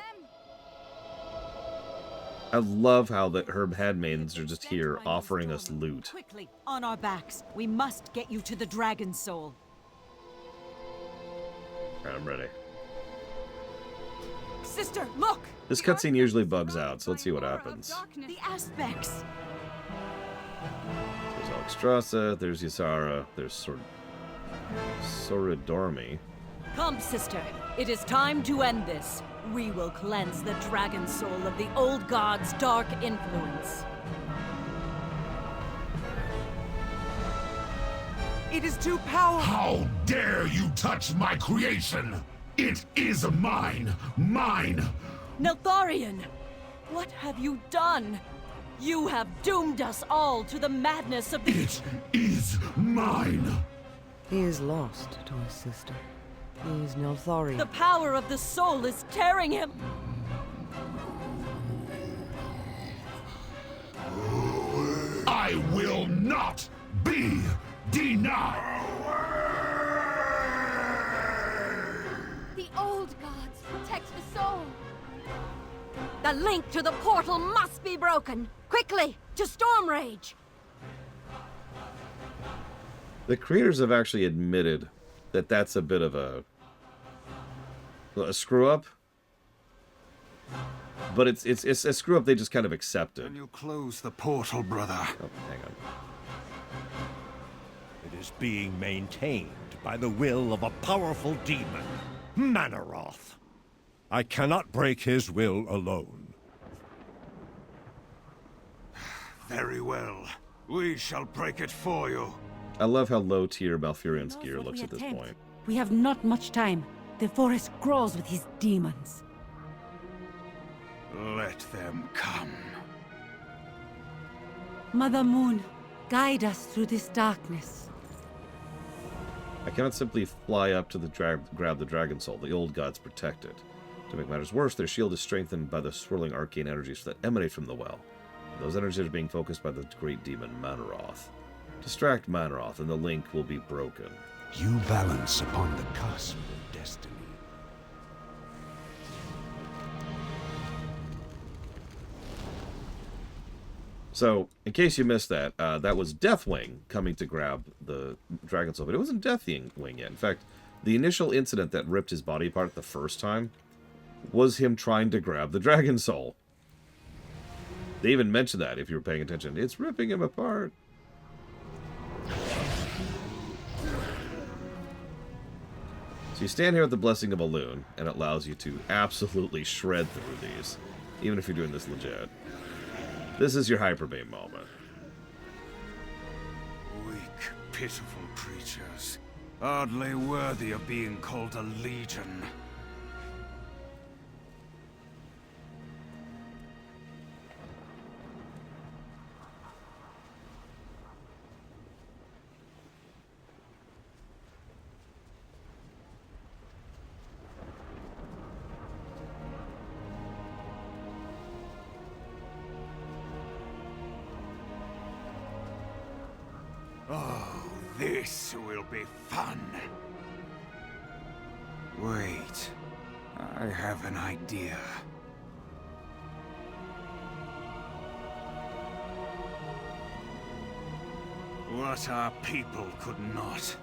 that her handmaidens are just here offering us loot. Quickly, on our backs. We must get you to the Dragon Soul. Alright, I'm ready. Sister, look! This cutscene usually bugs out, so let's see what happens. The aspects. There's Alexstrasza, there's Ysara, there's Soridormi. Come, sister. It is time to end this. We will cleanse the Dragon Soul of the old god's dark influence. It is too powerful. How dare you touch my creation? It is mine! Mine! Neltharion! What have you done? You have doomed us all to the madness of the— It is mine! He is lost to his sister. He is Neltharion. The power of the soul is tearing him. I will not be denied! The old gods protect the soul. The link to the portal must be broken. Quickly, to Storm Rage. The creators have actually admitted that that's a bit of a screw up. But it's a screw up they just kind of accepted. Can you close the portal, brother? Oh, hang on. It is being maintained by the will of a powerful demon, Manaroth. I cannot break his will alone. Very well. We shall break it for you. I love how low tier Malfurion's gear looks at this point. We have not much time. The forest grows with his demons. Let them come. Mother Moon, guide us through this darkness. I cannot simply fly up to grab the Dragon Soul. The old gods protect it. To make matters worse, their shield is strengthened by the swirling arcane energies that emanate from the well. Those energies are being focused by the great demon Manaroth. Distract Manaroth and the link will be broken. You balance upon the cusp of destiny. So, in case you missed that, that was Deathwing coming to grab the Dragon Soul, but it wasn't Deathwing yet. In fact, the initial incident that ripped his body apart the first time was him trying to grab the Dragon Soul. They even mentioned that, if you were paying attention. It's ripping him apart. So you stand here with the Blessing of Elune, and it allows you to absolutely shred through these, even if you're doing this legit. This is your Hyperbane moment. Weak, pitiful creatures. Hardly worthy of being called a legion. This will be fun. Wait, I have an idea. What our people could not.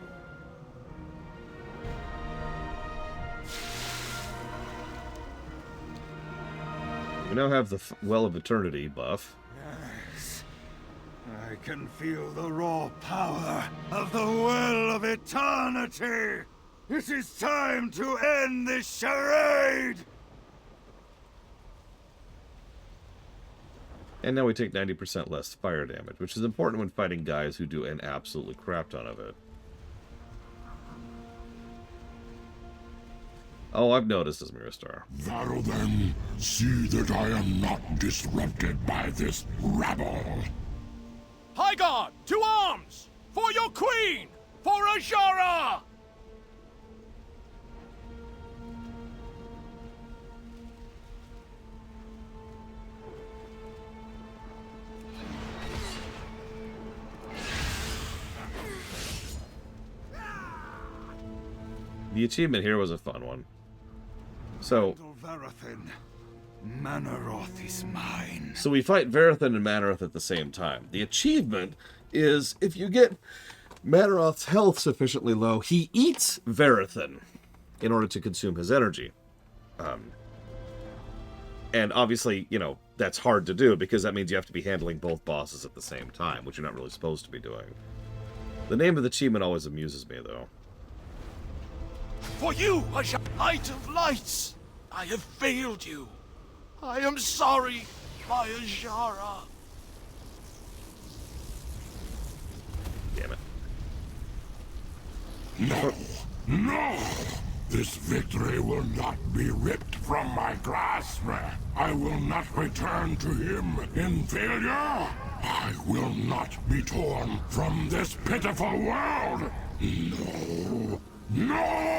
We now have the Well of Eternity buff. Yes. I can feel the raw power of the Well of Eternity! It is time to end this charade! And now we take 90% less fire damage, which is important when fighting guys who do an absolutely crap ton of it. Oh, I've noticed this, Miristar. Thou then, see that I am not disrupted by this rabble. High Guard, to arms! For your queen! For Ajara! The achievement here was a fun one. So Manaroth is mine. So we fight Verathan and Manaroth at the same time. The achievement is if you get Manaroth's health sufficiently low, he eats Verathan in order to consume his energy. And obviously, you know, that's hard to do because that means you have to be handling both bosses at the same time, which you're not really supposed to be doing. The name of the achievement always amuses me, though. For you, Light of Lights! I have failed you. I am sorry, my Ajara. Damn it. No! No! This victory will not be ripped from my grasp. I will not return to him in failure. I will not be torn from this pitiful world. No! No!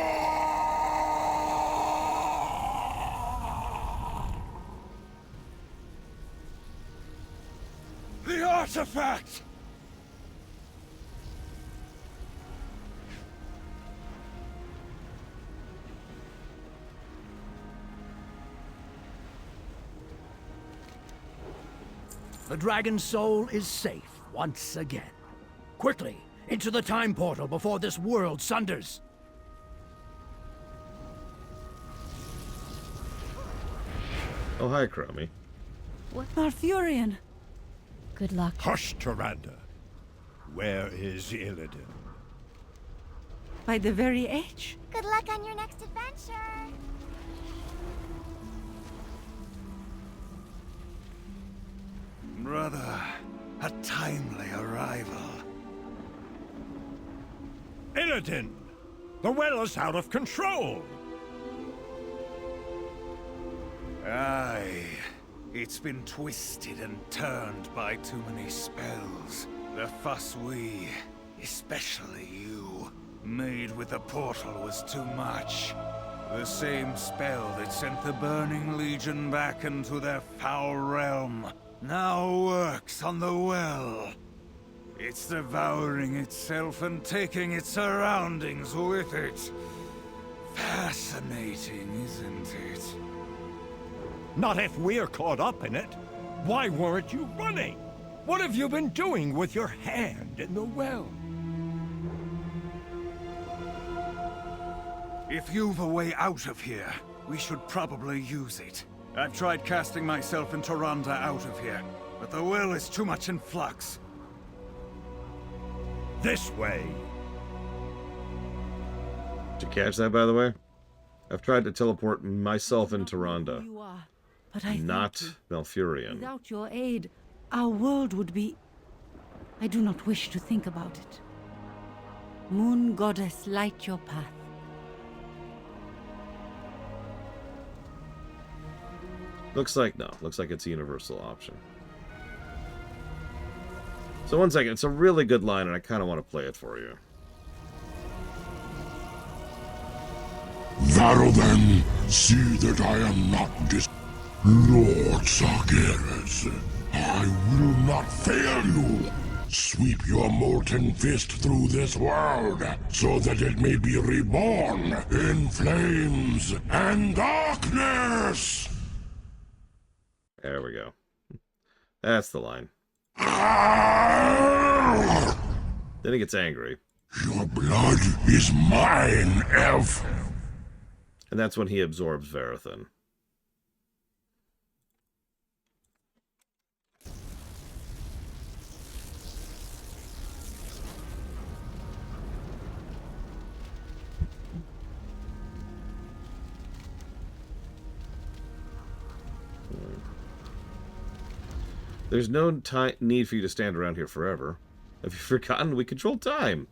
The artifact! The Dragon Soul is safe once again. Quickly, into the time portal before this world sunders. Oh, hi, Chromie. What? Malfurion. Good luck. Hush, Tyrande. Where is Illidan? By the very edge. Good luck on your next adventure. Brother, a timely arrival. Illidan! The well is out of control! Aye. It's been twisted and turned by too many spells. The fuss we, especially you, made with the portal was too much. The same spell that sent the Burning Legion back into their foul realm now works on the well. It's devouring itself and taking its surroundings with it. Fascinating, isn't it? Not if we're caught up in it. Why weren't you running? What have you been doing with your hand in the well? If you've a way out of here, we should probably use it. I've tried casting myself and Tyrande out of here, but the well is too much in flux. This way. Did you catch that, by the way? I've tried to teleport myself and Tyrande. You are, but I not thank Malfurion. Without your aid, our world would be... I do not wish to think about it. Moon Goddess, light your path. Looks like it's a universal option. So one second, it's a really good line and I kind of want to play it for you. Thou then, see that I am not Lord Sargeras, I will not fail you. Sweep your molten fist through this world, so that it may be reborn in flames and darkness! There we go. That's the line. Then he gets angry. Your blood is mine, elf! And that's when he absorbs Verathan. There's no need for you to stand around here forever. Have you forgotten we control time?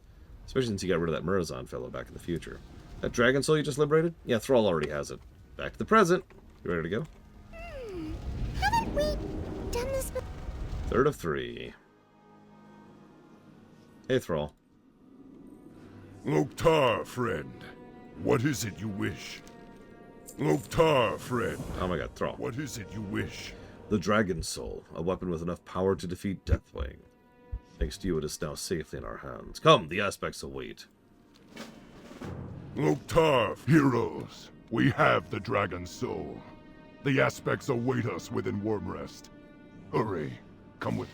Especially since you got rid of that Murazan fellow back in the future. That dragon soul you just liberated? Yeah, Thrall already has it. Back to the present. You ready to go? Haven't we done this before? Third of 3. Hey, Thrall. Loktar, friend. What is it you wish? Loktar, friend. Oh my god, Thrall. What is it you wish? The Dragon Soul, a weapon with enough power to defeat Deathwing. Thanks to you, it is now safely in our hands. Come, the aspects await. Loktar, heroes, we have the Dragon Soul. The aspects await us within Wormrest. Hurry, come with...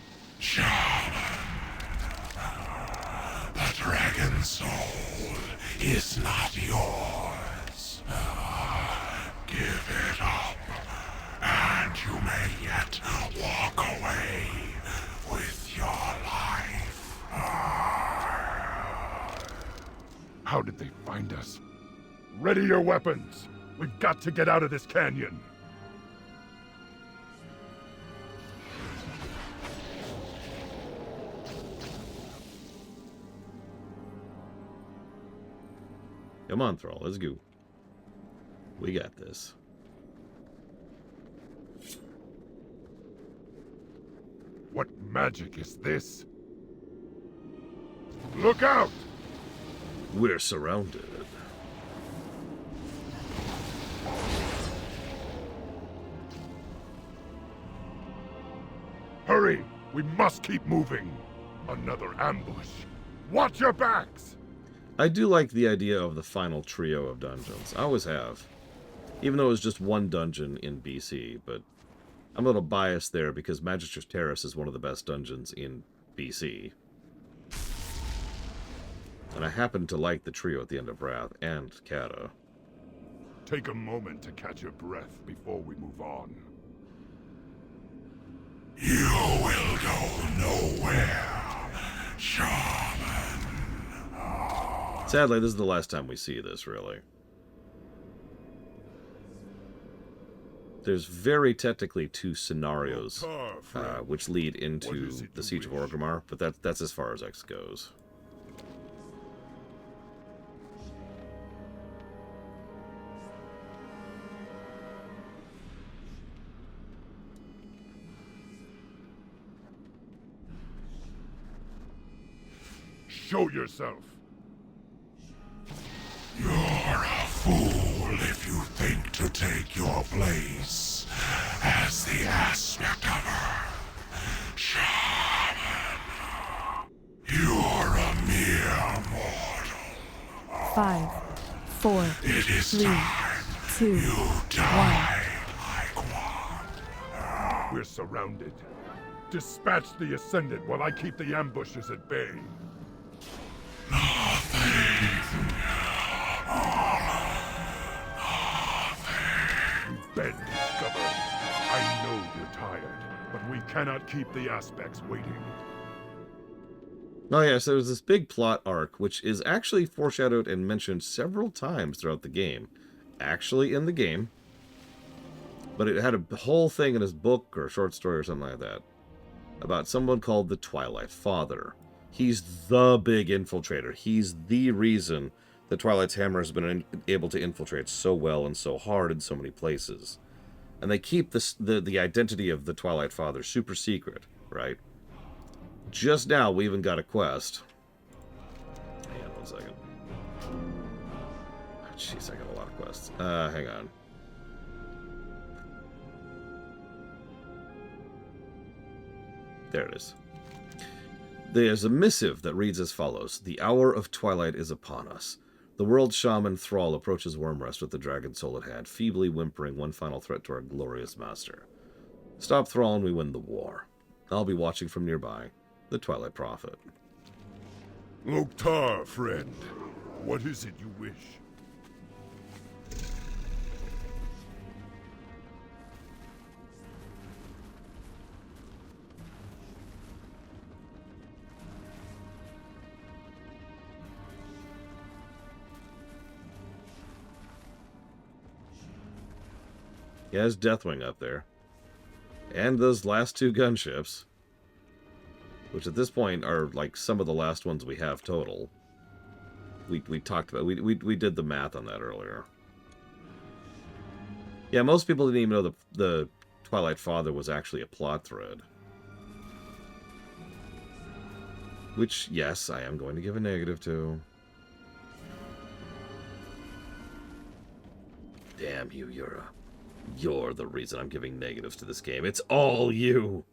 The Dragon Soul is not yours. Give it up, and you may yet walk away with your life. How did they find us? Ready your weapons! We've got to get out of this canyon! Come on, Thrall, let's go. We got this. What magic is this? Look out! We're surrounded. Hurry! We must keep moving! Another ambush! Watch your backs! I do like the idea of the final trio of dungeons. I always have. Even though it was just one dungeon in BC, but I'm a little biased there because Magister's Terrace is one of the best dungeons in BC. And I happen to like the trio at the end of Wrath and Kata. Take a moment to catch your breath before we move on. You will go nowhere, Shaman. Sadly, this is the last time we see this, really. There's very technically 2 scenarios which lead into the Siege of Orgrimmar, but that's as far as X goes. Show yourself! You're a fool if you think to take your place as the aspect of Earth. Shaman, you're a mere mortal. 5, 4, It is 3, time 2, you 1. died like one. We're surrounded. Dispatch the Ascendant while I keep the ambushers at bay. You've been discovered. I know you're tired, but we cannot keep the aspects waiting. Oh yes, there was this big plot arc, which is actually foreshadowed and mentioned several times throughout the game. Actually in the game. But it had a whole thing in his book or short story or something like that. About someone called the Twilight Father. He's the big infiltrator. He's the reason the Twilight's Hammer has been able to infiltrate so well and so hard in so many places. And they keep the identity of the Twilight Father super secret, right? Just now, we even got a quest. Hang on 1 second. Oh, jeez, I got a lot of quests. Hang on. There it is. There's a missive that reads as follows. The hour of twilight is upon us. The world shaman Thrall approaches Wormrest with the dragon soul at hand, feebly whimpering one final threat to our glorious master. Stop Thrall and we win the war. I'll be watching from nearby. The Twilight Prophet. Loktar, friend. What is it you wish? He has Deathwing up there. And those last 2 gunships. Which at this point are like some of the last ones we have total. We talked about, we did the math on that earlier. Yeah, most people didn't even know the Twilight Father was actually a plot thread. Which, yes, I am going to give a negative to. Damn you, Yura. You're the reason I'm giving negatives to this game. It's all you!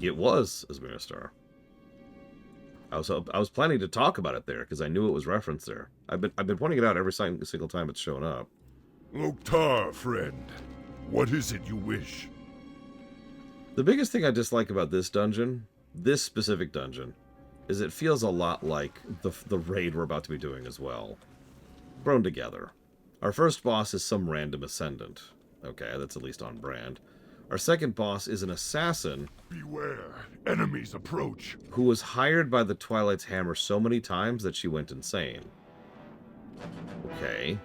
It was Asmiristar. I was planning to talk about it there because I knew it was referenced there. I've been pointing it out every single time it's shown up. Loktar, friend. What is it you wish? The biggest thing I dislike about this dungeon, this specific dungeon, is it feels a lot like the raid we're about to be doing as well. Thrown together. Our first boss is some random ascendant. Okay, that's at least on brand. Our second boss is an assassin. Beware, enemies approach. Who was hired by the Twilight's Hammer so many times that she went insane. Okay.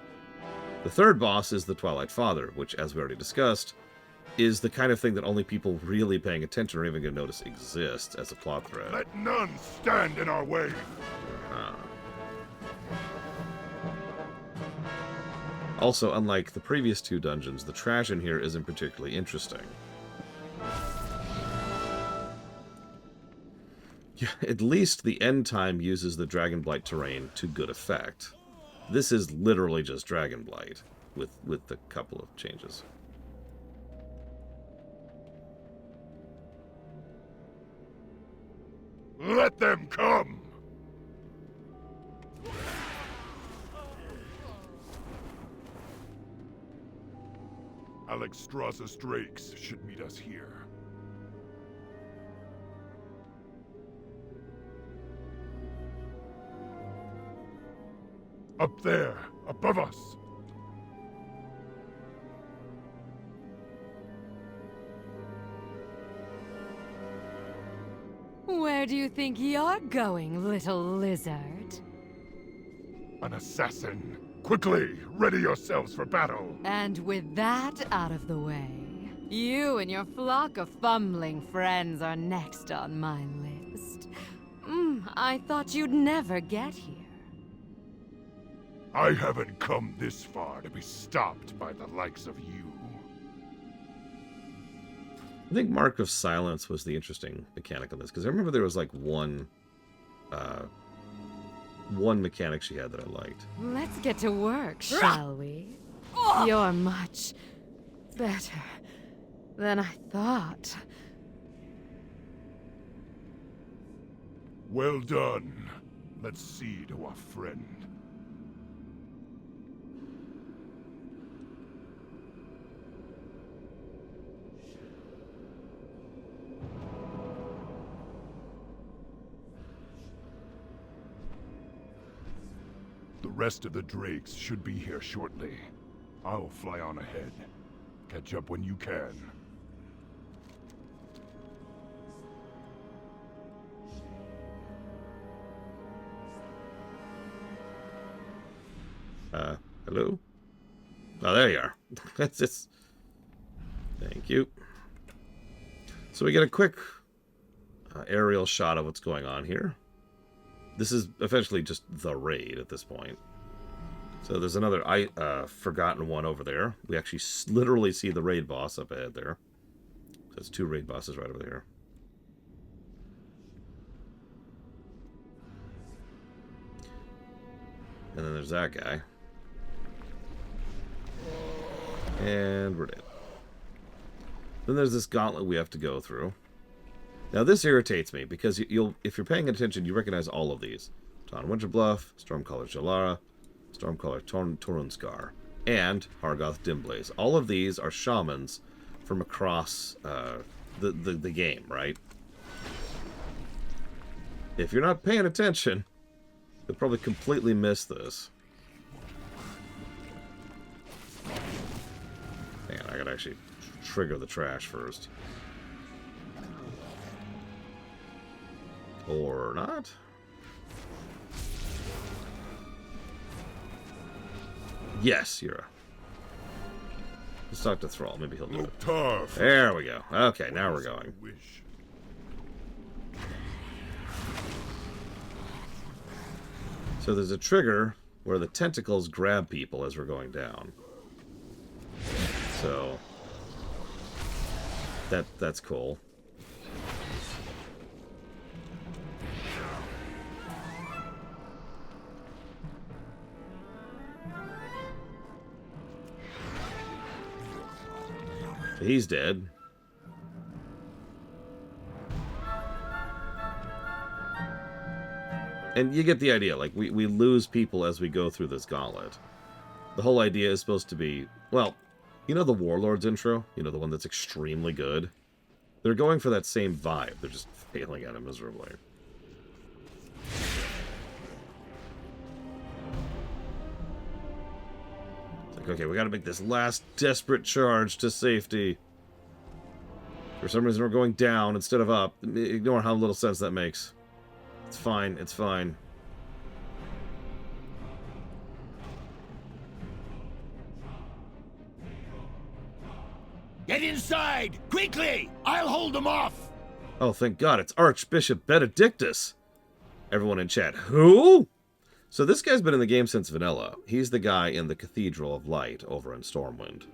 The third boss is the Twilight Father, which, as we already discussed, is the kind of thing that only people really paying attention are even going to notice exists as a plot thread. Let none stand in our way. Also, unlike the previous 2 dungeons, the trash in here isn't particularly interesting. Yeah, at least the end time uses the Dragonblight terrain to good effect. This is literally just Dragonblight, with a couple of changes. Let them come! Alexstrasza's Drakes should meet us here. Up there, above us! Where do you think you're going, little lizard? An assassin! Quickly, ready yourselves for battle! And with that out of the way, you and your flock of fumbling friends are next on my list. I thought you'd never get here. I haven't come this far to be stopped by the likes of you. I think Mark of Silence was the interesting mechanic on this, because I remember there was like one mechanic she had that I liked. Let's get to work, shall we? You're much better than I thought. Well done. Let's see to our friend. The rest of the Drakes should be here shortly. I'll fly on ahead. Catch up when you can. Hello? Oh, there you are. That's just... Thank you. So we get a quick aerial shot of what's going on here. This is essentially just the raid at this point. So there's another forgotten one over there. We actually literally see the raid boss up ahead there. So there's 2 raid bosses right over there. And then there's that guy. And we're dead. Then there's this gauntlet we have to go through. Now this irritates me because if you're paying attention, you recognize all of these. Ton Winterbluff, Stormcaller Jalara, Stormcaller Torunskar, and Hargoth Dimblaze. All of these are shamans from across the game, right? If you're not paying attention, you'll probably completely miss this. Man, I gotta actually trigger the trash first. Or not? Yes, Yura. Let's talk to Thrall. Maybe he'll do it. There we go. Okay, now we're going. So there's a trigger where the tentacles grab people as we're going down. So that's cool. He's dead. And you get the idea, like, we lose people as we go through this gauntlet. The whole idea is supposed to be, well, you know the Warlords intro? You know, the one that's extremely good? They're going for that same vibe. They're just failing at it miserably. It's like, okay, we gotta make this last desperate charge to safety. For some reason we're going down instead of up. Ignore how little sense that makes. It's fine, it's fine. Get inside! Quickly! I'll hold them off! Oh, thank God, it's Archbishop Benedictus. Everyone in chat, who? So this guy's been in the game since vanilla. He's the guy in the Cathedral of Light over in Stormwind.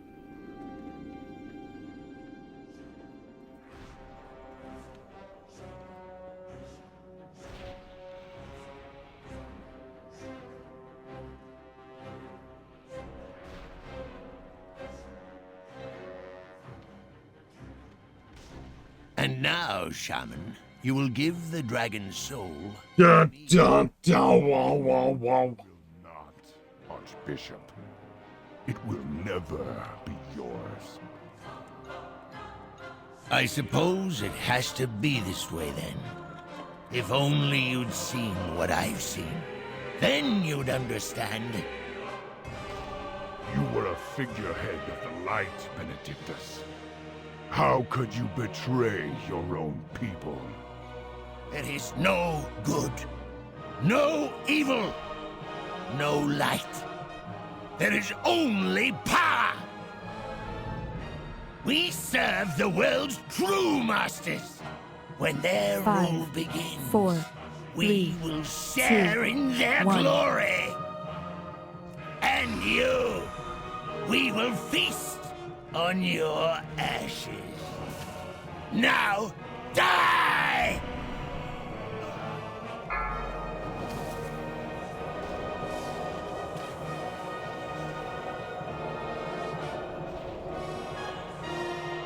And now, Shaman, you will give the dragon's soul... Dun, dun, dun, wah, wah, wah. Will not, Archbishop. It will never be yours. I suppose it has to be this way, then. If only you'd seen what I've seen. Then you'd understand. You were a figurehead of the light, Benedictus. How could you betray your own people? There is no good, no evil, no light. There is only power. We serve the world's true masters. When their rule begins, 4, we 3, will share 2, in their 1. glory. And you, we will feast on your ashes. Now, die!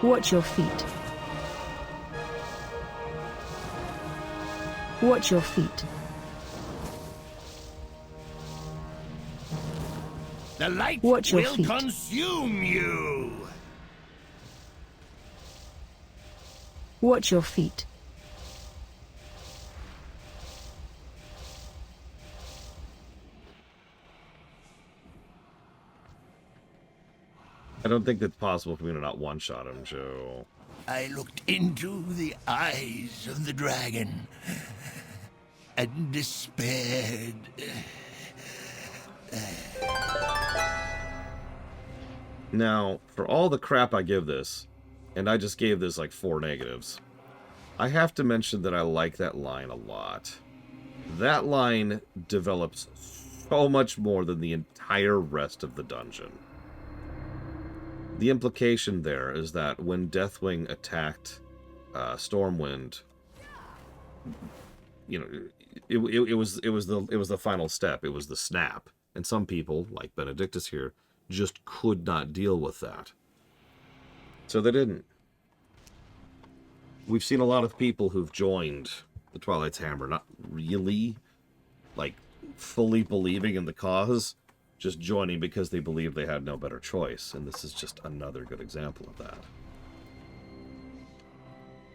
Watch your feet. Watch your feet. The light Watch your will feet. consume you! Watch your feet. I don't think that's possible for me to not one-shot him, Joe. I looked into the eyes of the dragon and despaired. Now, for all the crap I give this, and I just gave this like 4 negatives, I have to mention that I like that line a lot. That line develops so much more than the entire rest of the dungeon. The implication there is that when Deathwing attacked Stormwind, you know, it was the final step. It was the snap. And some people, like Benedictus here, just could not deal with that. So they didn't. We've seen a lot of people who've joined the Twilight's Hammer, not really, like, fully believing in the cause, just joining because they believed they had no better choice. And this is just another good example of that.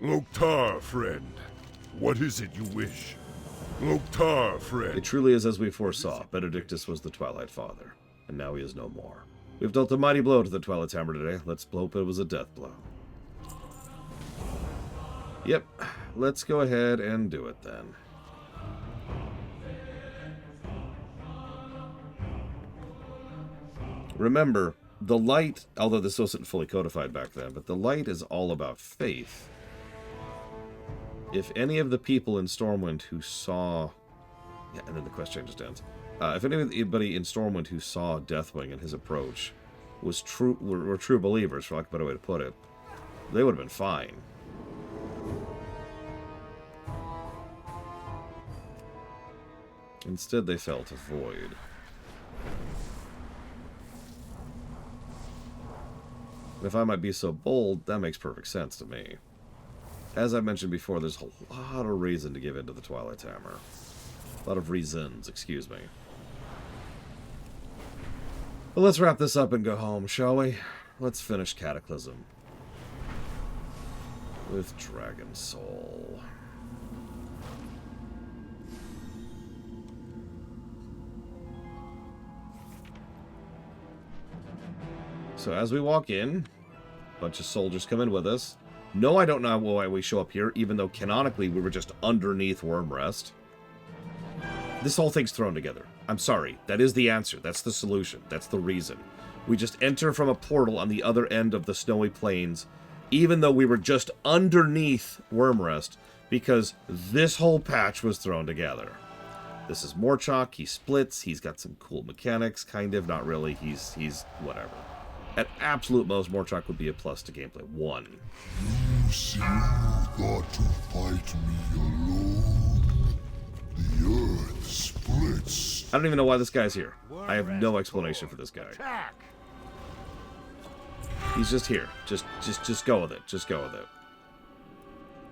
Loktar, friend. What is it you wish? Loktar, friend. It truly is as we foresaw. Benedictus was the Twilight Father, and now he is no more. We've dealt a mighty blow to the Twilight's Hammer today. Let's hope it was a death blow. Yep, let's go ahead and do it then. Remember, the light, although this wasn't fully codified back then, but the light is all about faith. If any of the people in Stormwind who saw... Yeah, and then the quest change just ends. If anybody in Stormwind who saw Deathwing and his approach was were true believers, for lack of a better way to put it, they would have been fine. Instead, they fell to void. And if I might be so bold, that makes perfect sense to me. As I mentioned before, there's a lot of reason to give in to the Twilight's Hammer. A lot of reasons, excuse me. Well, let's wrap this up and go home, shall we? Let's finish Cataclysm with Dragon Soul. So as we walk in, a bunch of soldiers come in with us. No, I don't know why we show up here, even though canonically we were just underneath Wormrest. This whole thing's thrown together. I'm sorry. That is the answer. That's the solution. That's the reason. We just enter from a portal on the other end of the snowy plains, even though we were just underneath Wormrest, because this whole patch was thrown together. This is Morchok. He splits. He's got some cool mechanics, kind of. Not really. He's whatever. At absolute most, Morchok would be a plus to gameplay. 1. You see, you thought to fight me alone. The earth splits. I don't even know why this guy's here. I have no explanation for this guy. He's just here. Just go with it. Just go with it.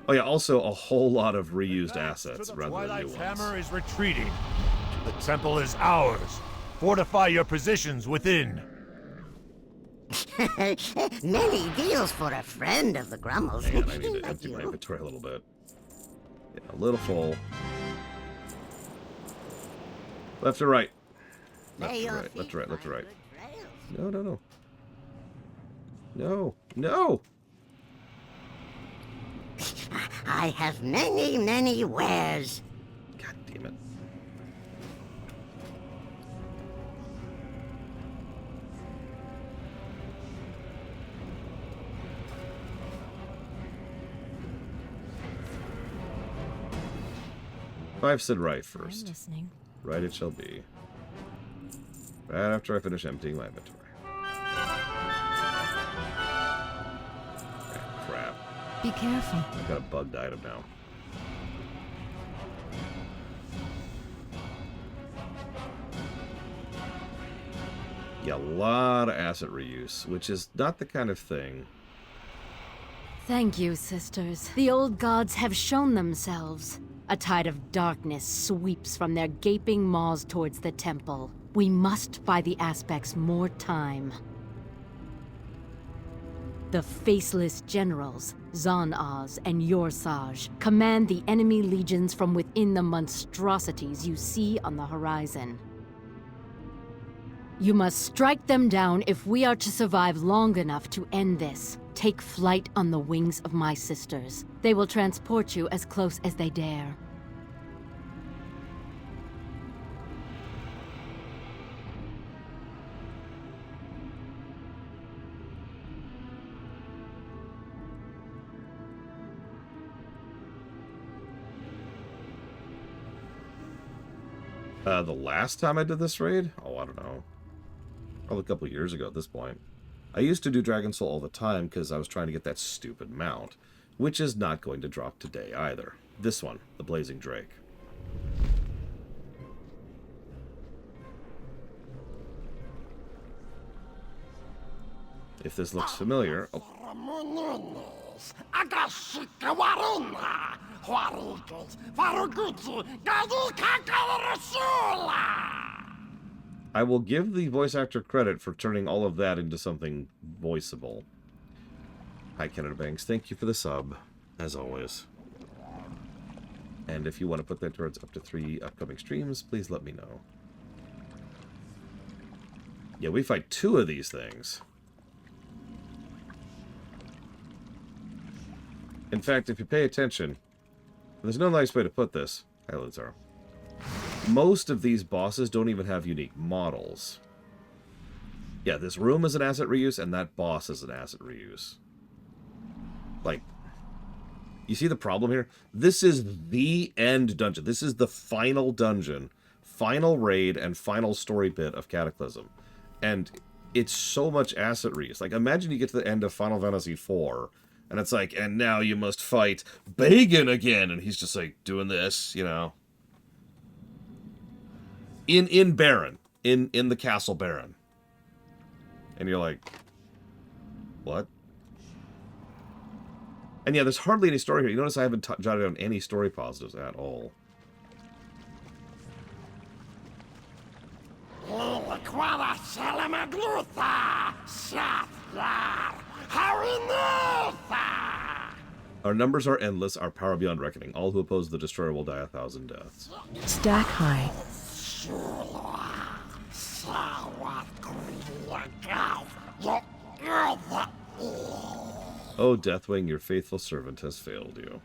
Oh yeah, also a whole lot of reused assets rather than new ones. Hammer is retreating. The temple is ours. Fortify your positions within. Many deals for a friend of the Grummels. Hang on, I need to empty my inventory a little bit. Yeah, a little full. Left to right. Left to right, left to right, left to right. No, no, no. No, no! I have many, many wares. God damn it. I've said right first. I'm listening. Right it shall be. Right after I finish emptying my inventory. Ah, crap. Be careful. I've got a bugged item now. Yeah, a lot of asset reuse, which is not the kind of thing. Thank you, sisters. The old gods have shown themselves. A tide of darkness sweeps from their gaping maws towards the temple. We must buy the aspects more time. The faceless generals, Zon-Oz and Yorsaj, command the enemy legions from within the monstrosities you see on the horizon. You must strike them down if we are to survive long enough to end this. Take flight on the wings of my sisters. They will transport you as close as they dare. The last time I did this raid? Oh, I don't know. Probably a couple years ago at this point. I used to do Dragon Soul all the time because I was trying to get that stupid mount, which is not going to drop today either. This one, the Blazing Drake. If this looks familiar... Oh. I will give the voice actor credit for turning all of that into something voiceable. Hi, Canada Banks. Thank you for the sub, as always. And if you want to put that towards up to 3 upcoming streams, please let me know. Yeah, we fight 2 of these things. In fact, if you pay attention, there's no nice way to put this. Hi, Lizar. Most of these bosses don't even have unique models. Yeah, this room is an asset reuse, and that boss is an asset reuse. Like, you see the problem here? This is the end dungeon. This is the final dungeon, final raid, and final story bit of Cataclysm. And it's so much asset reuse. Like, imagine you get to the end of Final Fantasy IV, and it's like, and now you must fight Bagan again. And he's just like doing this, you know. In Baron. In the Castle Baron. And you're like, what? And yeah, there's hardly any story here. You notice I haven't jotted down any story positives at all. Our numbers are endless, our power beyond reckoning. All who oppose the Destroyer will die 1,000 deaths. Stack high. Oh, Deathwing, your faithful servant has failed you.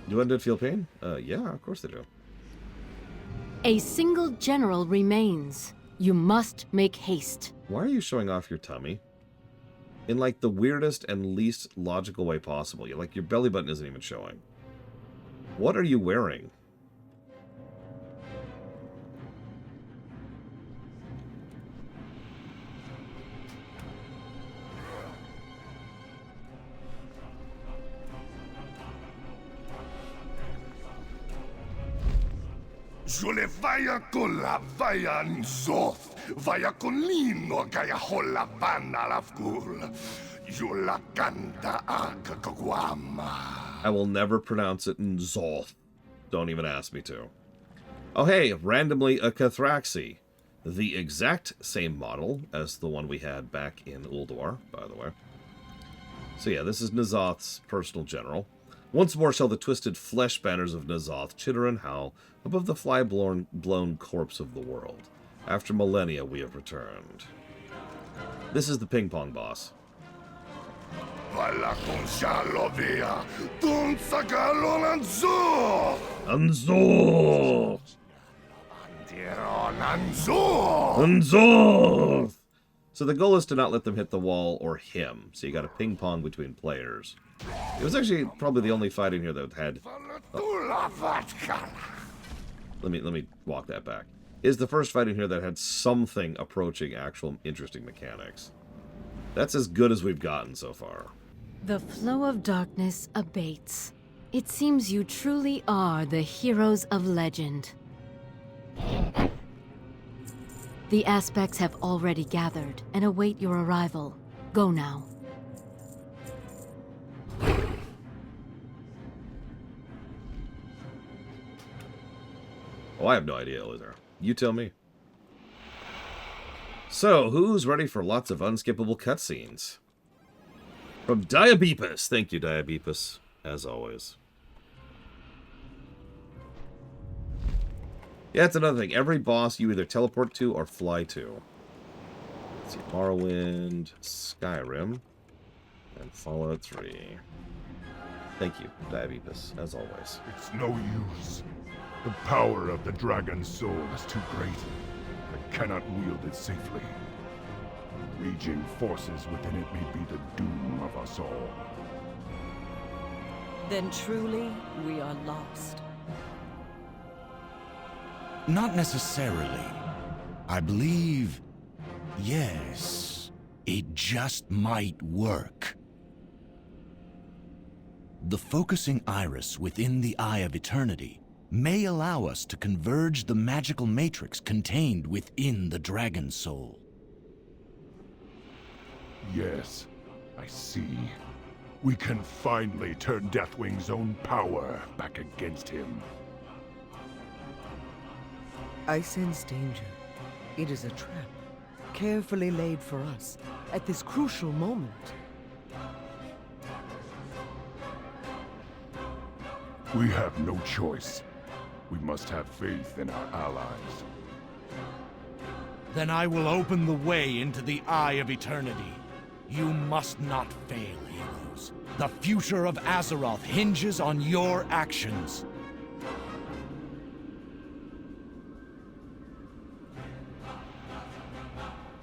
Do undead feel pain? Yeah, of course they do. A single general remains. You must make haste. Why are you showing off your tummy? In, like, the weirdest and least logical way possible. Like, your belly button isn't even showing. What are you wearing? Jule vaya con la vaya nzoth, vaya con lino gaya hola bana lavgul. Jula canta agagwama. I will never pronounce it in Zoth. Don't even ask me to. Oh hey, randomly a Cathraxi. The exact same model as the one we had back in Ulduar, by the way. So yeah, this is N'Zoth's personal general. Once more shall the twisted flesh banners of N'Zoth chitter and howl above the fly-blown corpse of the world. After millennia we have returned. This is the ping-pong boss. Anzo! Anzo! So the goal is to not let them hit the wall or him. So you got a ping-pong between players. It was actually probably the only fight in here that had... Let me walk that back. Is the first fight in here that had something approaching actual interesting mechanics. That's as good as we've gotten so far. The flow of darkness abates. It seems you truly are the heroes of legend. The aspects have already gathered and await your arrival. Go now. Oh, I have no idea, Elizar. You tell me. So, who's ready for lots of unskippable cutscenes? From Diabepus. Thank you, Diabepus, as always. Yeah, that's another thing. Every boss you either teleport to or fly to. Let's see, Morrowind, Skyrim, and Fallout 3. Thank you, Diabepus, as always. It's no use. The power of the dragon's soul is too great. I cannot wield it safely. Raging forces within it may be the doom of us all. Then truly, we are lost. Not necessarily. I believe, yes, it just might work. The focusing iris within the Eye of Eternity may allow us to converge the magical matrix contained within the Dragon Soul. Yes, I see. We can finally turn Deathwing's own power back against him. I sense danger. It is a trap, carefully laid for us at this crucial moment. We have no choice. We must have faith in our allies. Then I will open the way into the Eye of Eternity. You must not fail, heroes. The future of Azeroth hinges on your actions.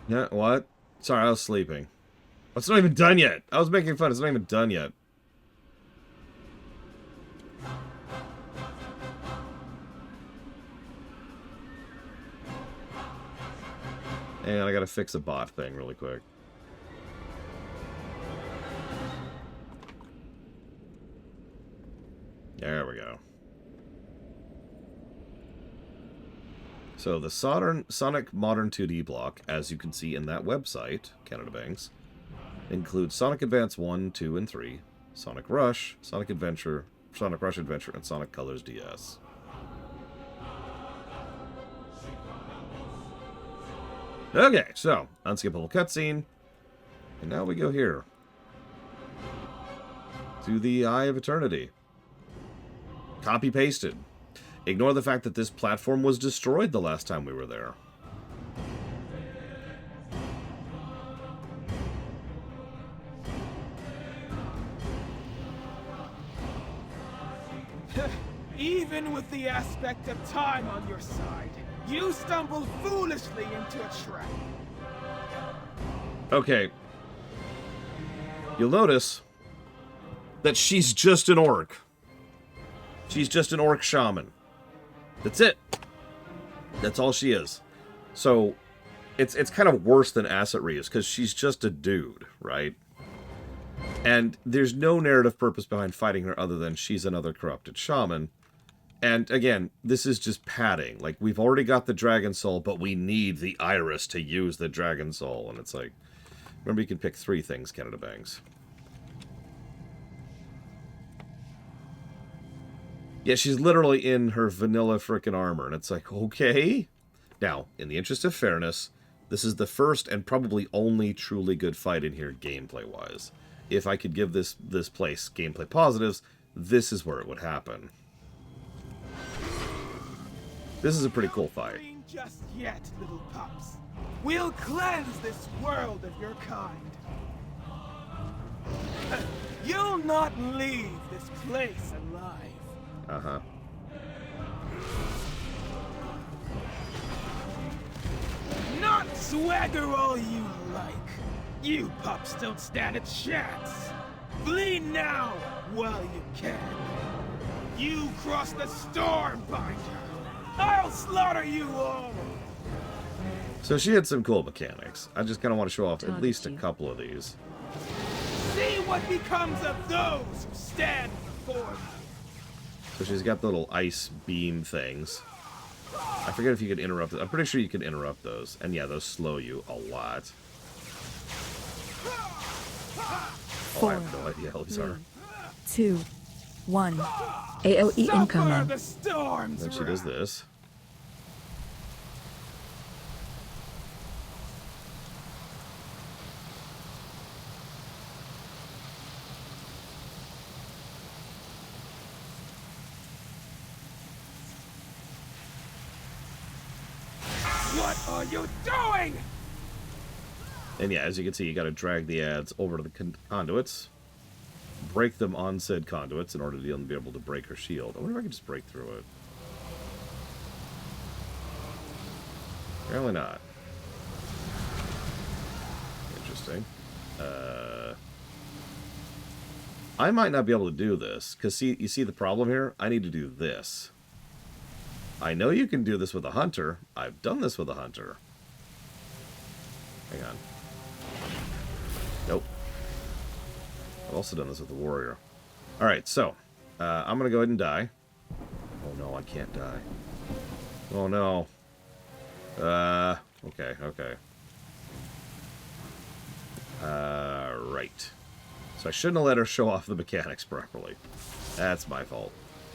Yeah, what? Sorry, I was sleeping. It's not even done yet. I was making fun. It's not even done yet. And I gotta fix a bot thing really quick. There we go. So the Sonic Modern 2D block, as you can see in that website, Canada Banks, includes Sonic Advance 1, 2, and 3, Sonic Rush, Sonic Adventure, Sonic Rush Adventure, and Sonic Colors DS. Okay, so, unskippable cutscene. And now we go here. To the Eye of Eternity. Copy-pasted. Ignore the fact that this platform was destroyed the last time we were there. Even with the aspect of time on your side, you stumbled foolishly into a trap. Okay. You'll notice that she's just an orc. She's just an orc shaman. That's it. That's all she is. So, it's kind of worse than asset reuse, because she's just a dude, right? And there's no narrative purpose behind fighting her other than she's another corrupted shaman. And again, this is just padding. Like, we've already got the Dragon Soul, but we need the Iris to use the Dragon Soul. And it's like, remember you can pick 3 things, Canada Bangs. Yeah, she's literally in her vanilla frickin' armor, and it's like, okay. Now, in the interest of fairness, this is the first and probably only truly good fight in here gameplay-wise. If I could give this place gameplay positives, this is where it would happen. This is a pretty cool fight. Just yet, little pups. We'll cleanse this world of your kind. You'll not leave this place alive. Uh-huh. Not swagger all you like. You pups don't stand a chance. Flee now while you can. You cross the Stormbinder. I'll slaughter you all. So she had some cool mechanics. I just kind of want to show off at least a couple of these. See what becomes of those who stand before me. So she's got the little ice beam things. I forget if you could interrupt it. I'm pretty sure you can interrupt those. And yeah, those slow you a lot. Oh, I have no idea how these are. 2, 1. AOE incoming. Then she does this. What are you doing? And yeah, as you can see, you got to drag the ads over to the conduits, break them on said conduits in order to be able to break her shield. I wonder if I can just break through it. Apparently not. Interesting. I might not be able to do this, because you see the problem here? I need to do this. I know you can do this with a hunter. I've done this with a hunter. Hang on. Nope. I've also done this with a warrior. Alright, so. I'm going to go ahead and die. Oh no, I can't die. Oh no. Okay. So I shouldn't have let her show off the mechanics properly. That's my fault.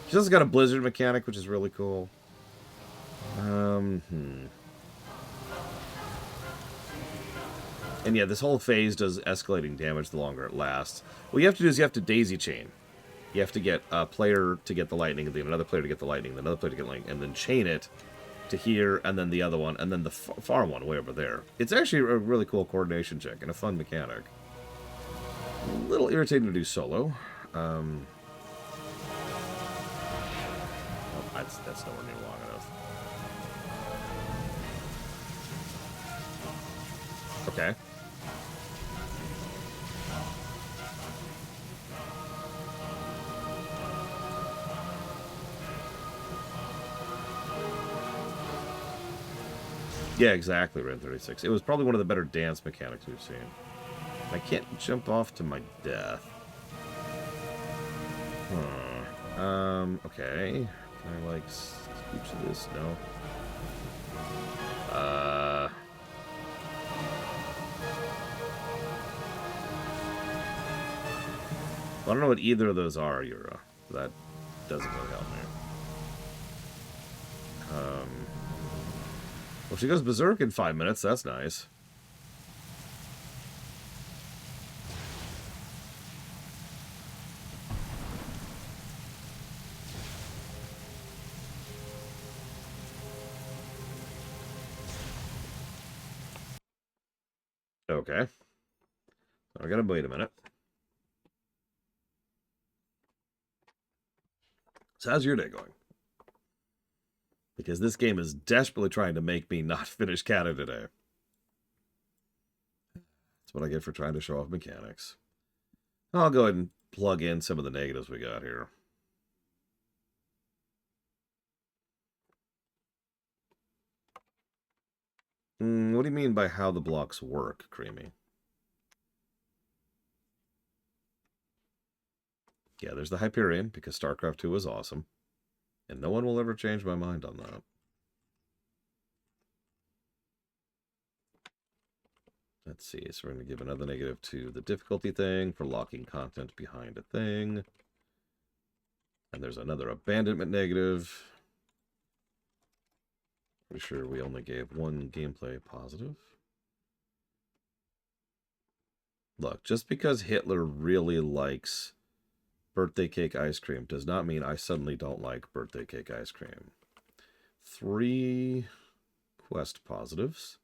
She's also got a blizzard mechanic, which is really cool. And yeah, this whole phase does escalating damage the longer it lasts. What you have to do is you have to daisy chain. You have to get a player to get the lightning, and then another player to get the lightning, then another player to get the lightning, and then chain it to here, and then the other one, and then the farm one way over there. It's actually a really cool coordination check and a fun mechanic. A little irritating to do solo. Oh, that's nowhere near long enough. Okay. Yeah, exactly, Ren 36. It was probably one of the better dance mechanics we've seen. I can't jump off to my death. Okay. Can I, like, scooch to this? No. I don't know what either of those are, Yura. That doesn't really help me. Well, she goes berserk in 5 minutes. That's nice. Okay. I gotta wait a minute. So how's your day going? Because this game is desperately trying to make me not finish Cata today. That's what I get for trying to show off mechanics. I'll go ahead and plug in some of the negatives we got here. What do you mean by how the blocks work, Creamy? Yeah, there's the Hyperion, because StarCraft 2 is awesome. And no one will ever change my mind on that. Let's see, so we're going to give another negative to the difficulty thing for locking content behind a thing. And there's another abandonment negative. Pretty sure we only gave one gameplay positive. Look, just because Hitler really likes birthday cake ice cream does not mean I suddenly don't like birthday cake ice cream. 3 quest positives.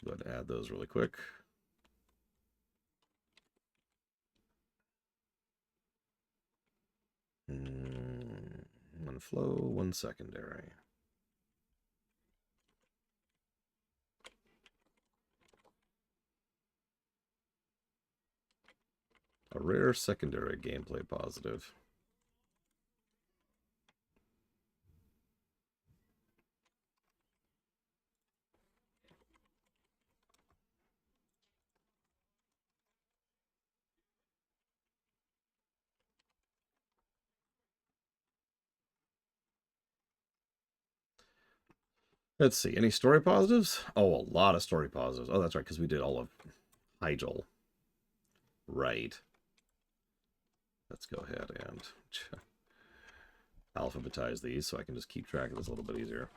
Go ahead and add those really quick. One flow, 1 secondary. A rare secondary gameplay positive. Let's see, any story positives? Oh, a lot of story positives. Oh, that's right, because we did all of Hyjal. Right. Let's go ahead and alphabetize these so I can just keep track of this a little bit easier.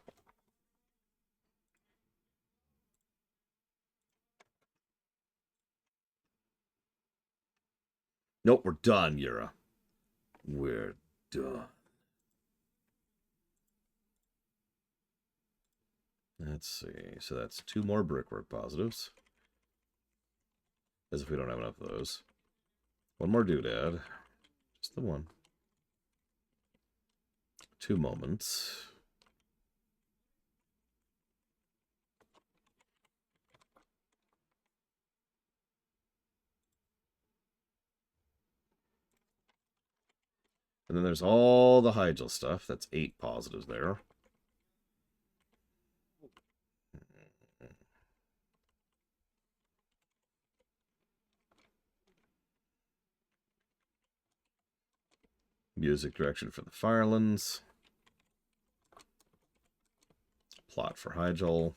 Nope, we're done, Yura. We're done. Let's see. So that's 2 more brickwork positives. As if we don't have enough of those. 1 more doodad. Just the 1. 2 moments. And then there's all the Hyjal stuff. That's 8 positives there. Music direction for the Firelands. Plot for Hyjal.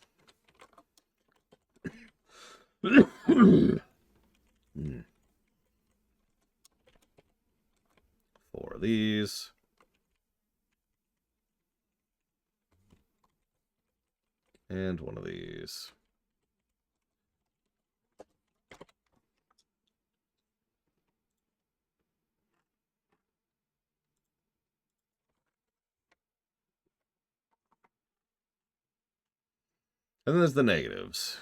these. And one of these. And then there's the negatives.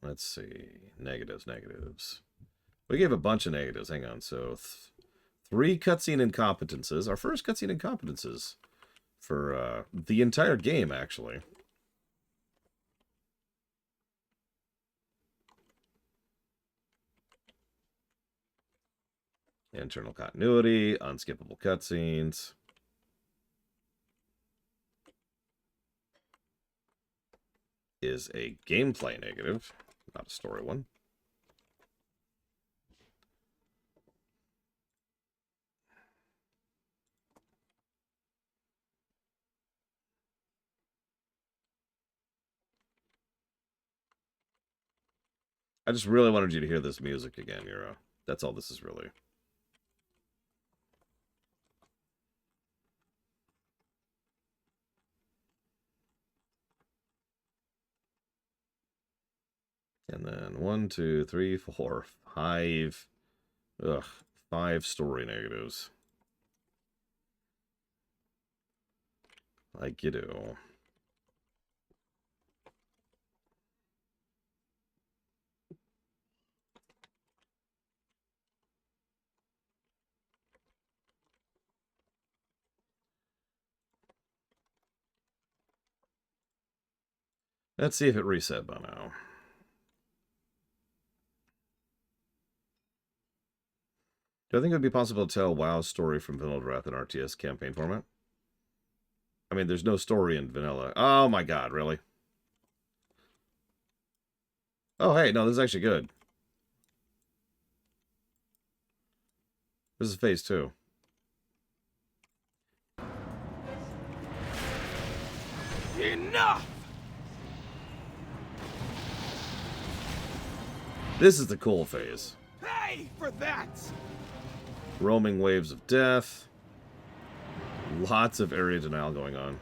Let's see. Negatives. We gave a bunch of negatives. Hang on. So, 3 cutscene incompetences. Our first cutscene incompetences for the entire game, actually. Internal continuity, unskippable cutscenes. Is a gameplay negative, not a story one. I just really wanted you to hear this music again, Euro. That's all this is really. And then 1, 2, 3, 4, 5. 5 story negatives. Like you do. Let's see if it reset by now. Do I think it would be possible to tell WoW's story from Vanilla Wrath in RTS campaign format? I mean, there's no story in Vanilla. Oh my god, really? Oh, hey, no, this is actually good. This is phase 2. Enough! This is the cool phase. Pay for that! Roaming waves of death. Lots of area denial going on.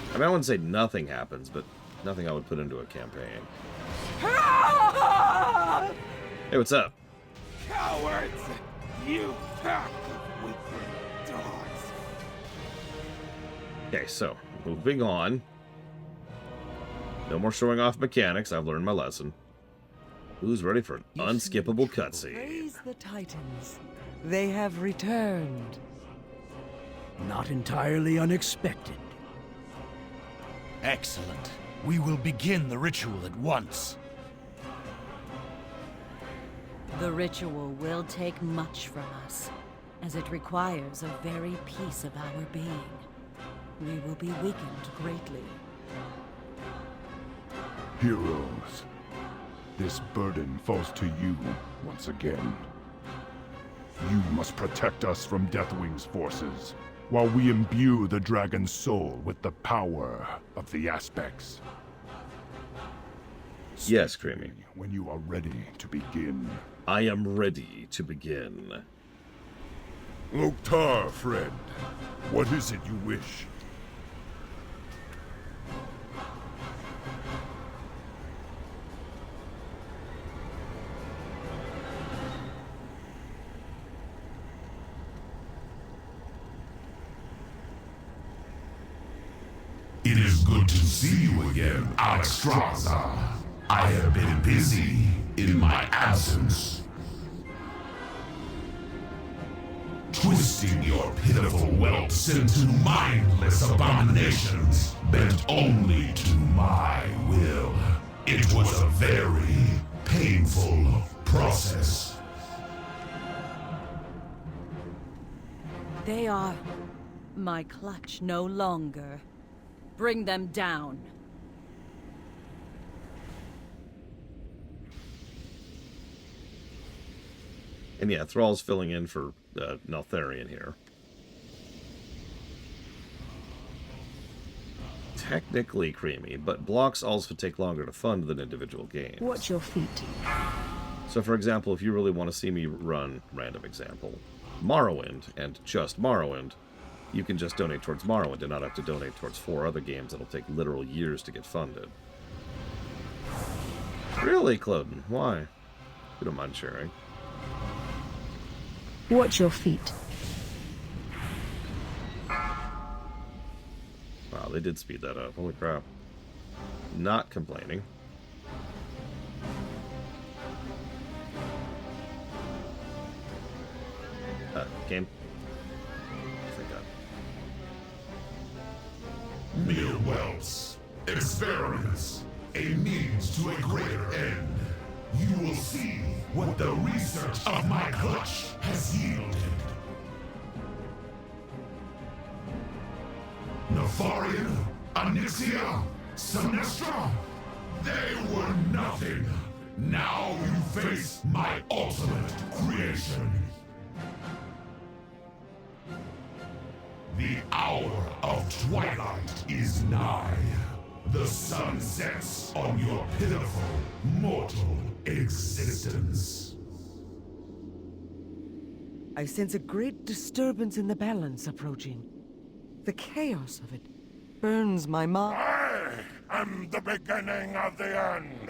I mean, I wouldn't say nothing happens, but nothing I would put into a campaign. Hey, what's up? Cowards! You pack of weakling dogs! Okay, so, moving on. No more showing off mechanics. I've learned my lesson. Who's ready for an unskippable cutscene? Praise the Titans. They have returned. Not entirely unexpected. Excellent. We will begin the ritual at once. The ritual will take much from us, as it requires a very piece of our being. We will be weakened greatly. Heroes, this burden falls to you once again. You must protect us from Deathwing's forces, while we imbue the dragon's soul with the power of the aspects. Yes, Creamy. When you are ready to begin. I am ready to begin. Loktar, friend. What is it you wish? It is good to see you again, Alexstrasza. I have been busy in my absence. Twisting your pitiful whelps into mindless abominations, bent only to my will. It was a very painful process. They are my clutch no longer. Bring them down. And yeah, Thrall's filling in for Neltharion here. Technically Creamy, but blocks also take longer to fund than individual games. Watch your feet. So for example, if you really want to see me run, random example, Morrowind, and just Morrowind, you can just donate towards Morrowind and not have to donate towards 4 other games that'll take literal years to get funded. Really, Cloden? Why? You don't mind sharing. Watch your feet. Wow, they did speed that up. Holy crap. Not complaining. Game. Thank God. Mere whelps, experiments, a means to a greater end. You will see what the research of my clutch has yielded. Nefarian, Onyxia, Sinestra, they were nothing. Now you face my ultimate creation. The hour of twilight is nigh. The sun sets on your pitiful, mortal existence. I sense a great disturbance in the balance approaching. The chaos of it burns my mind. I am the beginning of the end.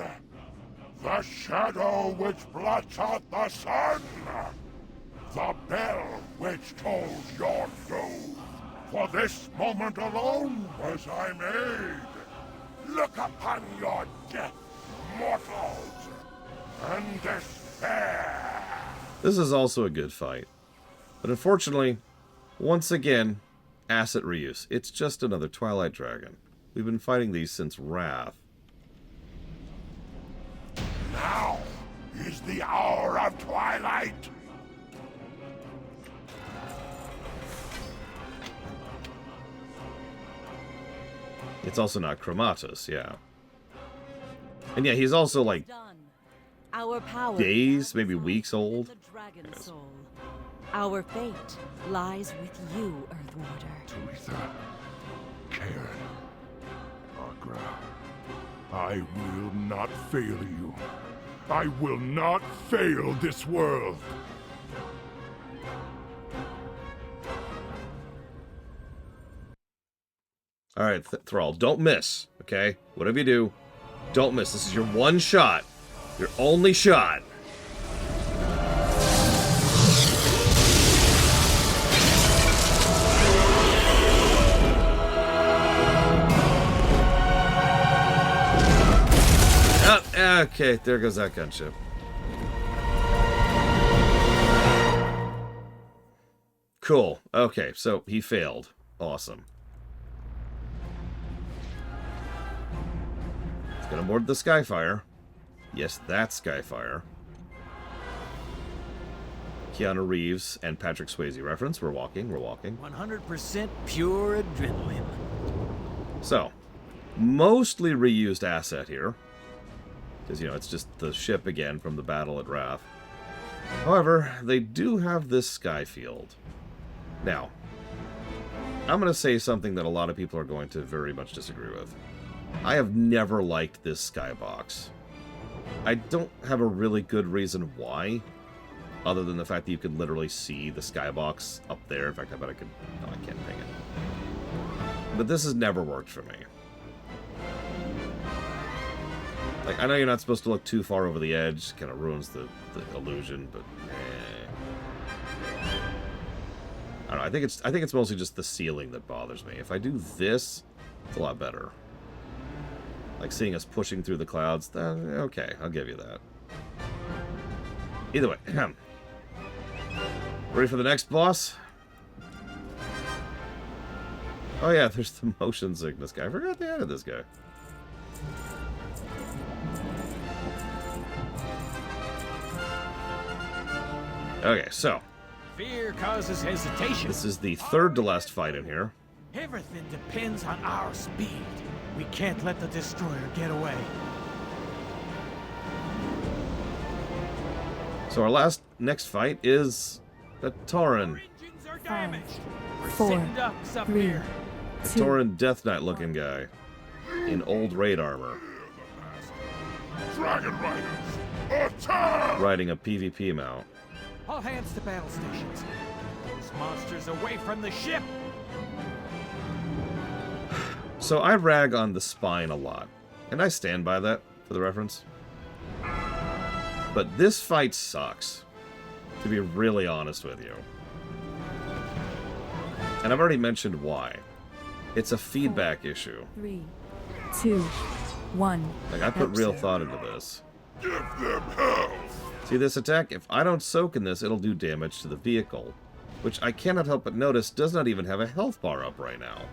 The shadow which blots out the sun. The bell which tolls your doom. For this moment alone was I made. Look upon your death, mortals, and despair. This is also a good fight. But unfortunately, once again, asset reuse. It's just another Twilight Dragon. We've been fighting these since Wrath. Now is the hour of twilight. It's also not Chromatus, yeah. And yeah, he's also like Our power days, maybe weeks old. the dragon soul. Our fate lies with you, Earthwarder. Talitha, Cairn, Agra, I will not fail you. I will not fail this world. Alright, Thrall, don't miss, okay? Whatever you do, don't miss. This is your one shot. Your only shot. Oh, okay, there goes that gunship. Cool. Okay, so he failed. Awesome. Gonna board the Skyfire. Yes, that's Skyfire. Keanu Reeves and Patrick Swayze reference. We're walking, we're walking. 100% pure adrenaline. So, mostly reused asset here. Because, you know, it's just the ship again from the battle at Wrath. However, they do have this Skyfield. Now, I'm going to say something that a lot of people are going to very much disagree with. I have never liked this skybox. I don't have a really good reason why, other than the fact that you can literally see the skybox up there. In fact, I bet I could... No, I can't ping it. But this has never worked for me. Like, I know you're not supposed to look too far over the edge. Kind of ruins the illusion, but... I don't know, I think it's mostly just the ceiling that bothers me. If I do this, it's a lot better. Like seeing us pushing through the clouds. Okay, I'll give you that. Either way. Ready for the next boss? Oh yeah, there's the motion sickness guy. I forgot they added this guy. Okay, so. Fear causes hesitation. This is the third to last fight in here. Everything depends on our speed. We can't let the destroyer get away. So our next fight is the Tauren. 5, 4, 3, A Tauren Death Knight looking guy in old raid armor. Dragon Riders, attack! Riding a PvP mount. All hands to battle stations. those monsters away from the ship! So I rag on the spine a lot, and I stand by that for the reference. But this fight sucks, to be really honest with you. And I've already mentioned why. It's a feedback issue. 3, 2, 1. Like, I put real thought into this. Give them hell! See this attack? If I don't soak in this, it'll do damage to the vehicle, which I cannot help but notice does not even have a health bar up right now.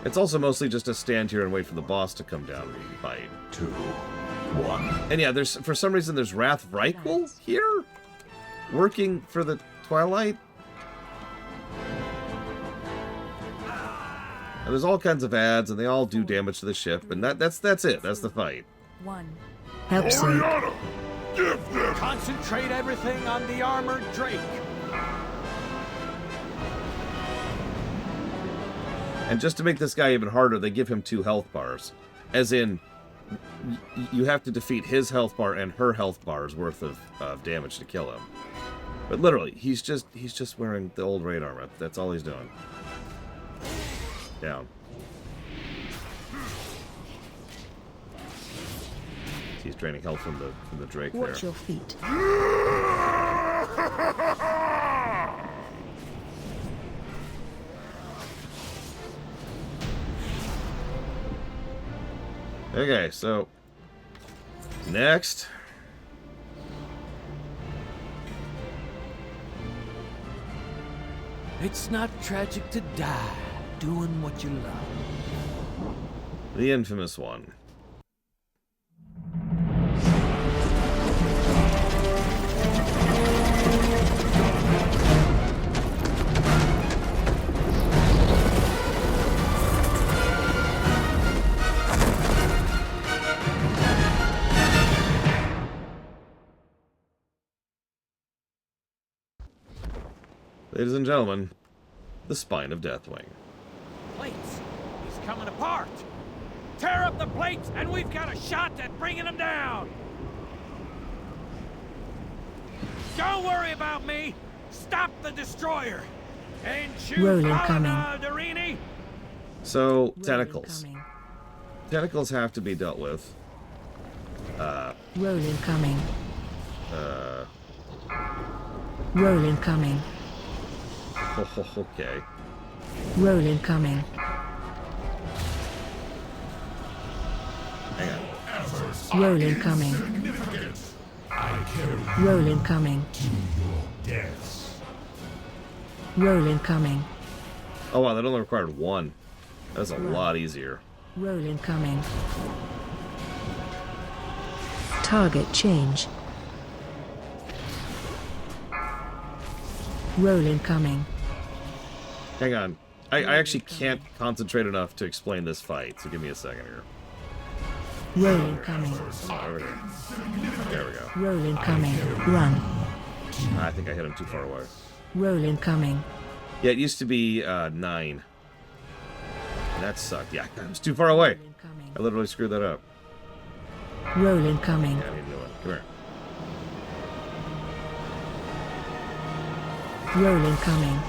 It's also mostly just to stand here and wait for the boss to come down and fight. 2, 1. And yeah, for some reason there's Wrath Reichel here? Working for the Twilight? And there's all kinds of ads, and they all do damage to the ship, and that's it. That's the fight. 1. Help Oriana, give them! Concentrate everything on the armored Drake. And just to make this guy even harder, they give him 2 health bars. As in, you have to defeat his health bar and her health bar's worth of damage to kill him. But literally, he's just wearing the old raid armor. That's all he's doing. Down. He's draining health from the Drake there. Watch your feet. Okay, so next. It's not tragic to die doing what you love. The infamous one. Ladies and gentlemen, the spine of Deathwing. Plates! He's coming apart! Tear up the plates, and we've got a shot at bringing him down! Don't worry about me! Stop the destroyer! Ain't you Darini? So, tentacles. Tentacles have to be dealt with. Roll incoming. Roll incoming. Okay. Roll incoming. Hang on. Roll incoming. Roll incoming. Roll incoming. Oh wow, that only required 1. That's a lot easier. Roll incoming. Target change. Roll incoming. Hang on. I actually can't concentrate enough to explain this fight, so give me a second here. Roll incoming. There we go. There we go. Roll incoming. Run. I think I hit him too far away. Roll incoming. Yeah, it used to be 9. And that sucked. Yeah, I was too far away. I literally screwed that up. Roll incoming. Yeah, I need a new one. Come here. Roll incoming.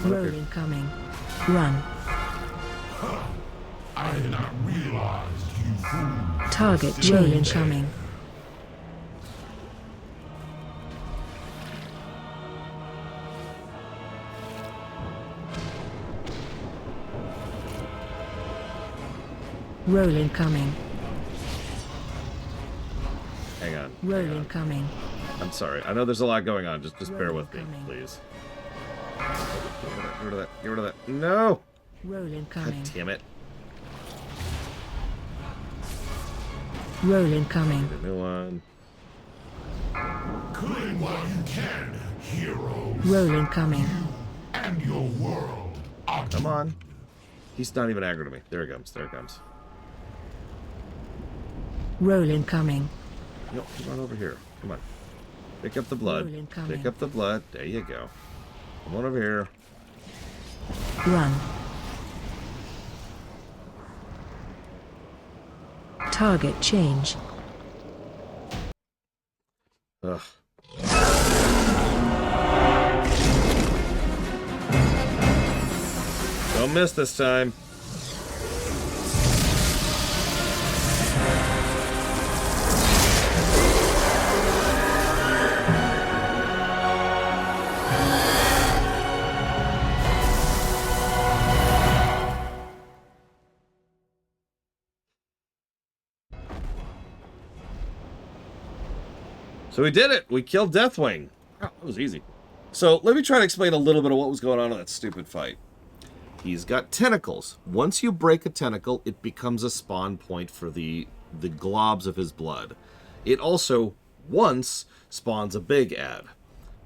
Roll incoming. Run. I had not realized you fool. Target change. Roll incoming. Roll incoming. Hang on. Roll incoming. I'm sorry. I know there's a lot going on. Just bear with me, please. Get rid of that. Get rid of that. No! Roll incoming. God damn it. Roll incoming. Get a new one. Claim what you can, heroes. Roll incoming. And your world. Come on. He's not even aggro to me. There he comes. There he comes. Roll incoming. No, come on over here. Come on. Pick up the blood. Pick up the blood. There you go. Come on over here. Run. Target change. Ugh. Don't miss this time. So we did it! We killed Deathwing! Oh, that was easy. So, let me try to explain a little bit of what was going on in that stupid fight. He's got tentacles. Once you break a tentacle, it becomes a spawn point for the globs of his blood. It also, once, spawns a big ad.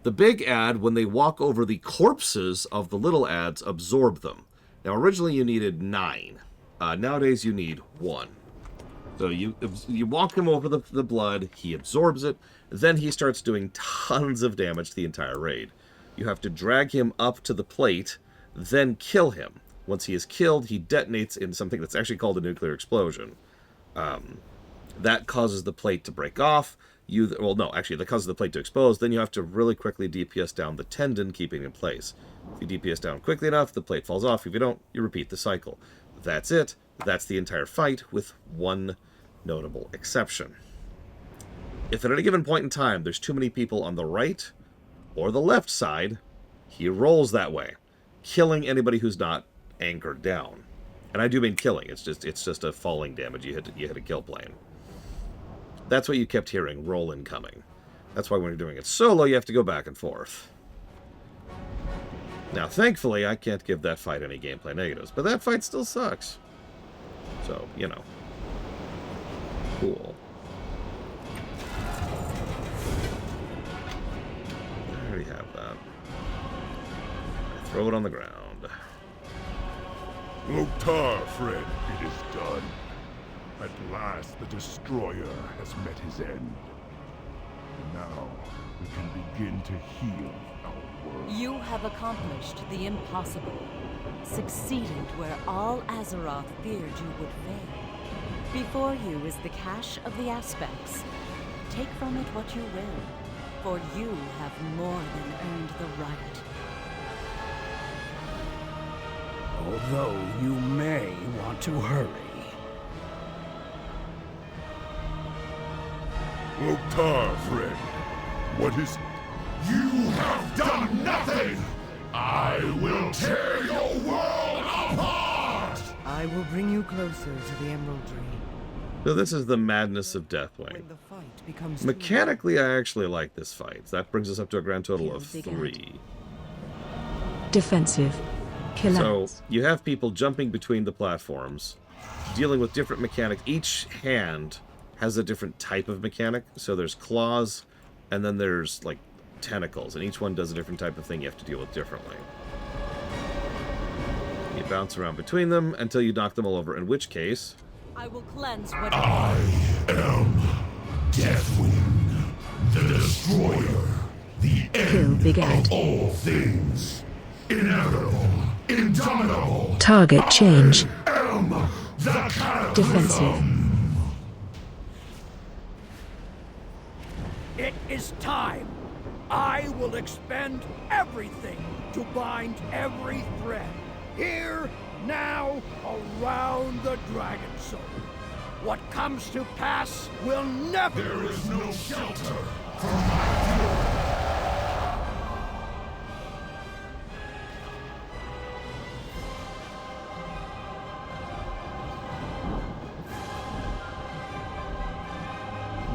The big ad, when they walk over the corpses of the little ads, absorb them. Now, originally you needed 9. Nowadays you need 1. So you walk him over the blood, he absorbs it, then he starts doing tons of damage to the entire raid. You have to drag him up to the plate, then kill him. Once he is killed, he detonates in something that's actually called a nuclear explosion. That causes the plate to break off. That causes the plate to expose. Then you have to really quickly DPS down the tendon, keeping it in place. If you DPS down quickly enough, the plate falls off. If you don't, you repeat the cycle. That's it. That's the entire fight, with one notable exception. If at any given point in time there's too many people on the right or the left side, he rolls that way, killing anybody who's not anchored down. And I do mean killing. It's just a falling damage. You hit a kill plane. That's what you kept hearing, roll incoming. That's why when you're doing it solo, you have to go back and forth. Now, thankfully, I can't give that fight any gameplay negatives, but that fight still sucks. So, you know. Cool. I already have that. I throw it on the ground. Loktar, friend, it is done. At last, the Destroyer has met his end. And now, we can begin to heal our world. You have accomplished the impossible. Succeeded where all Azeroth feared you would fail. Before you is the cache of the aspects. Take from it what you will, for you have more than earned the right. Although you may want to hurry. Loktar, friend, what is it? You have done nothing! I will tear your world apart! I will bring you closer to the Emerald Dream. So this is the madness of Deathwing. Mechanically, I actually like this fight. That brings us up to a grand total of 3. Defensive. So you have people jumping between the platforms, dealing with different mechanics. Each hand has a different type of mechanic. So there's claws, and then there's like tentacles, and each one does a different type of thing you have to deal with differently. You bounce around between them until you knock them all over, in which case... I will cleanse what I am Deathwing, the Destroyer, the end of all things. Inevitable, indomitable. Target change. I am the Cataclysm. Defensive. It is time. I will expend everything to bind every thread. Here, now, around the Dragon Soul. What comes to pass will never... There is no shelter from my fury.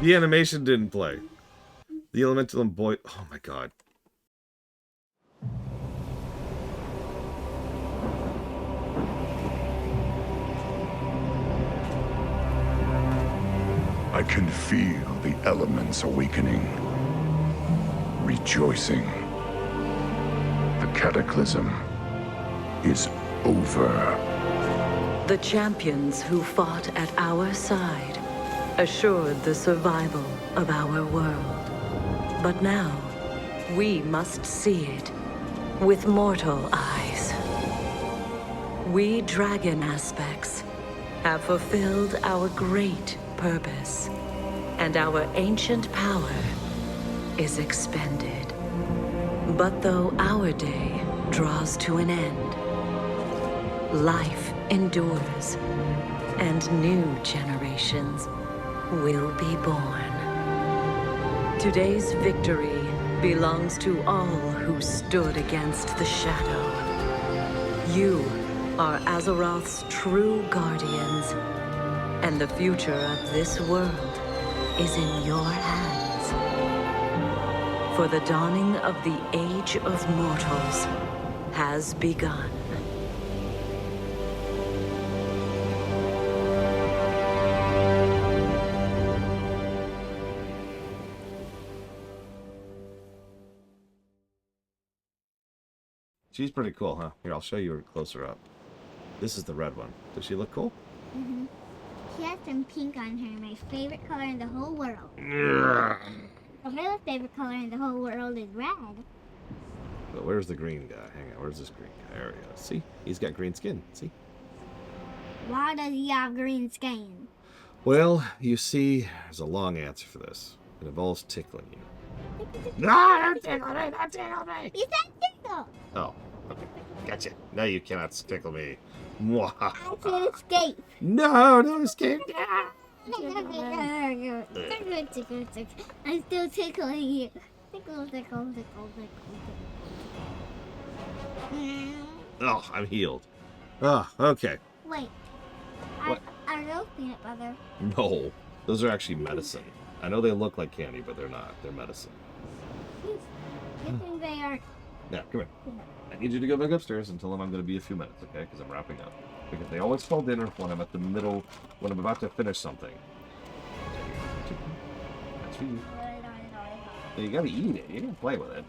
The animation didn't play. The elemental and boy... Oh my god. I can feel the elements awakening, rejoicing. The Cataclysm is over. The champions who fought at our side assured the survival of our world. But now, we must see it with mortal eyes. We dragon aspects have fulfilled our great purpose, and our ancient power is expended. But though our day draws to an end, life endures, and new generations will be born. Today's victory belongs to all who stood against the shadow. You are Azeroth's true guardians, and the future of this world is in your hands. For the dawning of the Age of Mortals has begun. She's pretty cool, huh? Here, I'll show you her closer up. This is the red one. Does she look cool? Mm-hmm. She has some pink on her, my favorite color in the whole world. Her favorite color in the whole world is red. But where's the green guy? Hang on, where's this green guy? There he is. See? He's got green skin. See? Why does he have green skin? Well, you see, there's a long answer for this. It involves tickling you. No, don't tickle me! Don't tickle me! You said tickle! Oh, okay. Gotcha. No, you cannot tickle me. I can escape. No, don't escape. I'm still tickling you. Tickle, tickle, tickle, tickle. Oh, I'm healed. Oh, okay. Wait. Are those peanut butter? No, those are actually medicine. I know they look like candy, but they're not. They're medicine. You think they are? Yeah, come here. I need you to go back upstairs and tell them I'm going to be a few minutes, okay? Because I'm wrapping up. Because they always call dinner when I'm at the middle, when I'm about to finish something. That's for you. You got to eat it. You can't play with it.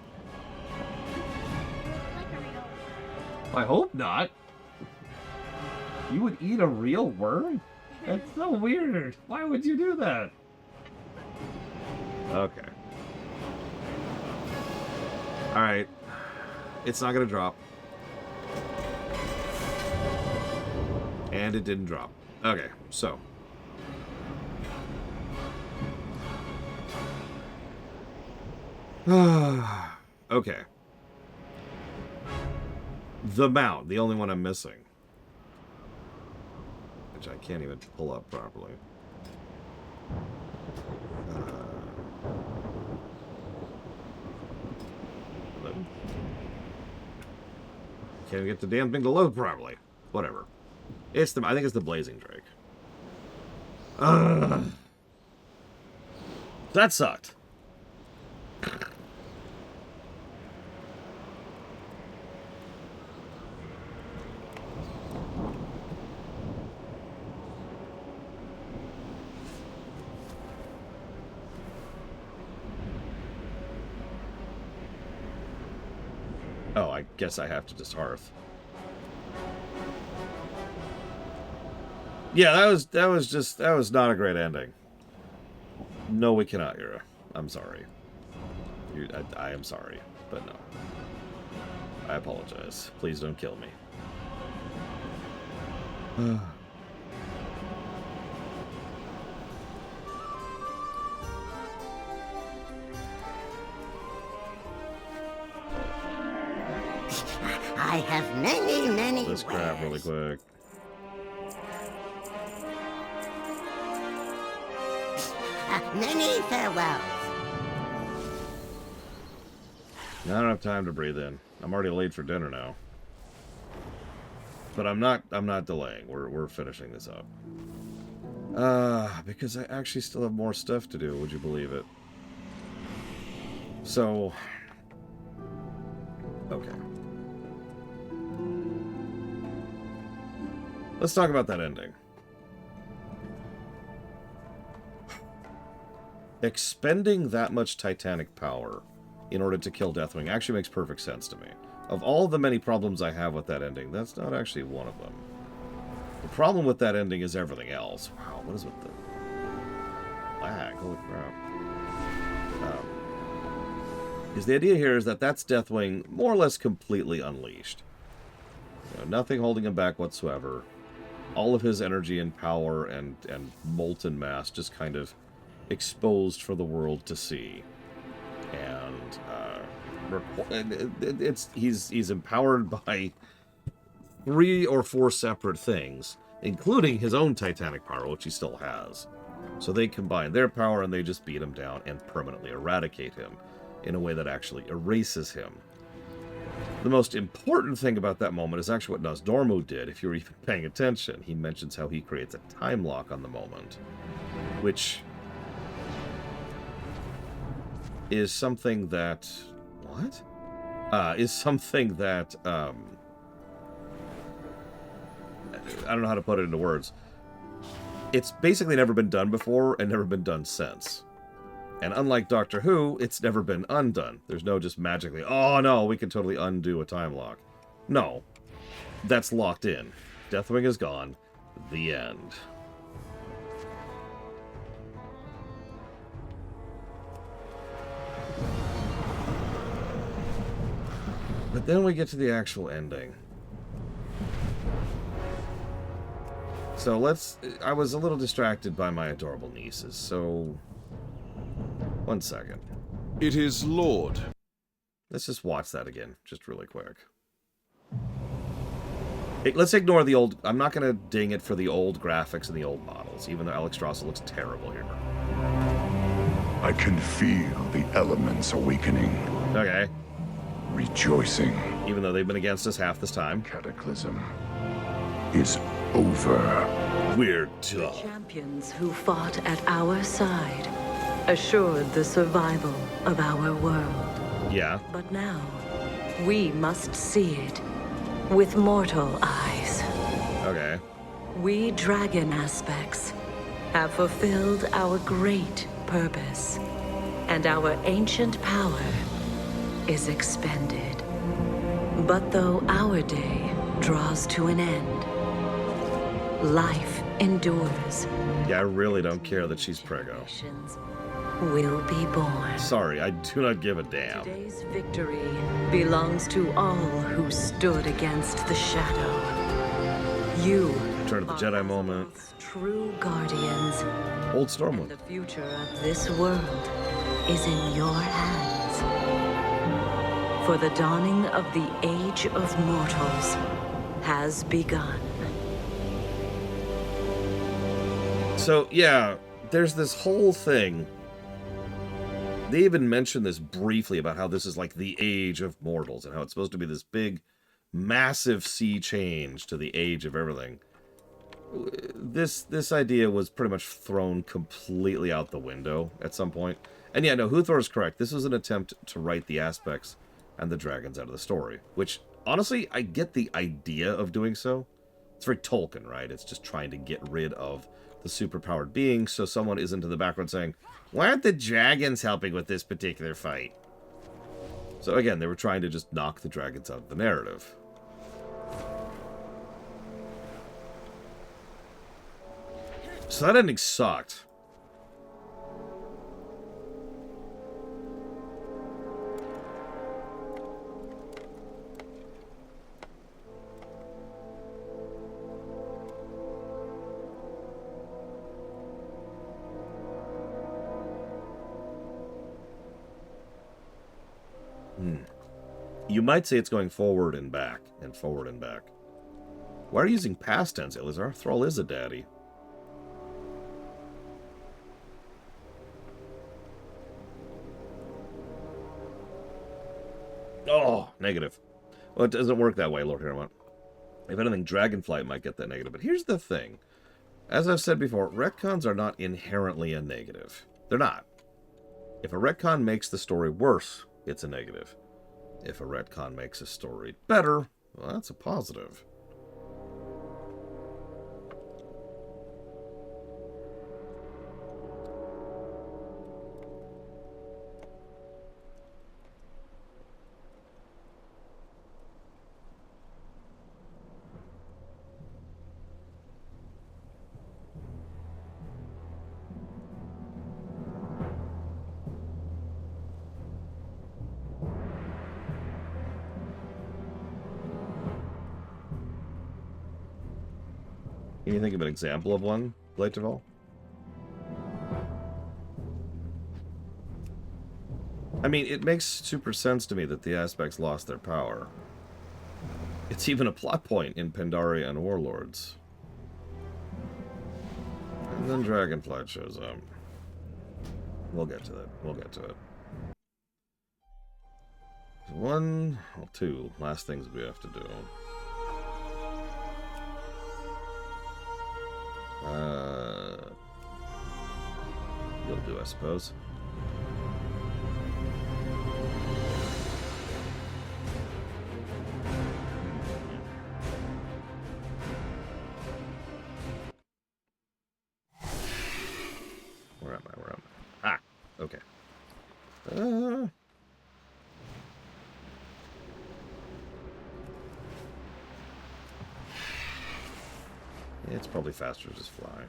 I hope not. You would eat a real worm? That's so weird. Why would you do that? Okay. Alright. It's not gonna drop. And it didn't drop. Okay, so. Okay. The mount, the only one I'm missing. Which I can't even pull up properly. Can't get the damn thing to load properly. Whatever. It's the. I think it's the Blazing Drake. That sucked. Oh, I guess I have to just hearth. Yeah, that was not a great ending. No, we cannot, Yura. I'm sorry. I am sorry, but no. I apologize. Please don't kill me. I have many Let's grab really quick. Many farewells. I don't have time to breathe in. I'm already late for dinner now. But I'm not delaying. We're finishing this up. Because I actually still have more stuff to do, would you believe it? So okay. Let's talk about that ending. Expending that much titanic power in order to kill Deathwing actually makes perfect sense to me. Of all the many problems I have with that ending, that's not actually one of them. The problem with that ending is everything else. Wow, what is with the lag? Holy crap. Because the idea here is that that's Deathwing more or less completely unleashed. You know, nothing holding him back whatsoever. all of his energy and power and molten mass just kind of exposed for the world to see. And he's empowered by 3 or 4 separate things, including his own titanic power, which he still has. So they combine their power and they just beat him down and permanently eradicate him in a way that actually erases him. The most important thing about that moment is actually what Nosdormu did, if you were even paying attention. He mentions how he creates a time lock on the moment, which is something that... What? Is something that... I don't know how to put it into words. It's basically never been done before and never been done since. And unlike Doctor Who, it's never been undone. There's no just magically, oh no, we can totally undo a time lock. No. That's locked in. Deathwing is gone. The end. But then we get to the actual ending. So I was a little distracted by my adorable nieces, so... 1 second. It is Lord. Let's just watch that again, just really quick. Hey, let's ignore the old... I'm not going to ding it for the old graphics and the old models, even though Alex Strauss looks terrible here. I can feel the elements awakening. Okay. Rejoicing. Even though they've been against us half this time. Cataclysm is over. We're done. The champions who fought at our side assured the survival of our world. Yeah. But now, we must see it with mortal eyes. Okay. We dragon aspects have fulfilled our great purpose, and our ancient power is expended. But though our day draws to an end, life endures. Yeah, I really don't care that she's preggo. Will be born. Sorry, I do not give a damn. Today's victory belongs to all who stood against the shadow. You Return of the Jedi moment. True guardians. Old Stormwind. The future of this world is in your hands. For the dawning of the Age of Mortals has begun. So, yeah, there's this whole thing. They even mentioned this briefly about how this is like the Age of Mortals and how it's supposed to be this big, massive sea change to the age of everything. This idea was pretty much thrown completely out the window at some point. And yeah, no, Huthor is correct. This was an attempt to write the aspects and the dragons out of the story. Which, honestly, I get the idea of doing so. It's very Tolkien, right? It's just trying to get rid of the superpowered being so someone isn't in the background saying, why aren't the dragons helping with this particular fight? So again, they were trying to just knock the dragons out of the narrative. So that ending sucked. You might say it's going forward and back, and forward and back. Why are you using past tense, Elizar? Thrall is a daddy. Oh, negative. Well, it doesn't work that way, Lord Harrowmont. If anything, Dragonflight might get that negative. But here's the thing. As I've said before, retcons are not inherently a negative. They're not. If a retcon makes the story worse, it's a negative. If a retcon makes a story better, well, that's a positive. Can you think of an example of one, Blyteval? I mean, it makes super sense to me that the aspects lost their power. It's even a plot point in Pandaria and Warlords. And then Dragonflight shows up. We'll get to that. We'll get to it. One, well, two last things we have to do. You'll do, I suppose. Where am I? Where am I? Ah, okay. It's probably faster to just fly.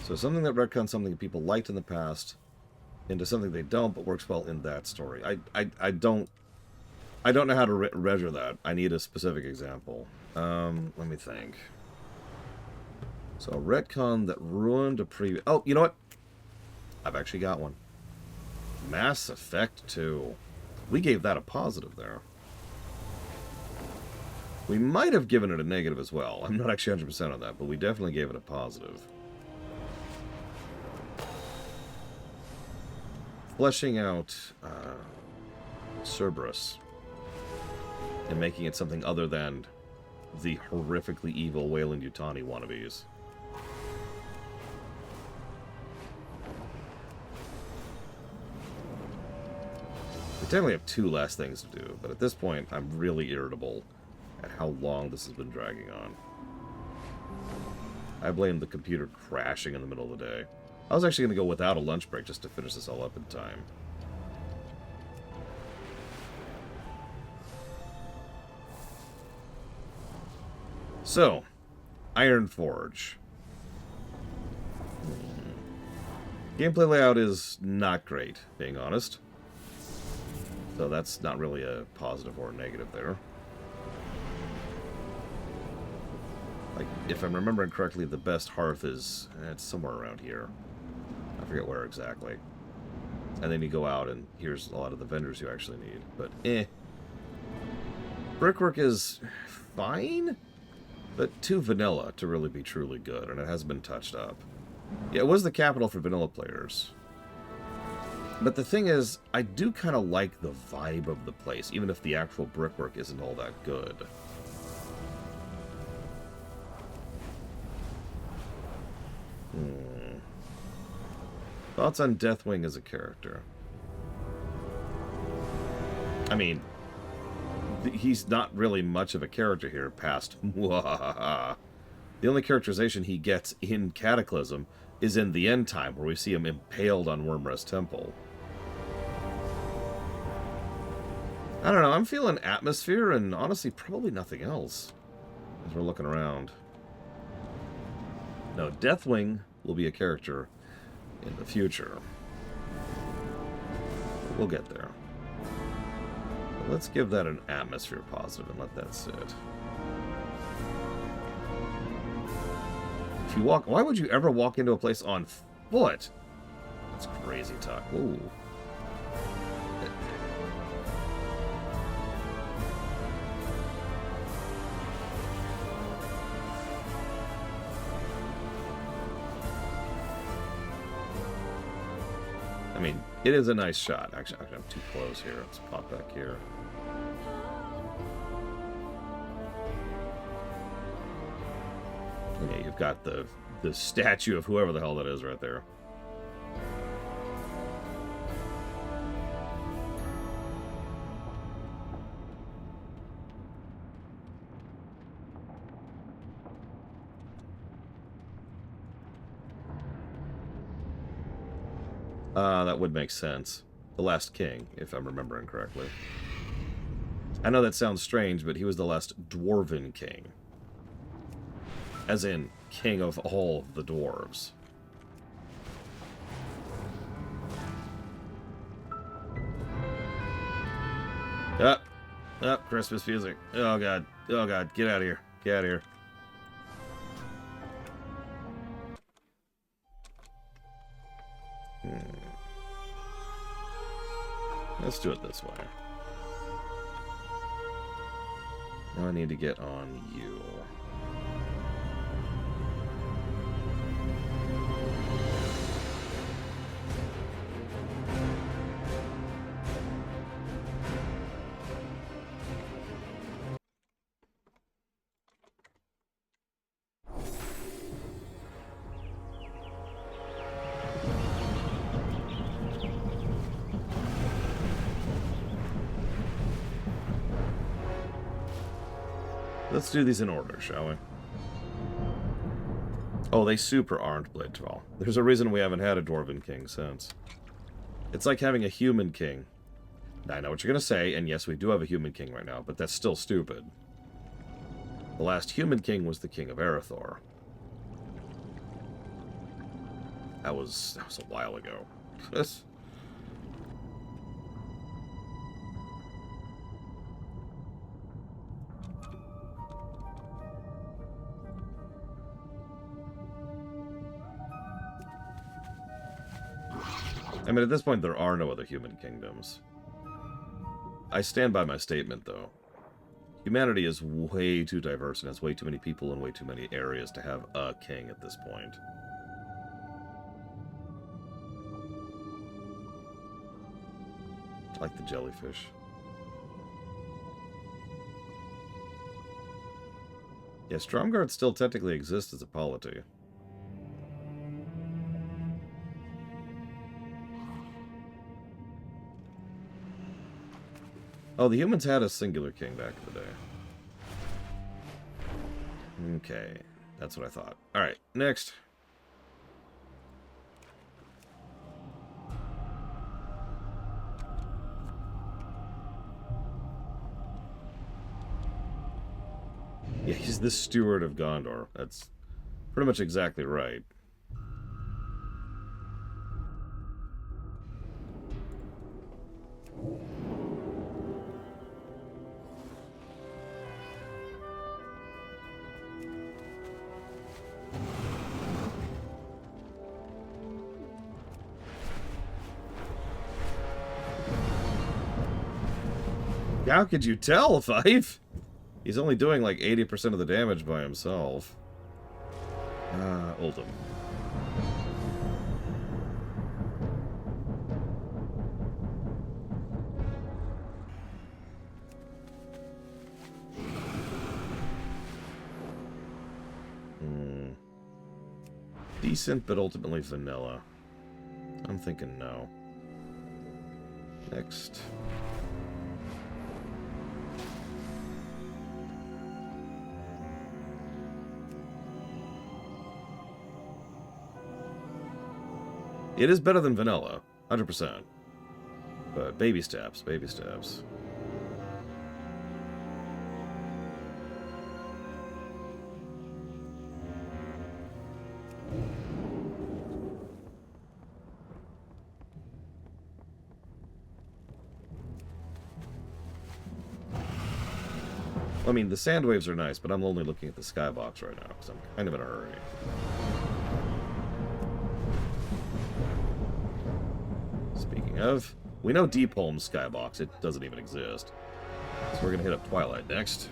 So something that retcons something that people liked in the past into something they don't, but works well in that story. I don't know how to measure that. I need a specific example. Let me think. So a retcon that ruined a previous... Oh, you know what? I've actually got one. Mass Effect 2. We gave that a positive there. We might have given it a negative as well. I'm not actually 100% on that, but we definitely gave it a positive. Fleshing out Cerberus and making it something other than the horrifically evil Wayland Yutani wannabes. We definitely have two last things to do, but at this point, I'm really irritable at how long this has been dragging on. I blame the computer crashing in the middle of the day. I was actually going to go without a lunch break just to finish this all up in time. So, Ironforge. Gameplay layout is not great, being honest. So that's not really a positive or a negative there. Like, if I'm remembering correctly, the best hearth is... it's somewhere around here. I forget where exactly. And then you go out and here's a lot of the vendors you actually need. But, Brickwork is fine, but too vanilla to really be truly good, and it hasn't been touched up. Yeah, it was the capital for vanilla players. But the thing is, I do kind of like the vibe of the place, even if the actual brickwork isn't all that good. Thoughts on Deathwing as a character? I mean, he's not really much of a character here past the only characterization he gets in Cataclysm is in the end time, where we see him impaled on Wormrest Temple. I don't know, I'm feeling atmosphere and honestly probably nothing else as we're looking around. No, Deathwing will be a character in the future. We'll get there. But let's give that an atmosphere positive and let that sit. If you walk... Why would you ever walk into a place on foot? That's crazy talk. Ooh. I mean, it is a nice shot. Actually, I'm too close here. Let's pop back here. Yeah, you've got the statue of whoever the hell that is right there. That would make sense. The last king, if I'm remembering correctly. I know that sounds strange, but he was the last dwarven king. As in, king of all the dwarves. Up, Christmas music. Oh god, get out of here, get out of here. Let's do it this way. Now I need to get on you. Let's do these in order, shall we? Oh, they super aren't Blade 12. There's a reason we haven't had a Dwarven King since. It's like having a human king. I know what you're going to say, and yes, we do have a human king right now, but that's still stupid. The last human king was the King of Arathor. That was a while ago. I mean, at this point, there are no other human kingdoms. I stand by my statement, though. Humanity is way too diverse and has way too many people and way too many areas to have a king at this point. Like the jellyfish. Yeah, Stromgarde still technically exists as a polity. Oh, the humans had a singular king back in the day. Okay, that's what I thought. Alright, next. Yeah, he's the steward of Gondor. That's pretty much exactly right. How could you tell, Fife? He's only doing like 80% of the damage by himself. Oldham. Decent, but ultimately vanilla. I'm thinking no. Next. It is better than vanilla, 100%. But baby steps, baby steps. I mean, the sand waves are nice, but I'm only looking at the skybox right now, because I'm kind of in a hurry. Speaking of, we know Deepholm's skybox. It doesn't even exist. So we're going to hit up Twilight next.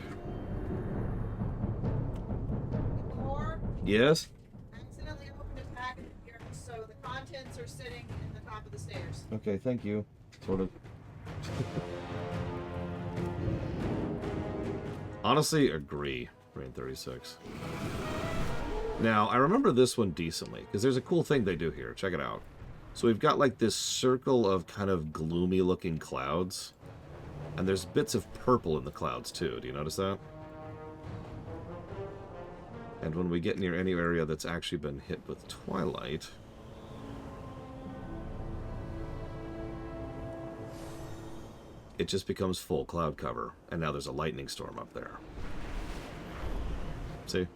Yes? I accidentally opened a packet here, so the contents are sitting in the top of the stairs. Okay, thank you. Sort of. Honestly, agree. Rain 36. Now, I remember this one decently, because there's a cool thing they do here. Check it out. So we've got like this circle of kind of gloomy looking clouds. And there's bits of purple in the clouds too. Do you notice that? And when we get near any area that's actually been hit with twilight, it just becomes full cloud cover. And now there's a lightning storm up there. See?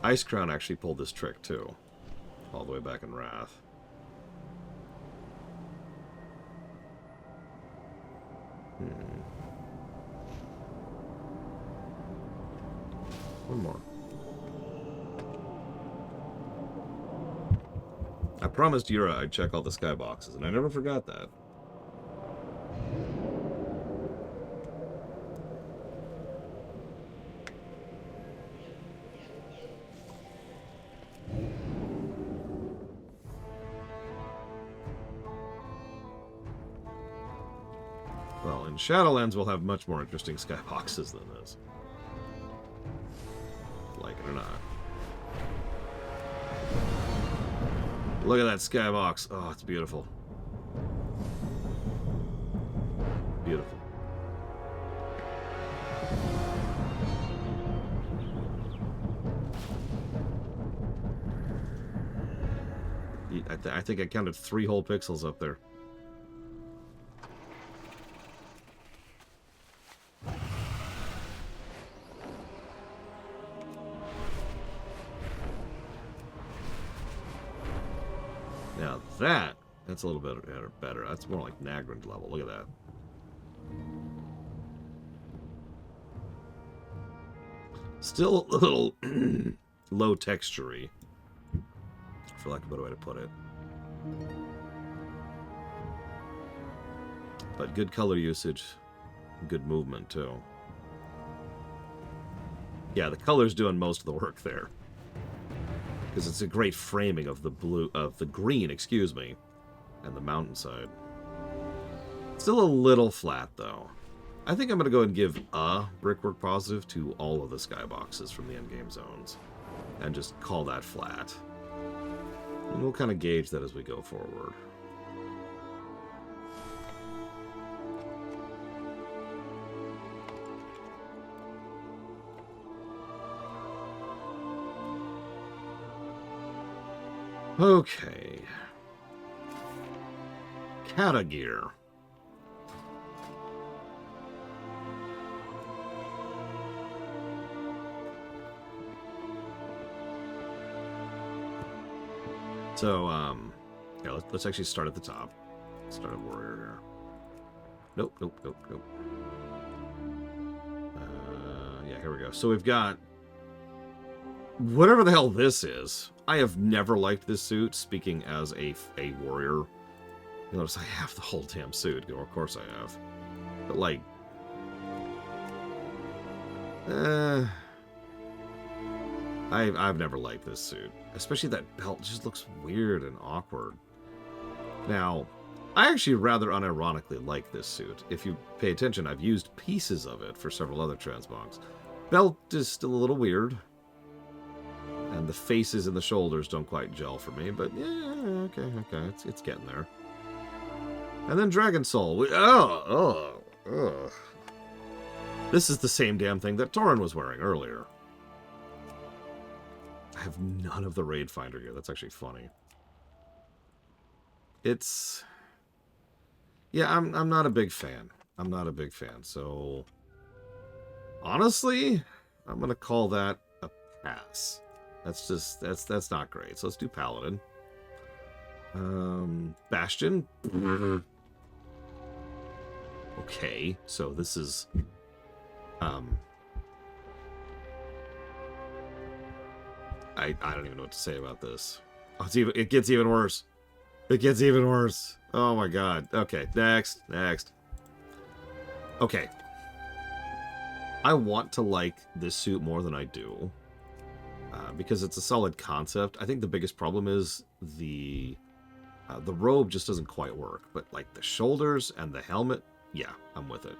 Icecrown actually pulled this trick too, all the way back in Wrath. One more. I promised Yura I'd check all the skyboxes, and I never forgot that. Well, in Shadowlands we'll have much more interesting skyboxes than this. Like it or not. Look at that skybox. Oh, it's beautiful. Beautiful. I think I counted 3 whole pixels up there. Now that's a little bit better. That's more like Nagrand level. Look at that. Still a little low texture-y, for lack of a better way to put it. But good color usage, good movement too. Yeah, the color's doing most of the work there. Because it's a great framing of the green, excuse me, and the mountainside. Still a little flat, though. I think I'm going to go and give a brickwork positive to all of the skyboxes from the endgame zones. And just call that flat. And we'll kind of gauge that as we go forward. Okay. Catagear. So, yeah, let's actually start at the top. Start at warrior here. Nope. Yeah, here we go. So we've got whatever the hell this is. I have never liked this suit, speaking as a warrior. You notice I have the whole damn suit. Of course I have. But, like... I've never liked this suit. Especially that belt just looks weird and awkward. Now, I actually rather unironically like this suit. If you pay attention, I've used pieces of it for several other transmogs. Belt is still a little weird. And the faces and the shoulders don't quite gel for me, but yeah, okay, it's getting there. And then Dragon Soul. This is the same damn thing that Torin was wearing earlier. I have none of the Raid Finder gear. That's actually funny. It's... Yeah, I'm not a big fan. I'm not a big fan, so... Honestly, I'm gonna call that a pass. That's just, that's not great. So let's do Paladin. Bastion. Okay, so this is... I don't even know what to say about this. Oh, it gets even worse. It gets even worse. Oh my god. Okay, next. Okay. I want to like this suit more than I do. Because it's a solid concept. I think the biggest problem is the robe just doesn't quite work. But like the shoulders and the helmet, yeah, I'm with it.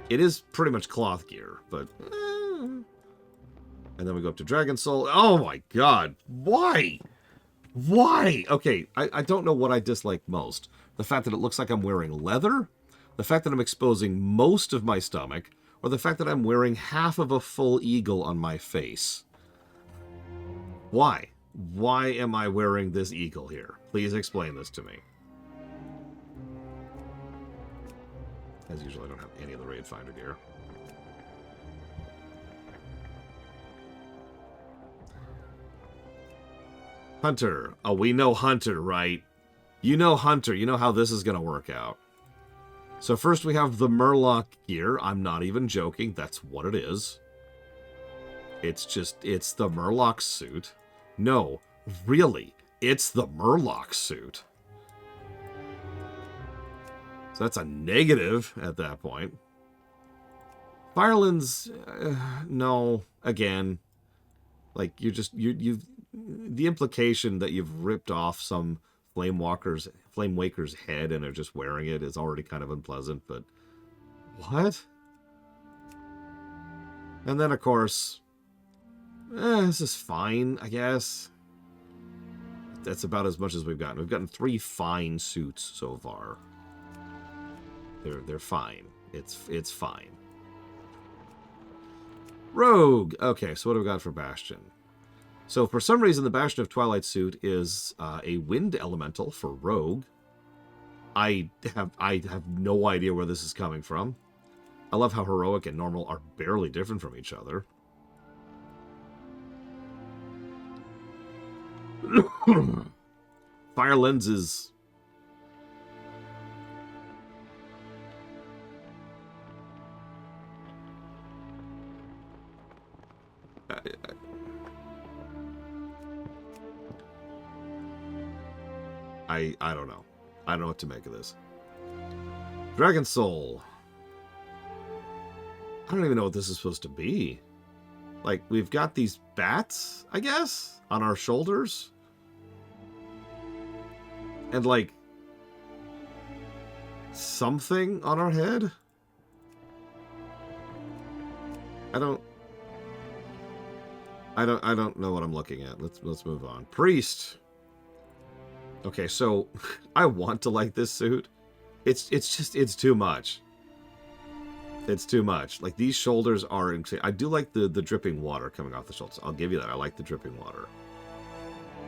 It is pretty much cloth gear, but... And then we go up to Dragon Soul. Oh my god. Why? Why? Okay, I don't know what I dislike most. The fact that it looks like I'm wearing leather, the fact that I'm exposing most of my stomach, or the fact that I'm wearing half of a full eagle on my face. Why? Why am I wearing this eagle here? Please explain this to me. As usual, I don't have any of the Raid Finder gear. Hunter. Oh, we know Hunter, right? You know Hunter. You know how this is going to work out. So first we have the Murloc gear. I'm not even joking. That's what it is. It's the Murloc suit. No, really, it's the Murloc suit. So that's a negative at that point. Firelands, no, again, like you've the implication that you've ripped off some Flame Waker's head and are just wearing it is already kind of unpleasant, but what? And then, of course, this is fine, I guess. That's about as much as we've gotten. We've gotten 3 fine suits so far. They're fine. It's fine. Rogue. Okay, so what have we got for Bastion? So for some reason, the Bastion of Twilight suit is a wind elemental for Rogue. I have no idea where this is coming from. I love how heroic and normal are barely different from each other. Fire lenses. I don't know. I don't know what to make of this. Dragon Soul. I don't even know what this is supposed to be. Like, we've got these bats, I guess, on our shoulders. And, like, something on our head? I don't know what I'm looking at. Let's move on. Priest. Okay, so I want to like this suit. It's too much. It's too much. Like, these shoulders are insane. I do like the dripping water coming off the shoulders. I'll give you that. I like the dripping water.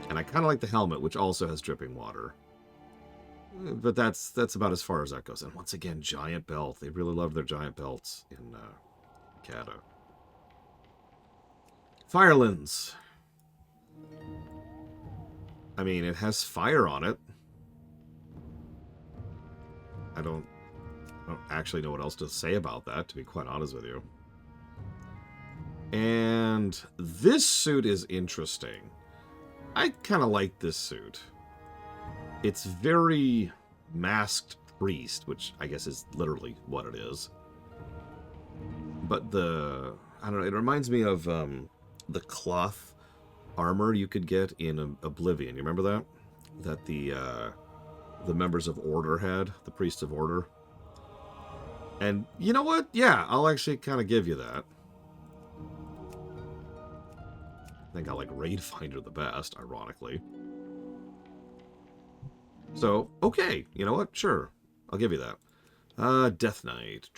And I kind of like the helmet, which also has dripping water. But that's about as far as that goes. And once again, giant belt. They really love their giant belts in Cata. Firelands. I mean, it has fire on it. I don't actually know what else to say about that, to be quite honest with you. And this suit is interesting. I kind of like this suit. It's very masked priest, which I guess is literally what it is. But I don't know, it reminds me of the cloth armor you could get in Oblivion. You remember that? That the members of Order had, the priests of Order. And you know what? Yeah, I'll actually kind of give you that. I think I like Raid Finder the best, ironically. So, okay, you know what? Sure, I'll give you that. Death Knight.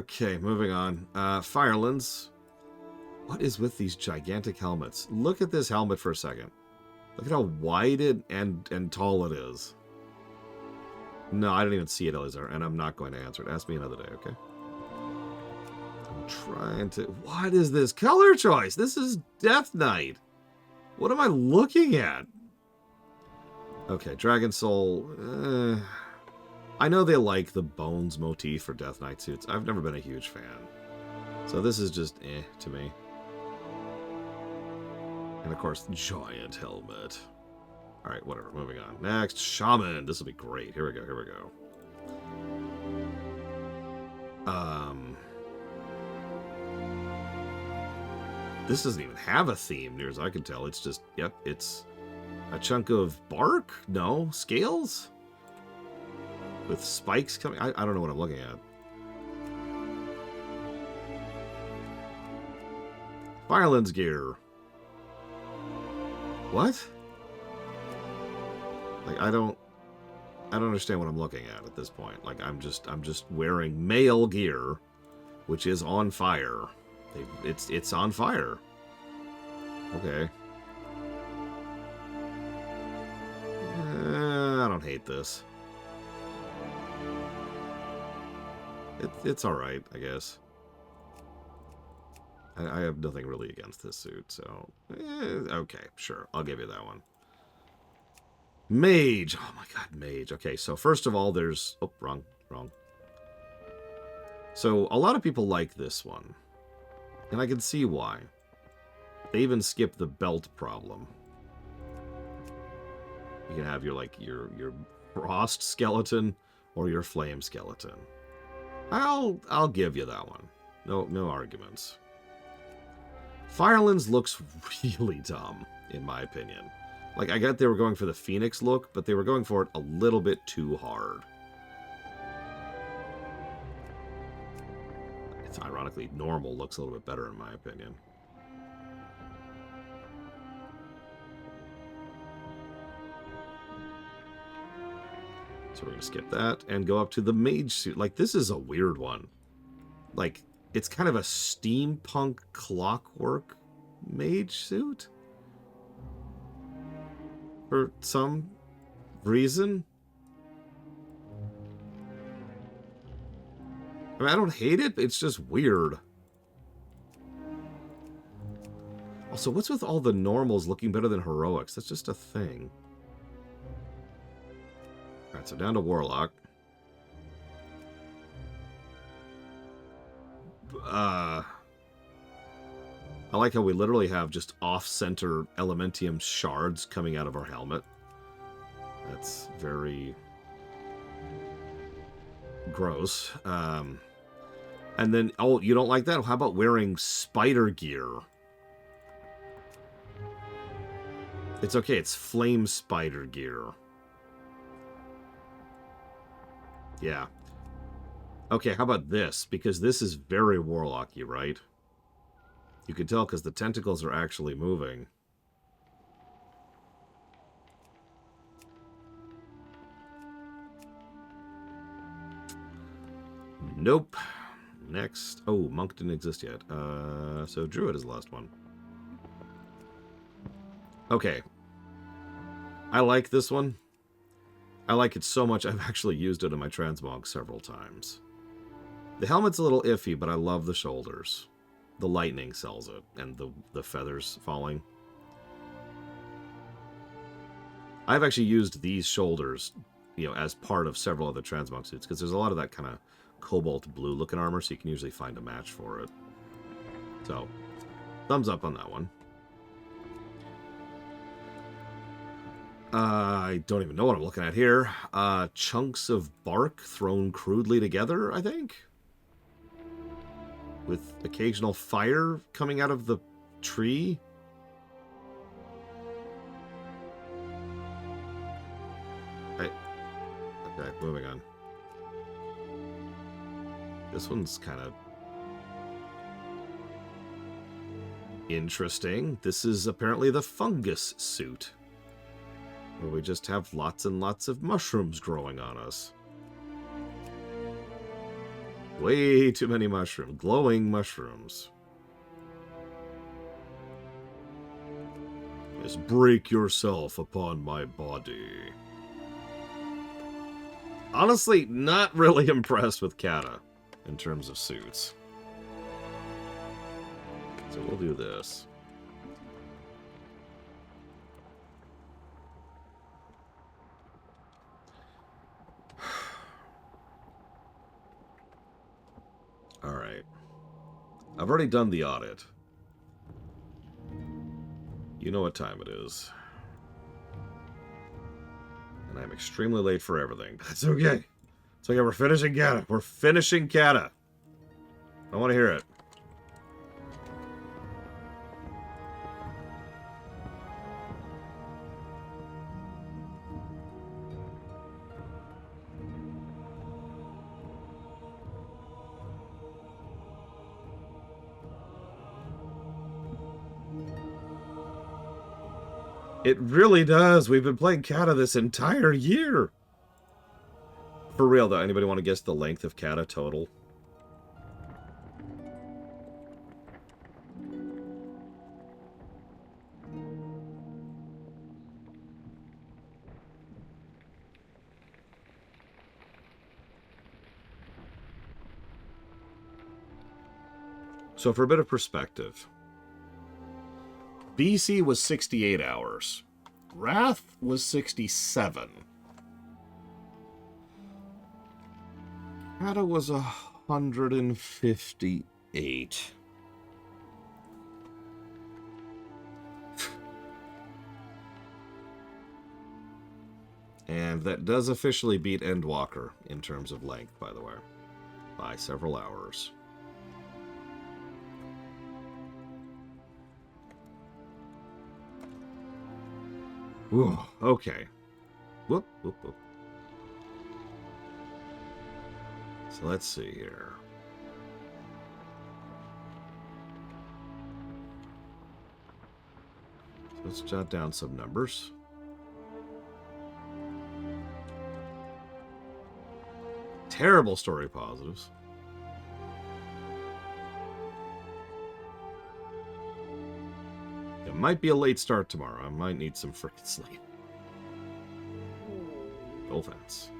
Okay, moving on. Firelands. What is with these gigantic helmets? Look at this helmet for a second. Look at how wide and tall it is. No, I didn't even see it, Elizar, and I'm not going to answer it. Ask me another day, okay? I'm trying to... What is this color choice? This is Death Knight. What am I looking at? Okay, Dragon Soul. I know they like the bones motif for Death Knight suits. I've never been a huge fan. So this is just to me. And of course, giant helmet. Alright, whatever, moving on. Next, Shaman. This will be great. Here we go, here we go. This doesn't even have a theme, near as I can tell. It's just, yep, it's a chunk of bark? No, scales? With spikes coming? I don't know what I'm looking at. Firelands gear. What? Like, I don't understand what I'm looking at this point. Like, I'm just wearing male gear, which is on fire. It's on fire. Okay. I don't hate this. It's all right, I guess. I have nothing really against this suit, so... okay, sure. I'll give you that one. Mage. Oh my god, mage. Okay, so first of all, there's... Oh, wrong. So, a lot of people like this one. And I can see why. They even skip the belt problem. You can have your frost skeleton or your flame skeleton. I'll give you that one. No arguments. Firelands looks really dumb, in my opinion. Like, I get they were going for the Phoenix look, but they were going for it a little bit too hard. It's ironically, normal looks a little bit better, in my opinion. So we're going to skip that and go up to the mage suit. Like, this is a weird one. Like, it's kind of a steampunk clockwork mage suit? For some reason? I mean, I don't hate it, it's just weird. Also, what's with all the normals looking better than heroics? That's just a thing. Alright, so down to Warlock. I like how we literally have just off-center Elementium shards coming out of our helmet. That's very gross. And then, oh, you don't like that? How about wearing spider gear? It's okay, it's flame spider gear. Yeah. Okay, how about this? Because this is very warlocky, right? You can tell because the tentacles are actually moving. Nope. Next. Oh, monk didn't exist yet. So druid is the last one. Okay. I like this one. I like it so much, I've actually used it in my transmog several times. The helmet's a little iffy, but I love the shoulders. The lightning sells it, and the feathers falling. I've actually used these shoulders, you know, as part of several other transmog suits, because there's a lot of that kind of cobalt blue looking armor, so you can usually find a match for it. So, thumbs up on that one. I don't even know what I'm looking at here. Chunks of bark thrown crudely together, I think? With occasional fire coming out of the tree? Okay, moving on. This one's kind of interesting. This is apparently the fungus suit, where we just have lots and lots of mushrooms growing on us. Way too many mushrooms. Glowing mushrooms. Just break yourself upon my body. Honestly, not really impressed with Kata in terms of suits. So we'll do this. Alright. I've already done the audit. You know what time it is. And I'm extremely late for everything. That's okay. It's okay, we're finishing Kata. We're finishing Kata. I want to hear it. It really does. We've been playing Kata this entire year. For real, though, anybody want to guess the length of Kata total? So for a bit of perspective, BC was 68 hours. Wrath was 67. Cata was 158. And that does officially beat Endwalker in terms of length, by the way, by several hours. Ooh, okay. Whoop, whoop, whoop. So let's see here. So let's jot down some numbers. Terrible story positives. It might be a late start tomorrow. I might need some frickin' sleep. No offense.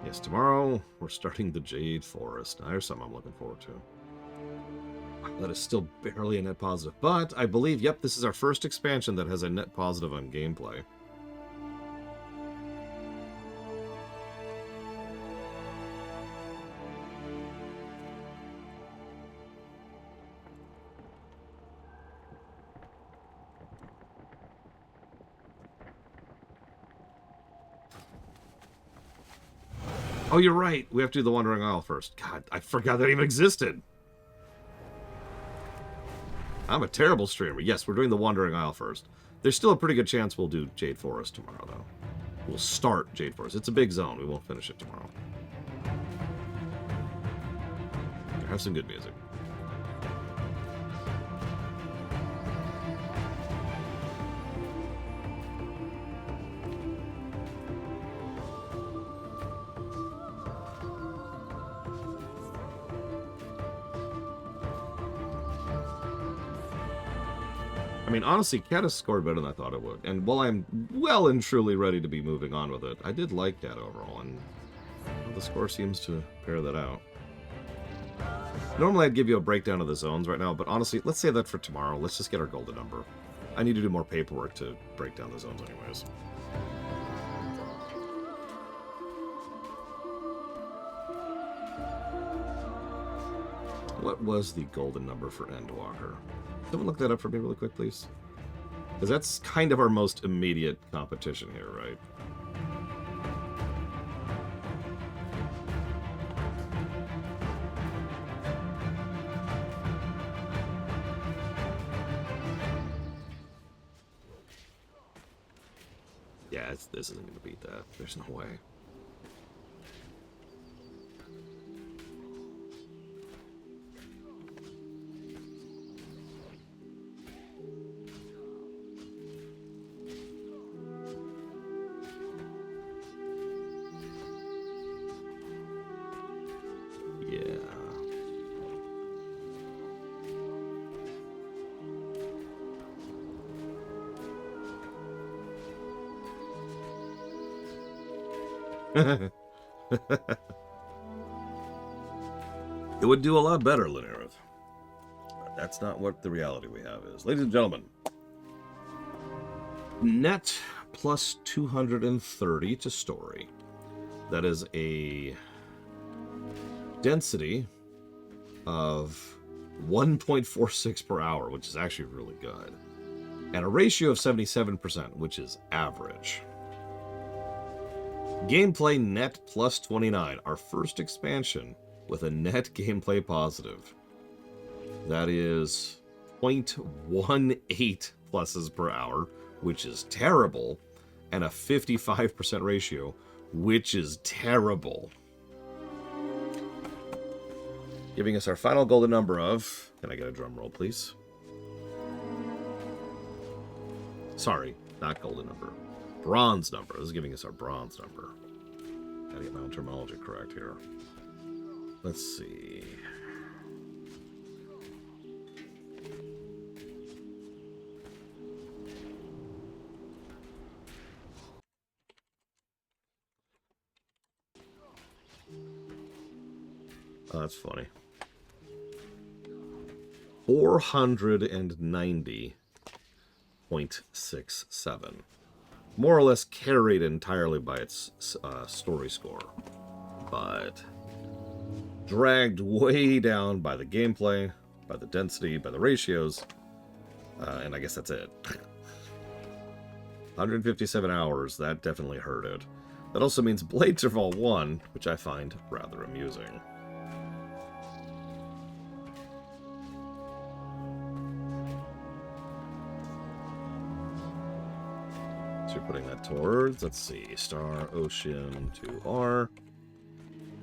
Yes, tomorrow we're starting the Jade Forest. Now, there's something I'm looking forward to. That is still barely a net positive, but I believe, yep, this is our first expansion that has a net positive on gameplay. Oh, you're right. We have to do the Wandering Isle first. God, I forgot that even existed. I'm a terrible streamer. Yes, we're doing the Wandering Isle first. There's still a pretty good chance we'll do Jade Forest tomorrow, though. We'll start Jade Forest. It's a big zone. We won't finish it tomorrow. Have some good music. I mean, honestly, Cata scored better than I thought it would. And while I'm well and truly ready to be moving on with it, I did like Cata overall, and the score seems to bear that out. Normally I'd give you a breakdown of the zones right now, but honestly, let's save that for tomorrow. Let's just get our golden number. I need to do more paperwork to break down the zones anyways. What was the golden number for Endwalker? Someone look that up for me really quick, please. Because that's kind of our most immediate competition here, right? Yeah, this isn't going to beat that. There's no way. It would do a lot better, Linerith. But that's not what the reality we have is. Ladies and gentlemen, net plus 230 to story. That is a density of 1.46 per hour, which is actually really good. And a ratio of 77%, which is average. Gameplay net plus 29, our first expansion with a net gameplay positive. That is 0.18 pluses per hour, which is terrible, and a 55% ratio, which is terrible. Giving us our final golden number of... Can I get a drum roll, please? Sorry, not golden number. Bronze number. This is giving us our bronze number. Gotta get my own terminology correct here. Let's see. Oh, that's funny. 490.67. More or less carried entirely by its story score. But dragged way down by the gameplay, by the density, by the ratios. And I guess that's it. 157 hours, that definitely hurt it. That also means Blades of All 1, which I find rather amusing. So you're putting that towards, let's see, Star Ocean 2R,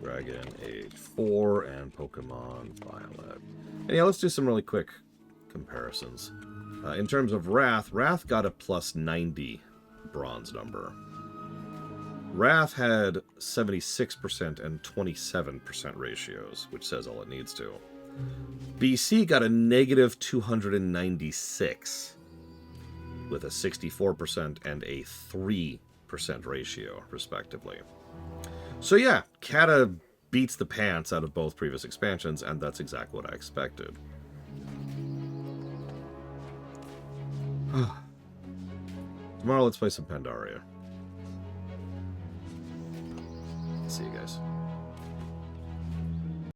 Dragon Age 4, and Pokemon Violet. And yeah, let's do some really quick comparisons. In terms of Wrath, Wrath got a plus 90 bronze number. Wrath had 76% and 27% ratios, which says all it needs to. BC got a negative 296 with a 64% and a 3% ratio, respectively. So yeah, Cata beats the pants out of both previous expansions, and that's exactly what I expected. Tomorrow, let's play some Pandaria.